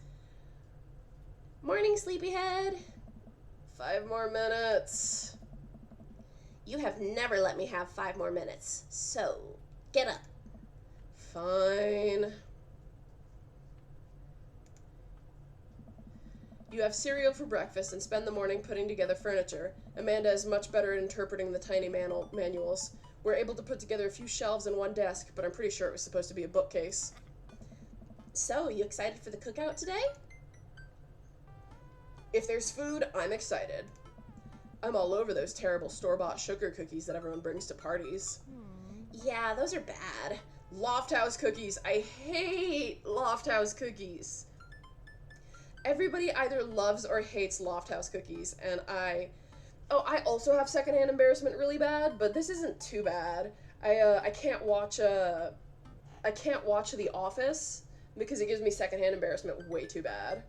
Morning, sleepyhead.
5 more minutes.
You have never let me have 5 more minutes, so get up.
Fine. You have cereal for breakfast and spend the morning putting together furniture. Amanda is much better at interpreting the tiny manuals. We're able to put together a few shelves and one desk, but I'm pretty sure it was supposed to be a bookcase.
So, you excited for the cookout today?
If there's food, I'm excited. I'm all over those terrible store-bought sugar cookies that everyone brings to parties.
Yeah, those are bad.
Loft House cookies. I hate Loft House cookies. Everybody either loves or hates Loft House cookies, and I also have secondhand embarrassment really bad, but this isn't too bad. I can't watch The Office because it gives me secondhand embarrassment way too bad.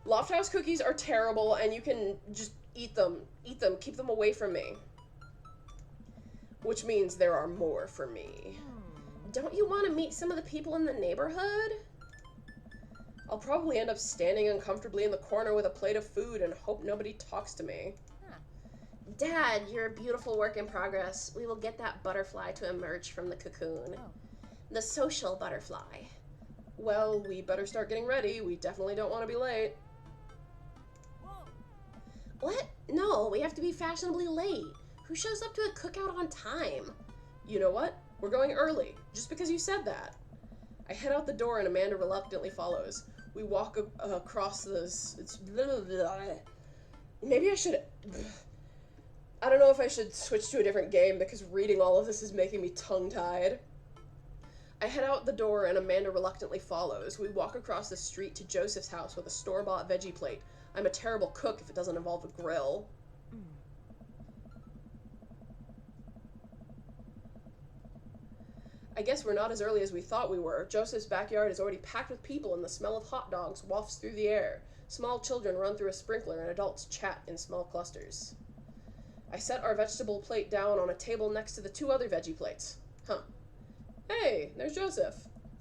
Loft House cookies are terrible, and you can just eat them, keep them away from me. Which means there are more for me.
Don't you want to meet some of the people in the neighborhood?
I'll probably end up standing uncomfortably in the corner with a plate of food and hope nobody talks to me.
Dad, you're a beautiful work in progress. We will get that butterfly to emerge from the cocoon. The social butterfly.
Well, we better start getting ready. We definitely don't want to be late.
What? No, we have to be fashionably late. Who shows up to a cookout on time?
You know what? We're going early, just because you said that. I head out the door and Amanda reluctantly follows. We walk across this... Maybe I should... I don't know if I should switch to a different game because reading all of this is making me tongue-tied. I head out the door and Amanda reluctantly follows. We walk across the street to Joseph's house with a store-bought veggie plate. I'm a terrible cook if it doesn't involve a grill. I guess we're not as early as we thought we were. Joseph's backyard is already packed with people and the smell of hot dogs wafts through the air. Small children run through a sprinkler and adults chat in small clusters. I set our vegetable plate down on a table next to the 2 other veggie plates. Hey, there's Joseph.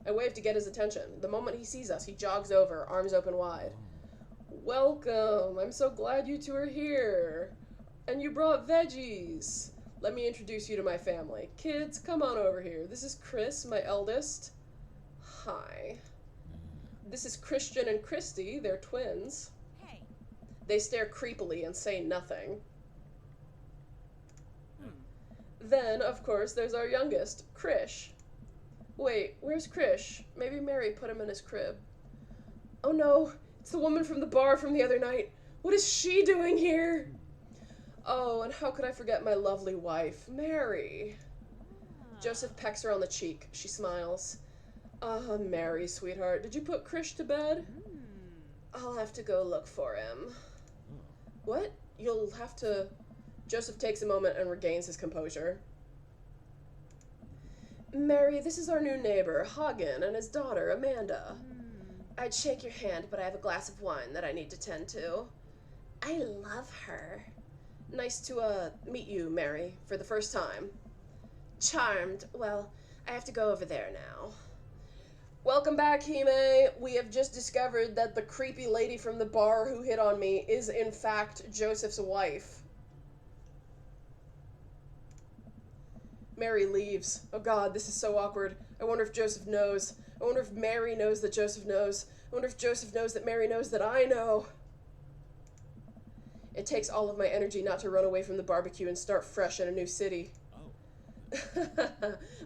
I wave to get his attention. The moment he sees us, he jogs over, arms open wide. Welcome. I'm so glad you 2 are here. And you brought veggies. Let me introduce you to my family. Kids, come on over here. This is Chris, my eldest. Hi. This is Christian and Christy. They're twins.
Hey.
They stare creepily and say nothing. Then, of course, there's our youngest, Krish. Wait, where's Krish? Maybe Mary put him in his crib. Oh no, it's the woman from the bar from the other night. What is she doing here? Oh, and how could I forget my lovely wife, Mary? Joseph pecks her on the cheek. She smiles. Mary, sweetheart, did you put Krish to bed? I'll have to go look for him. What? You'll have to... Joseph takes a moment and regains his composure. Mary, this is our new neighbor, Hagen, and his daughter, Amanda. I'd shake your hand, but I have a glass of wine that I need to tend to. I love her. Nice to, meet you, Mary, for the first time. Charmed. Well, I have to go over there now. Welcome back, Hime. We have just discovered that the creepy lady from the bar who hit on me is, in fact, Joseph's wife. Mary leaves. Oh god, this is so awkward. I wonder if Joseph knows. I wonder if Mary knows that Joseph knows. I wonder if Joseph knows that Mary knows that I know. It takes all of my energy not to run away from the barbecue and start fresh in a new city.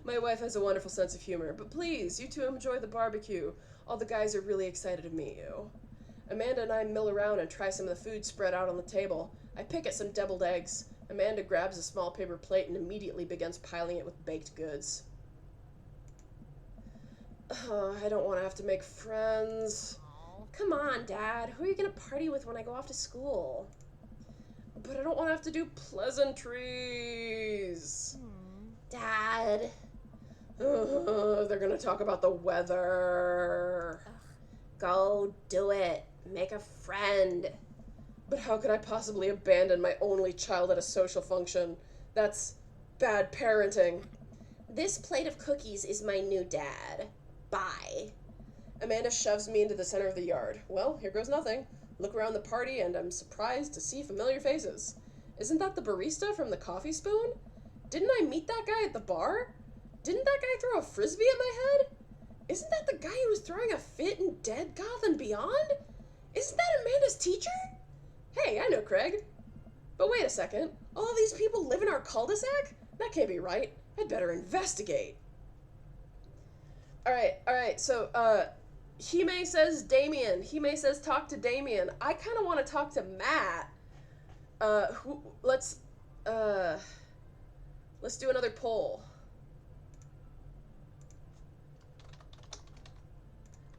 My wife has a wonderful sense of humor, but please, you 2 enjoy the barbecue. All the guys are really excited to meet you. Amanda and I mill around and try some of the food spread out on the table. I pick at some deviled eggs. Amanda grabs a small paper plate and immediately begins piling it with baked goods. I don't want to have to make friends.
Come on, Dad. Who are you going to party with when I go off to school?
But I don't want to have to do pleasantries.
Dad.
They're going to talk about the weather.
Go do it. Make a friend.
But how could I possibly abandon my only child at a social function? That's bad parenting.
This plate of cookies is my new dad. Bye.
Amanda shoves me into the center of the yard. Well, here goes nothing. Look around the party and I'm surprised to see familiar faces. Isn't that the barista from the Coffee Spoon? Didn't I meet that guy at the bar? Didn't that guy throw a frisbee at my head? Isn't that the guy who was throwing a fit in Dead Goth and Beyond? Isn't that Amanda's teacher? Hey, I know Craig. But wait a second. All these people live in our cul-de-sac? That can't be right. I'd better investigate. Alright, so, Hime says Damien. Hime says talk to Damien. I kind of want to talk to Matt. Let's do another poll.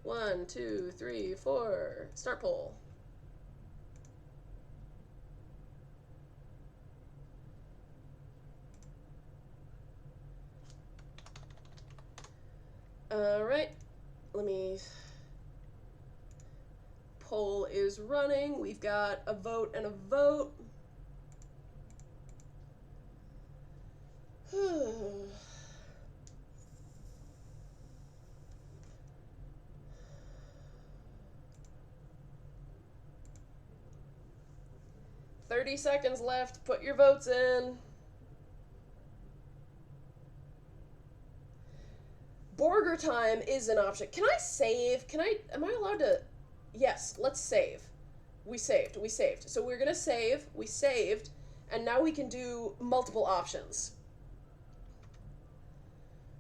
1, 2, 3, 4. Start poll. Alright. Let me... Poll is running. We've got a vote and a vote. 30 seconds left. Put your votes in. Burger time is an option. Can I save? Am I allowed to? Yes, let's save. We saved. So we're gonna save. We saved. And now we can do multiple options.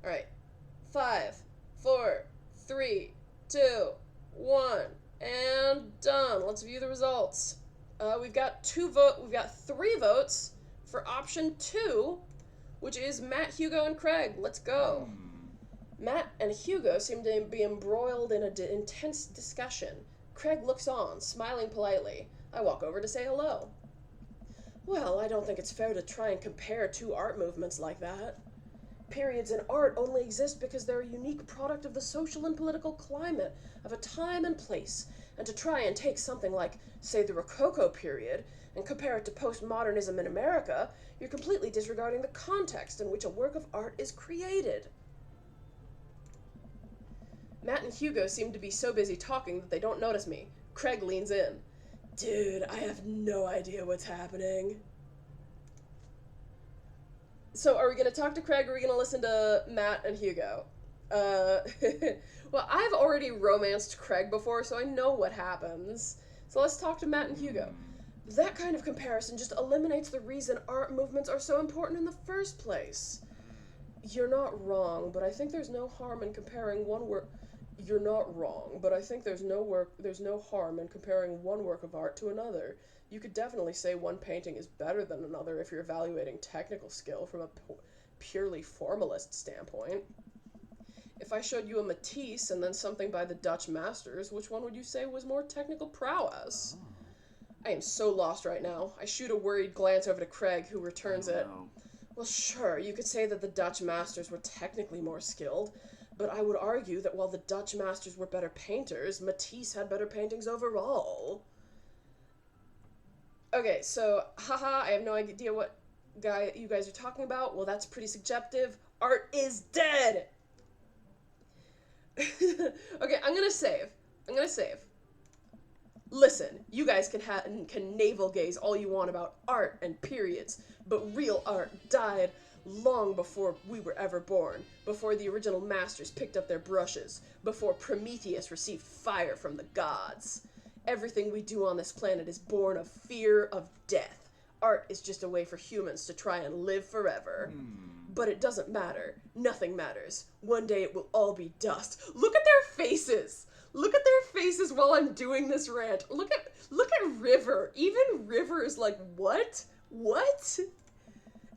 Alright. 5, 4, 3, 2, 1. And done. Let's view the results. We've got 3 votes for option 2, which is Matt, Hugo, and Craig. Let's go. Matt and Hugo seem to be embroiled in an intense discussion. Craig looks on, smiling politely. I walk over to say hello. Well, I don't think it's fair to try and compare 2 art movements like that. Periods in art only exist because they're a unique product of the social and political climate of a time and place, and to try and take something like, say, the Rococo period, and compare it to postmodernism in America, you're completely disregarding the context in which a work of art is created. Matt and Hugo seem to be so busy talking that they don't notice me. Craig leans in. Dude, I have no idea what's happening. So, are we going to talk to Craig, or are we going to listen to Matt and Hugo? Well, I've already romanced Craig before, so I know what happens. So let's talk to Matt and Hugo. That kind of comparison just eliminates the reason art movements are so important in the first place. You're not wrong, but I think there's no harm in comparing one work... You're not wrong, but I think there's no harm in comparing one work of art to another. You could definitely say one painting is better than another if you're evaluating technical skill from a purely formalist standpoint. If I showed you a Matisse and then something by the Dutch masters, which one would you say was more technical prowess? I am so lost right now. I shoot a worried glance over to Craig, who returns it. Well, sure, you could say that the Dutch masters were technically more skilled, but I would argue that while the Dutch masters were better painters, Matisse had better paintings overall. Okay, so, haha, I have no idea what guy you guys are talking about. Well, that's pretty subjective. Art is dead! Okay, I'm gonna save. Listen, you guys can navel gaze all you want about art and periods, but real art died long before we were ever born, before the original masters picked up their brushes, before Prometheus received fire from the gods. Everything we do on this planet is born of fear of death. Art is just a way for humans to try and live forever. But it doesn't matter. Nothing matters. One day it will all be dust. Look at their faces! Look at their faces while I'm doing this rant. Look at River. Even River is like, what? What?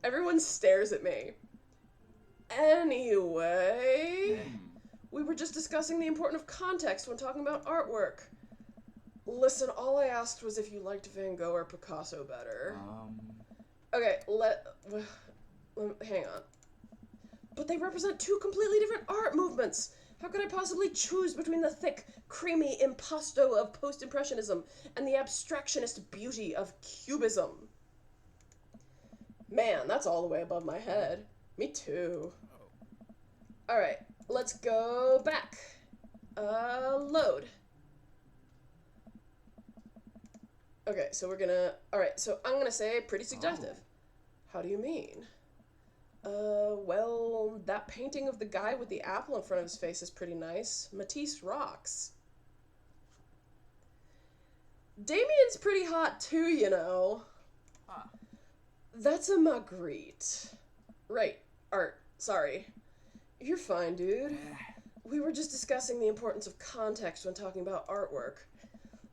Everyone stares at me. Anyway, we were just discussing the importance of context when talking about artwork. Listen, all I asked was if you liked Van Gogh or Picasso better. Okay, hang on. But they represent 2 completely different art movements. How could I possibly choose between the thick, creamy impasto of post-impressionism and the abstractionist beauty of cubism? Man, that's all the way above my head. Me too.
Alright, let's go back. Load. Okay, so we're gonna... Alright, so I'm gonna say pretty suggestive. How do you mean? Well, that painting of the guy with the apple in front of his face is pretty nice. Matisse rocks. Damien's pretty hot too, you know.
Huh.
That's a Magritte. Right, Art, sorry. You're fine, dude. We were just discussing the importance of context when talking about artwork.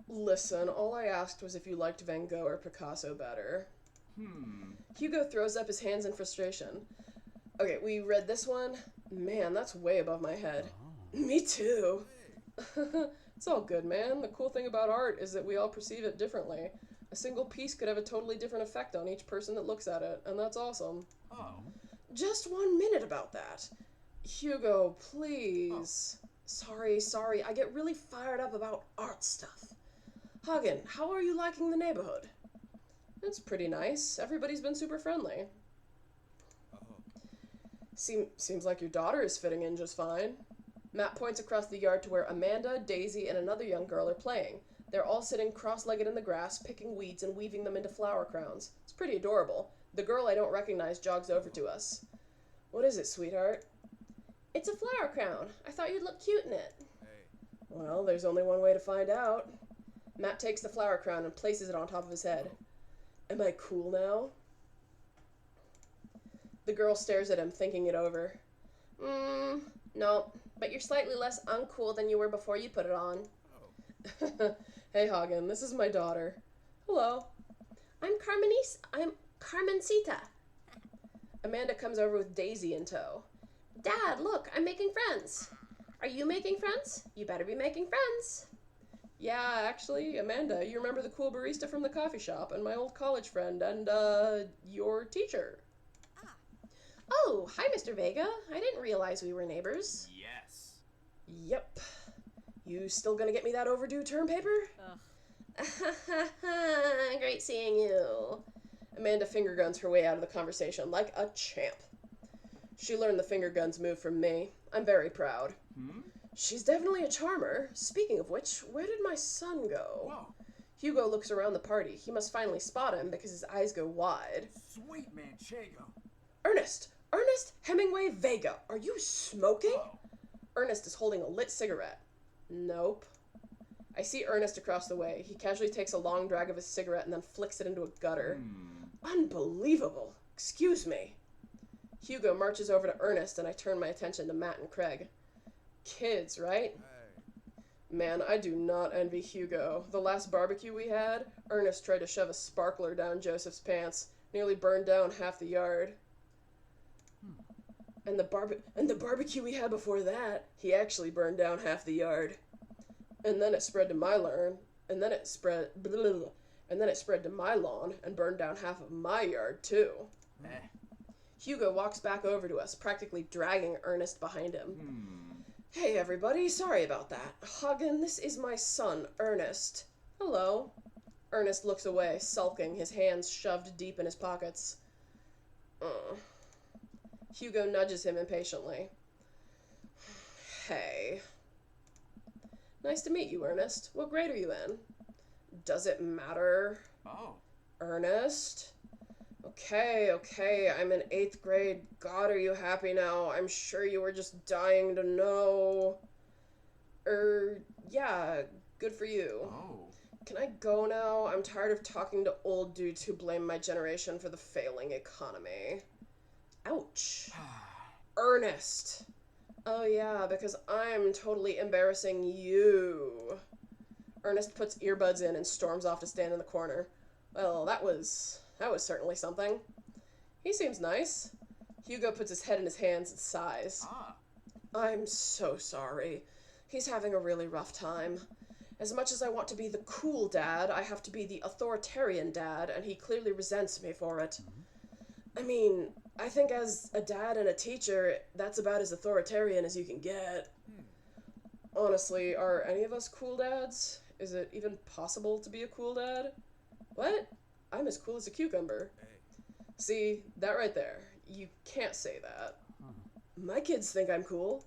Listen, all I asked was if you liked Van Gogh or Picasso better. Hugo throws up his hands in frustration. Okay, we read this one. Man, that's way above my head. Me too. It's all good, man. The cool thing about art is that we all perceive it differently. A single piece could have a totally different effect on each person that looks at it, and that's awesome.
Oh.
Just 1 minute about that. Hugo, please. Sorry, I get really fired up about art stuff. Hagen, how are you liking the neighborhood? It's pretty nice. Everybody's been super friendly. Seems like your daughter is fitting in just fine. Matt points across the yard to where Amanda, Daisy, and another young girl are playing. They're all sitting cross-legged in the grass, picking weeds and weaving them into flower crowns. It's pretty adorable. The girl I don't recognize jogs over to us. What is it, sweetheart? It's a flower crown. I thought you'd look cute in it. Well, there's only one way to find out. Matt takes the flower crown and places it on top of his head. Am I cool now? The girl stares at him, thinking it over. No, but you're slightly less uncool than you were before you put it on. Hey, Hagen, this is my daughter. Hello. I'm Carmencita. Amanda comes over with Daisy in tow. Dad, look, I'm making friends. Are you making friends? You better be making friends. Yeah, actually, Amanda, you remember the cool barista from the coffee shop and my old college friend and, your teacher. Oh, hi, Mr. Vega. I didn't realize we were neighbors.
Yes.
Yep. You still gonna get me that overdue term paper?
Ugh.
Great seeing you. Amanda finger guns her way out of the conversation like a champ. She learned the finger guns move from me. I'm very proud. She's definitely a charmer. Speaking of which, where did my son go?
Whoa.
Hugo looks around the party. He must finally spot him because his eyes go wide.
Sweet Manchego.
Ernest Hemingway Vega, are you smoking? Ernest is holding a lit cigarette. Nope. I see Ernest across the way. He casually takes a long drag of his cigarette and then flicks it into a gutter. Unbelievable. Excuse me. Hugo marches over to Ernest and I turn my attention to Matt and Craig. Kids, right? Man, I do not envy Hugo. The last barbecue we had, Ernest tried to shove a sparkler down Joseph's pants. Nearly burned down half the yard. And the barbecue we had before that, he actually burned down half the yard. And then it spread to my lawn, and then it spread to my lawn and burned down half of my yard too. Hugo walks back over to us, practically dragging Ernest behind him. Hey everybody, sorry about that. Hagen, this is my son, Ernest. Hello. Ernest looks away, sulking, his hands shoved deep in his pockets. Hugo nudges him impatiently. Hey. Nice to meet you, Ernest. What grade are you in? Does it matter?
Oh.
Ernest? Okay, I'm in 8th grade. God, are you happy now? I'm sure you were just dying to know. Yeah, good for you.
Oh.
Can I go now? I'm tired of talking to old dudes who blame my generation for the failing economy. Ouch. Ernest. Oh yeah, because I'm totally embarrassing you. Ernest puts earbuds in and storms off to stand in the corner. Well, that was certainly something. He seems nice. Hugo puts his head in his hands and sighs. I'm so sorry. He's having a really rough time. As much as I want to be the cool dad, I have to be the authoritarian dad, and he clearly resents me for it. I mean, I think as a dad and a teacher, that's about as authoritarian as you can get. Honestly, are any of us cool dads? Is it even possible to be a cool dad? What? I'm as cool as a cucumber. See, that right there. You can't say that. My kids think I'm cool.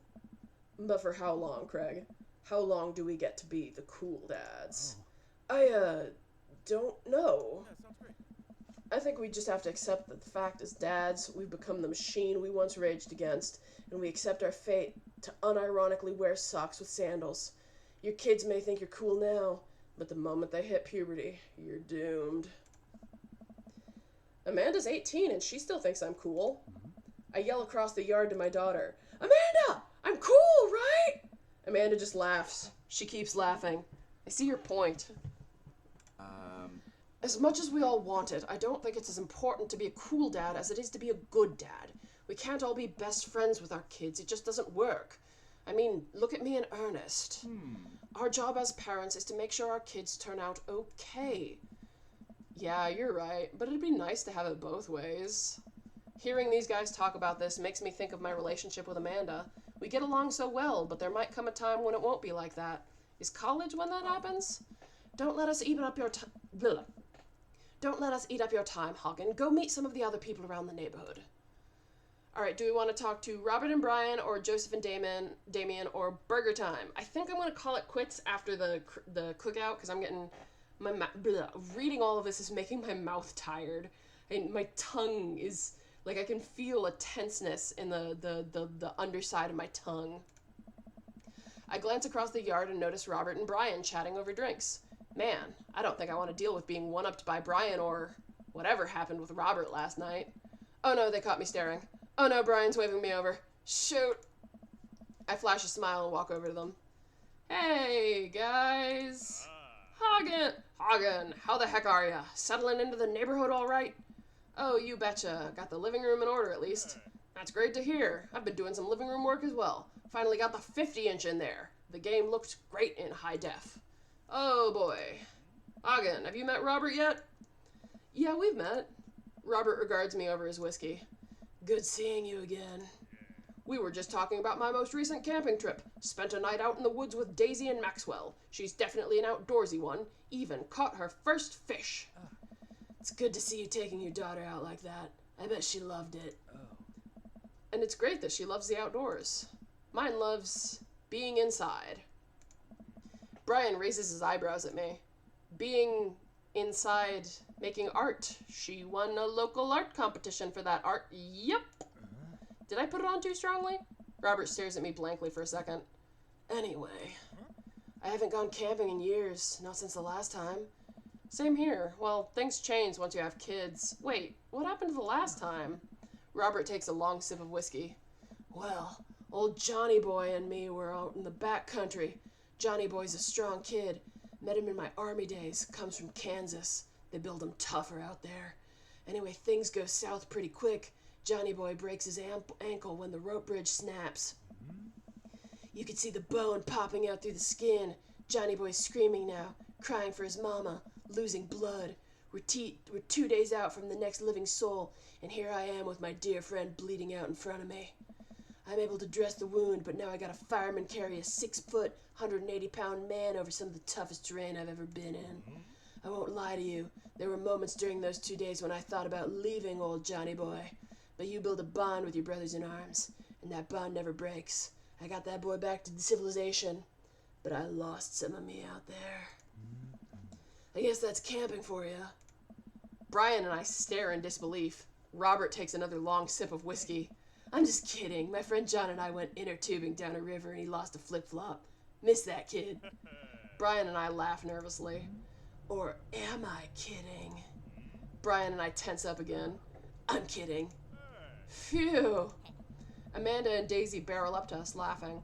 But for how long, Craig? How long do we get to be the cool dads? I don't know.
Yeah, sounds great.
I think we just have to accept that the fact as dads, we've become the machine we once raged against, and we accept our fate to unironically wear socks with sandals. Your kids may think you're cool now, but the moment they hit puberty, you're doomed. Amanda's 18 and she still thinks I'm cool. I yell across the yard to my daughter, Amanda, I'm cool, right? Amanda just laughs. She keeps laughing.
I see your point. As much as we all want it, I don't think it's as important to be a cool dad as it is to be a good dad. We can't all be best friends with our kids. It just doesn't work. I mean, look at me and Ernest. Our job as parents is to make sure our kids turn out okay. Yeah, you're right, but it'd be nice to have it both ways. Hearing these guys talk about this makes me think of my relationship with Amanda. We get along so well, but there might come a time when it won't be like that. Is college when that happens? Don't let us eat up your time. Don't let us eat up your time, Hagen. Go meet some of the other people around the neighborhood. All right, do we want to talk to Robert and Brian or Joseph and Damien or Burger Time? I think I'm going to call it quits after the cookout because I'm getting reading all of this is making my mouth tired. And my tongue is like I can feel a tenseness in the underside of my tongue. I glance across the yard and notice Robert and Brian chatting over drinks. Man, I don't think I want to deal with being one-upped by Brian or whatever happened with Robert last night. Oh no, they caught me staring. Oh no, Brian's waving me over. Shoot. I flash a smile and walk over to them. Hey, guys. Hagen, how the heck are ya? Settling into the neighborhood all right? Oh, you betcha. Got the living room in order at least. That's great to hear. I've been doing some living room work as well. Finally got the 50-inch in there. The game looked great in high def. Oh boy. Hagen, have you met Robert yet? Yeah, we've met. Robert regards me over his whiskey. Good seeing you again. We were just talking about my most recent camping trip. Spent a night out in the woods with Daisy and Maxwell. She's definitely an outdoorsy one. Even caught her first fish. It's good to see you taking your daughter out like that. I bet she loved it. And it's great that she loves the outdoors. Mine loves being inside. Brian raises his eyebrows at me. Being inside making art. She won a local art competition for that art. Yep. Did I put it on too strongly? Robert stares at me blankly for a second. Anyway, I haven't gone camping in years, not since the last time. Same here. Well, things change once you have kids. Wait, what happened to the last time? Robert takes a long sip of whiskey. Well, old Johnny Boy and me were out in the back country. Johnny Boy's a strong kid. Met him in my army days. Comes from Kansas. They build him tougher out there. Anyway, things go south pretty quick. Johnny Boy breaks his ankle when the rope bridge snaps. You could see the bone popping out through the skin. Johnny Boy's screaming now, crying for his mama, losing blood. We're 2 days out from the next living soul, and here I am with my dear friend bleeding out in front of me. I'm able to dress the wound, but now I got a fireman carry a 6-foot, 180-pound man over some of the toughest terrain I've ever been in. I won't lie to you, there were moments during those 2 days when I thought about leaving old Johnny Boy. But you build a bond with your brothers in arms, and that bond never breaks. I got that boy back to civilization, but I lost some of me out there. I guess that's camping for you. Brian and I stare in disbelief. Robert takes another long sip of whiskey. I'm just kidding. My friend John and I went inner tubing down a river and he lost a flip-flop. Miss that kid. Brian and I laugh nervously. Or am I kidding? Brian and I tense up again. I'm kidding. Phew. Amanda and Daisy barrel up to us laughing.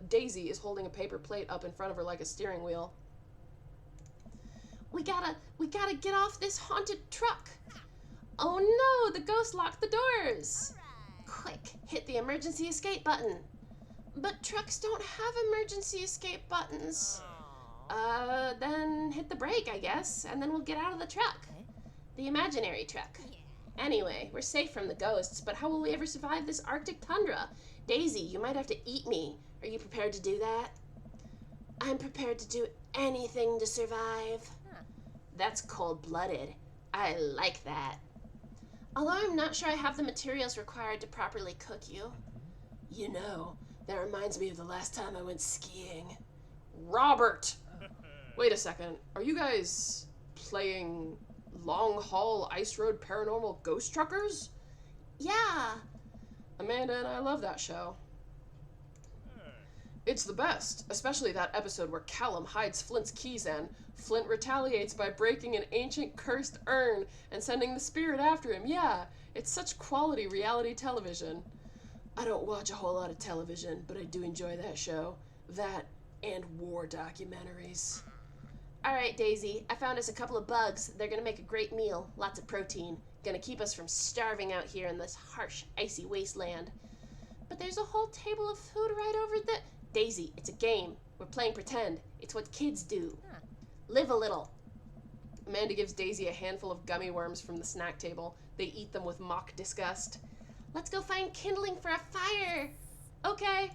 Daisy is holding a paper plate up in front of her like a steering wheel. We gotta get off this haunted truck. Oh no, the ghost locked the doors. Quick, hit the emergency escape button. But trucks don't have emergency escape buttons. Then hit the brake, I guess, and then we'll get out of the truck. The imaginary truck. Anyway, we're safe from the ghosts, but how will we ever survive this Arctic tundra? Daisy, you might have to eat me. Are you prepared to do that? I'm prepared to do anything to survive. That's cold-blooded. I like that.
Although I'm not sure I have the materials required to properly cook you. You know, that reminds me of the last time I went skiing.
Robert! Wait a second. Are you guys playing Long Haul Ice Road Paranormal Ghost Truckers?
Yeah.
Amanda and I love that show. It's the best, especially that episode where Callum hides Flint's keys and Flint retaliates by breaking an ancient cursed urn and sending the spirit after him. Yeah, it's such quality reality television. I don't watch a whole lot of television, but I do enjoy that show. That and war documentaries.
Alright, Daisy, I found us a couple of bugs. They're gonna make a great meal. Lots of protein. Gonna keep us from starving out here in this harsh, icy wasteland. But there's a whole table of food right over there. Daisy, it's a game. We're playing pretend. It's what kids do. Live a little.
Amanda gives Daisy a handful of gummy worms from the snack table. They eat them with mock disgust.
Let's go find kindling for a fire. Okay.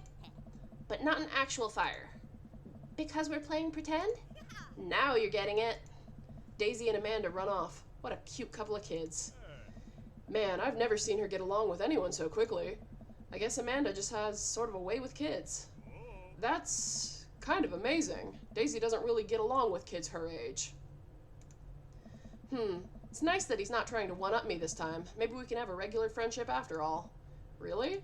But not an actual fire. Because we're playing pretend?
Now you're getting it. Daisy and Amanda run off. What a cute couple of kids. Man, I've never seen her get along with anyone so quickly. I guess Amanda just has sort of a way with kids. That's kind of amazing. Daisy doesn't really get along with kids her age. It's nice that he's not trying to one-up me this time. Maybe we can have a regular friendship after all. Really?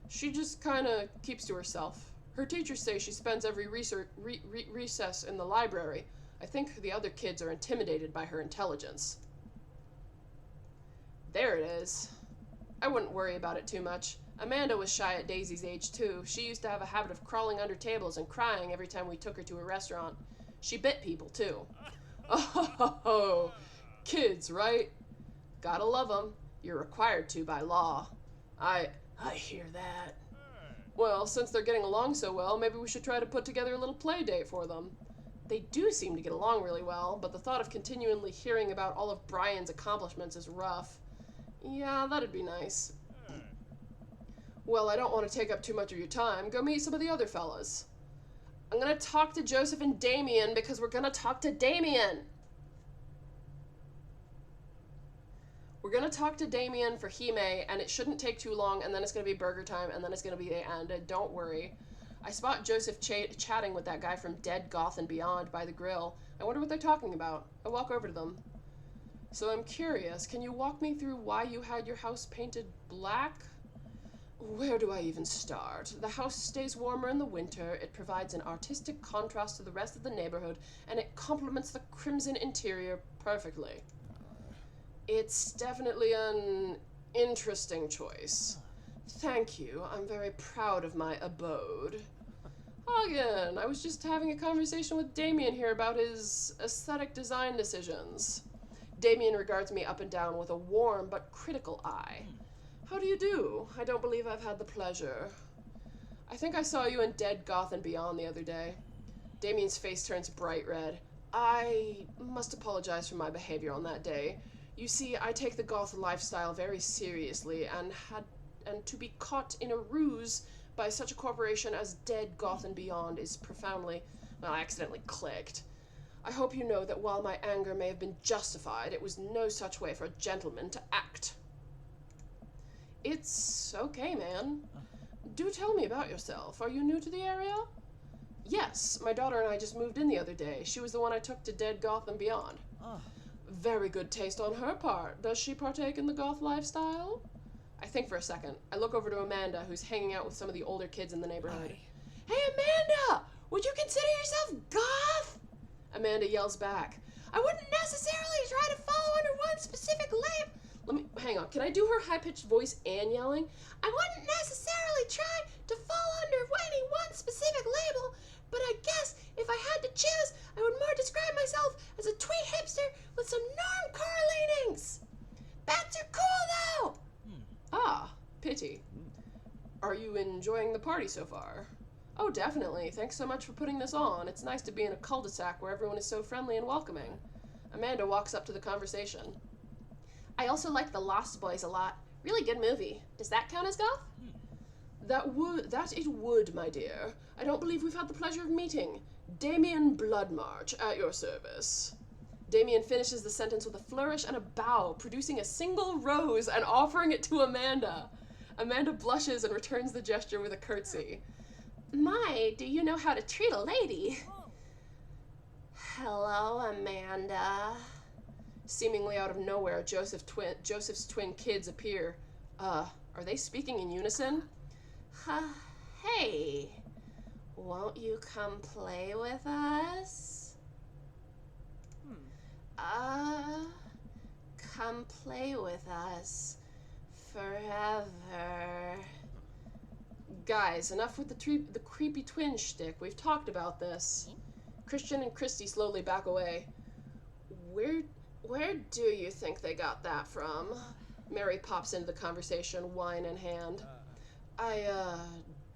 She just kind of keeps to herself. Her teachers say she spends every recess in the library. I think the other kids are intimidated by her intelligence. There it is. I wouldn't worry about it too much. Amanda was shy at Daisy's age too. She used to have a habit of crawling under tables and crying every time we took her to a restaurant. She bit people too. Oh, kids, right? Gotta love them. You're required to by law. I hear that. Well, since they're getting along so well, maybe we should try to put together a little play date for them. They do seem to get along really well, but the thought of continually hearing about all of Brian's accomplishments is rough. Yeah, that'd be nice. Well, I don't want to take up too much of your time. Go meet some of the other fellas. I'm gonna talk to Joseph and Damien because we're gonna talk to Damien. We're gonna talk to Damien for Hime, and it shouldn't take too long, and then it's gonna be burger time, and then it's gonna be the end, and don't worry. I spot Joseph chatting with that guy from Dead Goth and Beyond by the grill. I wonder what they're talking about. I walk over to them. So I'm curious, can you walk me through why you had your house painted black? Where do I even start? The house stays warmer in the winter, it provides an artistic contrast to the rest of the neighborhood, and it complements the crimson interior perfectly. It's definitely an interesting choice. Thank you, I'm very proud of my abode. Again, I was just having a conversation with Damien here about his aesthetic design decisions. Damien regards me up and down with a warm but critical eye. How do you do? I don't believe I've had the pleasure. I think I saw you in Dead Goth and Beyond the other day. Damien's face turns bright red. I must apologize for my behavior on that day. You see, I take the goth lifestyle very seriously, and to be caught in a ruse by such a corporation as Dead Goth and Beyond is profoundly... Well, I accidentally clicked. I hope you know that while my anger may have been justified, it was no such way for a gentleman to act. It's okay, man. Do tell me about yourself. Are you new to the area? Yes, my daughter and I just moved in the other day. She was the one I took to Dead Goth and Beyond. Very good taste on her part. Does she partake in the goth lifestyle? I think for a second. I look over to Amanda, who's hanging out with some of the older kids in the neighborhood. Hey, Amanda! Would you consider yourself goth? Amanda yells back. I wouldn't necessarily try to follow under one specific label. Hang on. Can I do her high-pitched voice and yelling? I wouldn't necessarily try to fall under any one specific label, but I guess if I had to choose, I would more describe myself as a tweet hipster with some normcore leanings. Bats are cool, though! Ah, pity. Are you enjoying the party so far? Oh, definitely. Thanks so much for putting this on. It's nice to be in a cul-de-sac where everyone is so friendly and welcoming. Amanda walks up to the conversation. I also like The Lost Boys a lot. Really good movie. Does that count as goth? That it would, my dear. I don't believe we've had the pleasure of meeting. Damien Bloodmarch, at your service. Damien finishes the sentence with a flourish and a bow, producing a single rose and offering it to Amanda. Amanda blushes and returns the gesture with a curtsy. My, do you know how to treat a lady? Hello, Amanda. Seemingly out of nowhere, Joseph's twin kids appear. Are they speaking in unison? Hey, won't you come play with us? Come play with us forever. Guys, enough with the creepy twin shtick. We've talked about this. Christian and Christy slowly back away. Where do you think they got that from? Mary pops into the conversation, wine in hand. I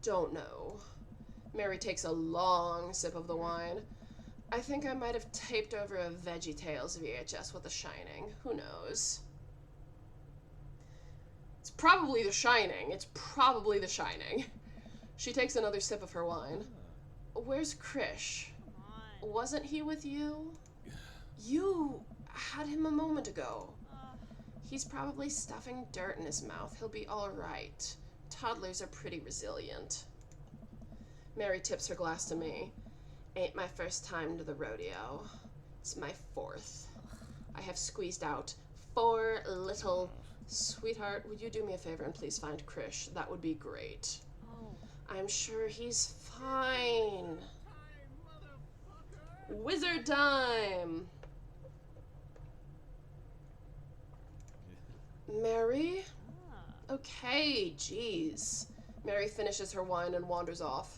don't know. Mary takes a long sip of the wine. I think I might have taped over a VeggieTales VHS with The Shining. Who knows? It's probably The Shining. It's probably The Shining. She takes another sip of her wine. Where's Krish?
Come on.
Wasn't he with you? You had him a moment ago. He's probably stuffing dirt in his mouth. He'll be all right. Toddlers are pretty resilient. Mary tips her glass to me. Ain't my first time to the rodeo. It's my 4th. I have squeezed out 4 little... Sweetheart, would you do me a favor and please find Krish? That would be great.
Oh.
I'm sure he's fine. Wizard time! Mary? Okay, jeez. Mary finishes her wine and wanders off.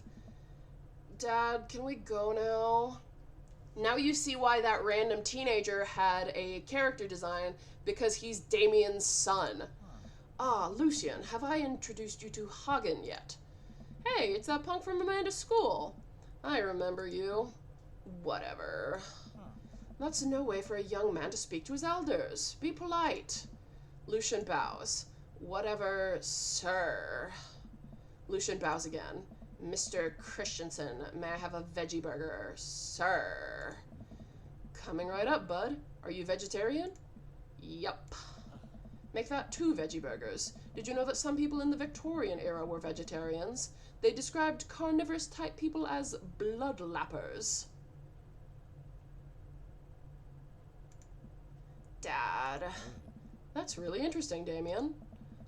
Dad, can we go now? Now you see why that random teenager had a character design, because he's Damien's son. Ah, Lucian, have I introduced you to Hagen yet? Hey, it's that punk from Amanda's school. I remember you. Whatever. That's no way for a young man to speak to his elders. Be polite. Lucian bows. Whatever, sir. Lucian bows again. Mr. Christensen, may I have a veggie burger, sir? Coming right up, bud. Are you vegetarian? Yup. Make that 2 veggie burgers. Did you know that some people in the Victorian era were vegetarians? They described carnivorous type people as bloodlappers. Dad. That's really interesting, Damien.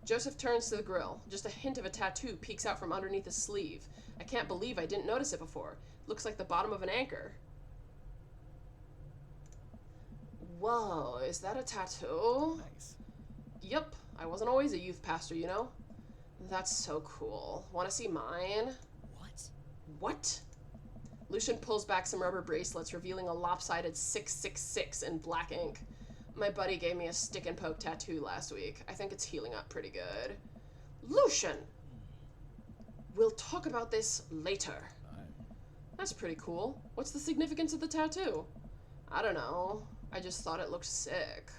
Joseph turns to the grill. Just a hint of a tattoo peeks out from underneath his sleeve. I can't believe I didn't notice it before. Looks like the bottom of an anchor. Whoa, is that a tattoo?
Nice.
Yup, I wasn't always a youth pastor, you know? That's so cool. Want to see mine?
What?
What? Lucian pulls back some rubber bracelets, revealing a lopsided 666 in black ink. My buddy gave me a stick and poke tattoo last week. I think it's healing up pretty good. Lucian! We'll talk about this later. That's pretty cool. What's the significance of the tattoo? I don't know. I just thought it looked sick.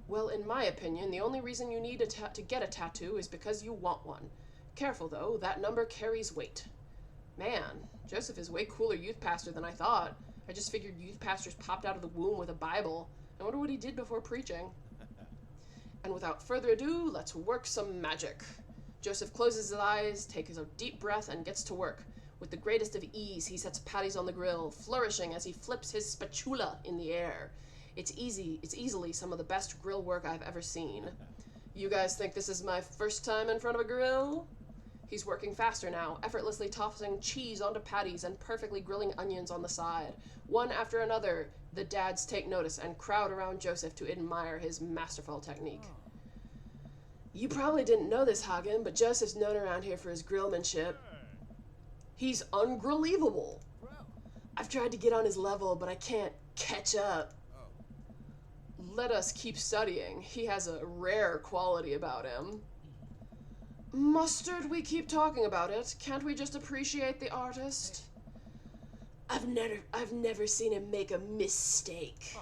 Well, in my opinion, the only reason you need to get a tattoo is because you want one. Careful, though. That number carries weight. Man, Joseph is way cooler youth pastor than I thought. I just figured youth pastors popped out of the womb with a Bible. I wonder what he did before preaching. And without further ado, let's work some magic. Joseph closes his eyes, takes a deep breath, and gets to work. With the greatest of ease, he sets patties on the grill, flourishing as he flips his spatula in the air. It's easily some of the best grill work I've ever seen. You guys think this is my first time in front of a grill? He's working faster now, effortlessly tossing cheese onto patties and perfectly grilling onions on the side. One after another, the dads take notice and crowd around Joseph to admire his masterful technique. You probably didn't know this, Hagen, but Joseph's known around here for his grillmanship. He's ungrillevable. I've tried to get on his level, but I can't catch up. Let us keep studying. He has a rare quality about him. Mustard, we keep talking about it. Can't we just appreciate the artist? I've never seen him make a mistake.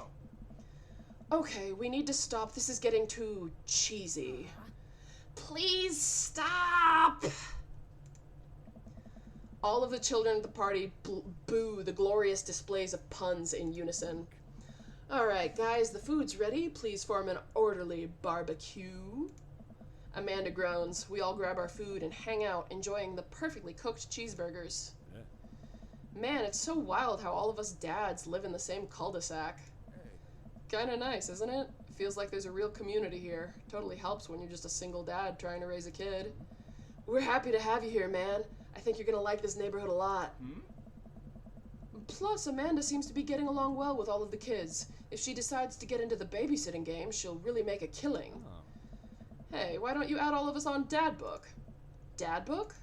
Okay, we need to stop. This is getting too cheesy. Please stop! All of the children at the party boo the glorious displays of puns in unison. Alright, guys, the food's ready. Please form an orderly barbecue. Amanda groans. We all grab our food and hang out, enjoying the perfectly cooked cheeseburgers.
Yeah.
Man, it's so wild how all of us dads live in the same cul-de-sac. Kinda nice, isn't it? Feels like there's a real community here. Totally helps when you're just a single dad trying to raise a kid. We're happy to have you here, man. I think you're gonna like this neighborhood a lot. Plus, Amanda seems to be getting along well with all of the kids. If she decides to get into the babysitting game, she'll really make a killing.
Oh.
Hey, why don't you add all of us on DAD-book? DAD-book?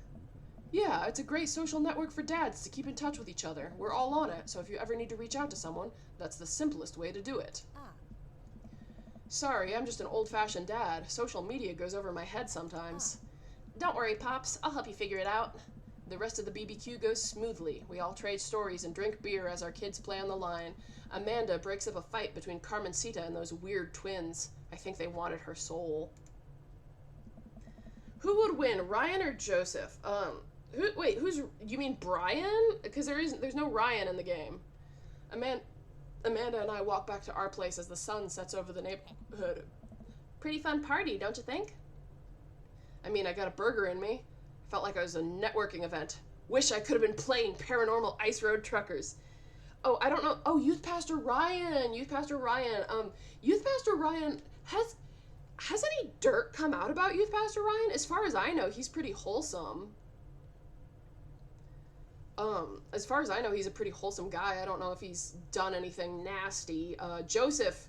Yeah, it's a great social network for dads to keep in touch with each other. We're all on it, so if you ever need to reach out to someone, that's the simplest way to do it. Sorry, I'm just an old-fashioned dad. Social media goes over my head sometimes. Don't worry, Pops. I'll help you figure it out. The rest of the BBQ goes smoothly. We all trade stories and drink beer as our kids play on the line. Amanda breaks up a fight between Carmencita and those weird twins. I think they wanted her soul. Who would win, Ryan or Joseph? You mean Brian? Because there's no Ryan in the game. Amanda and I walk back to our place as the sun sets over the neighborhood. Pretty fun party, don't you think? I mean, I got a burger in me. Felt like I was a networking event. Wish I could have been playing Paranormal Ice Road Truckers. Oh, I don't know. Oh, Youth Pastor Ryan. Youth Pastor Ryan, has any dirt come out about Youth Pastor Ryan? As far as I know, he's pretty wholesome. As far as I know, he's a pretty wholesome guy. I don't know if he's done anything nasty. Joseph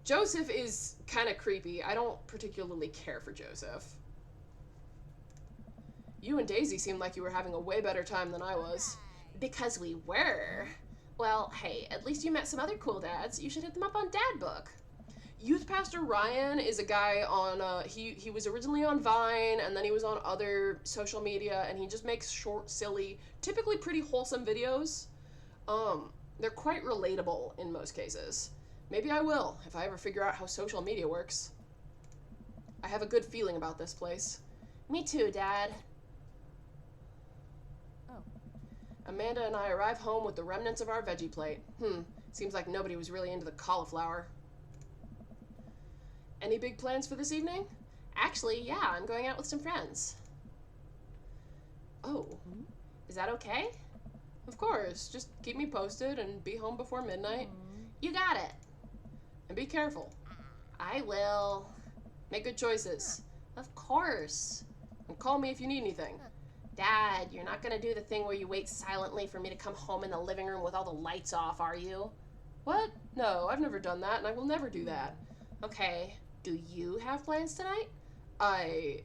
is kind of creepy. I don't particularly care for Joseph. You and Daisy seemed like you were having a way better time than I was. Because we were. Well, hey, at least you met some other cool dads. You should hit them up on DAD-book. Youth Pastor Ryan is a guy on, he was originally on Vine, and then he was on other social media, and he just makes short, silly, typically pretty wholesome videos. They're quite relatable in most cases. Maybe I will, if I ever figure out how social media works. I have a good feeling about this place. Me too, Dad. Amanda and I arrive home with the remnants of our veggie plate. Seems like nobody was really into the cauliflower. Any big plans for this evening? Actually, yeah, I'm going out with some friends. Oh, is that okay? Of course, just keep me posted and be home before midnight. You got it. And be careful. I will. Make good choices. Of course. And call me if you need anything. Dad, you're not gonna do the thing where you wait silently for me to come home in the living room with all the lights off, are you? What? No, I've never done that, and I will never do that. Okay, do you have plans tonight? My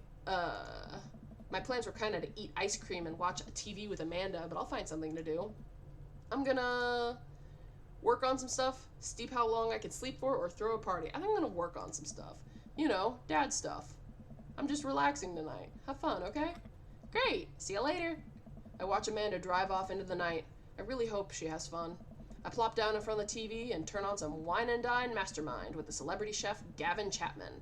plans were kinda to eat ice cream and watch a TV with Amanda, but I'll find something to do. I'm gonna work on some stuff, steep how long I could sleep for, or throw a party. I think I'm gonna work on some stuff. You know, dad stuff. I'm just relaxing tonight. Have fun, okay? Great! See you later! I watch Amanda drive off into the night. I really hope she has fun. I plop down in front of the TV and turn on some Wine and Dine Mastermind with the celebrity chef Gavin Chapman.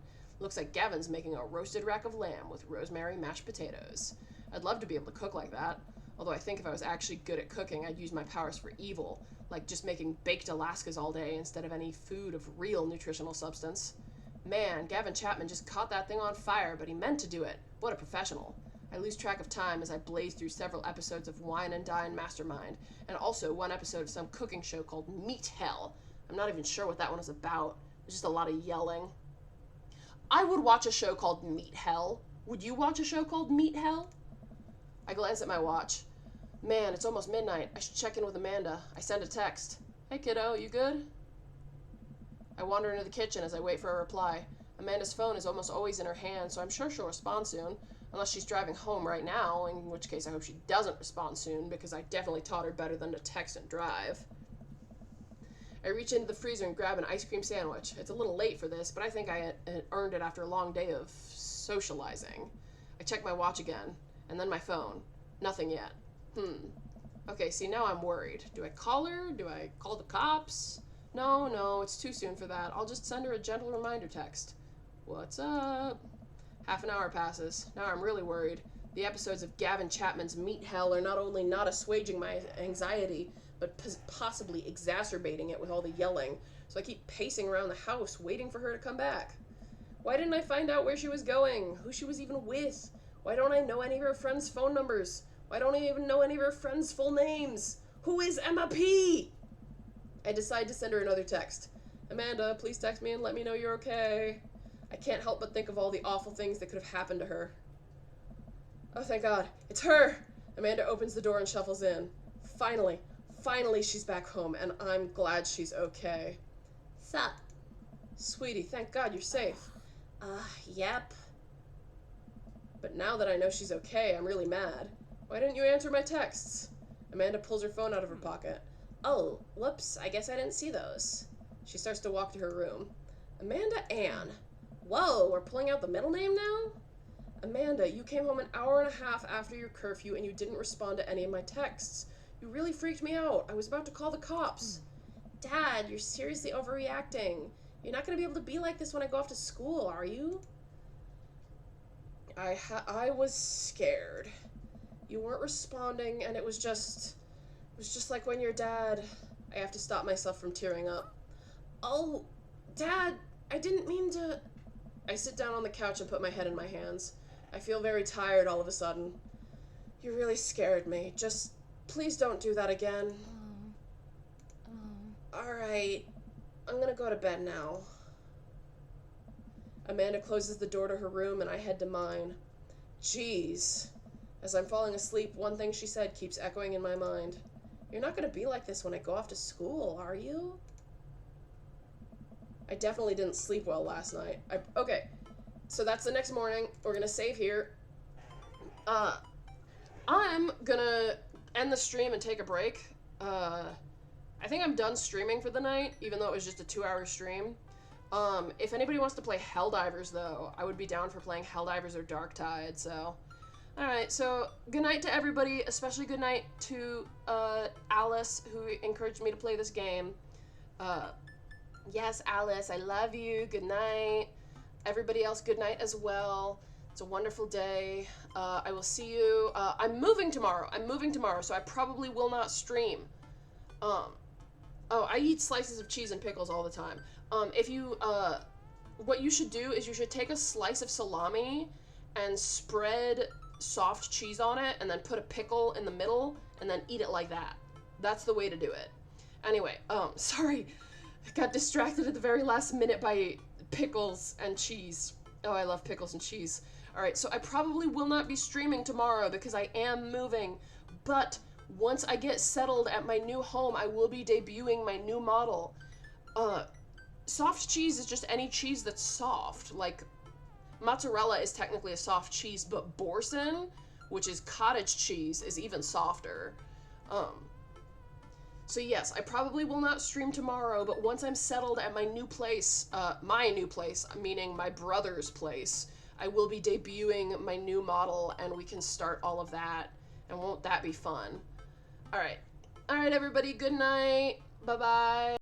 Looks like Gavin's making a roasted rack of lamb with rosemary mashed potatoes. I'd love to be able to cook like that, although I think if I was actually good at cooking, I'd use my powers for evil, like just making baked Alaskas all day instead of any food of real nutritional substance. Man, Gavin Chapman just caught that thing on fire, but he meant to do it. What a professional. I lose track of time as I blaze through several episodes of Wine and Dine Mastermind, and also one episode of some cooking show called Meat Hell. I'm not even sure what that one is about. There's just a lot of yelling. I would watch a show called Meat Hell. Would you watch a show called Meat Hell? I glance at my watch. Man, it's almost midnight. I should check in with Amanda. I send a text. Hey kiddo, you good? I wander into the kitchen as I wait for a reply. Amanda's phone is almost always in her hand, so I'm sure she'll respond soon. Unless she's driving home right now, in which case I hope she doesn't respond soon, because I definitely taught her better than to text and drive. I reach into the freezer and grab an ice cream sandwich. It's a little late for this, but I think I had earned it after a long day of socializing. I check my watch again, and then my phone. Nothing yet. Okay, see, now I'm worried. Do I call her? Do I call the cops? No, it's too soon for that. I'll just send her a gentle reminder text. What's up? Half an hour passes. Now I'm really worried. The episodes of Gavin Chapman's Meat Hell are not only not assuaging my anxiety, but possibly exacerbating it with all the yelling. so I keep pacing around the house waiting for her to come back. Why didn't I find out where she was going? Who she was even with? Why don't I know any of her friends' phone numbers? Why don't I even know any of her friends' full names? Who is Emma P? I decide to send her another text. Amanda, please text me and let me know you're okay. I can't help but think of all the awful things that could have happened to her. Oh, thank God. It's her! Amanda opens the door and shuffles in. Finally she's back home, and I'm glad she's okay.
Sup?
Sweetie, thank God you're safe.
Yep.
But now that I know she's okay, I'm really mad. Why didn't you answer my texts? Amanda pulls her phone out of her pocket.
Oh, whoops, I guess I didn't see those.
She starts to walk to her room.
Amanda Ann. Whoa, we're pulling out the middle name now?
Amanda, you came home an hour and a half after your curfew and you didn't respond to any of my texts. You really freaked me out. I was about to call the cops.
Dad, you're seriously overreacting. You're not going to be able to be like this when I go off to school, are you?
I was scared. You weren't responding, and it was just like when you're dad. I have to stop myself from tearing up.
Oh, Dad, I didn't mean to...
I sit down on the couch and put my head in my hands. I feel very tired all of a sudden. You really scared me. Just, please don't do that again. Alright, I'm gonna go to bed now. Amanda closes the door to her room and I head to mine. Jeez. As I'm falling asleep, one thing she said keeps echoing in my mind. You're not gonna be like this when I go off to school, are you? I definitely didn't sleep well last night. Okay, so that's the next morning. We're gonna save here. I'm gonna end the stream and take a break. I think I'm done streaming for the night, even though it was just a 2-hour stream. If anybody wants to play Helldivers, though, I would be down for playing Helldivers or Dark Tide, so... Alright, so good night to everybody, especially good night to Alice, who encouraged me to play this game. Yes, Alice, I love you. Good night. Everybody else, good night as well. It's a wonderful day. I will see you. I'm moving tomorrow, so I probably will not stream. Oh, I eat slices of cheese and pickles all the time. What you should do is you should take a slice of salami and spread soft cheese on it, and then put a pickle in the middle, and then eat it like that. That's the way to do it. Anyway, sorry. I got distracted at the very last minute by pickles and cheese. Oh, I love pickles and cheese. Alright, so I probably will not be streaming tomorrow because I am moving, but once I get settled at my new home, I will be debuting my new model. Soft cheese is just any cheese that's soft. Like, mozzarella is technically a soft cheese, but Boursin, which is cottage cheese, is even softer. So yes, I probably will not stream tomorrow, but once I'm settled at my new place, meaning my brother's place, I will be debuting my new model, and we can start all of that, and won't that be fun? Alright, everybody, good night, bye-bye.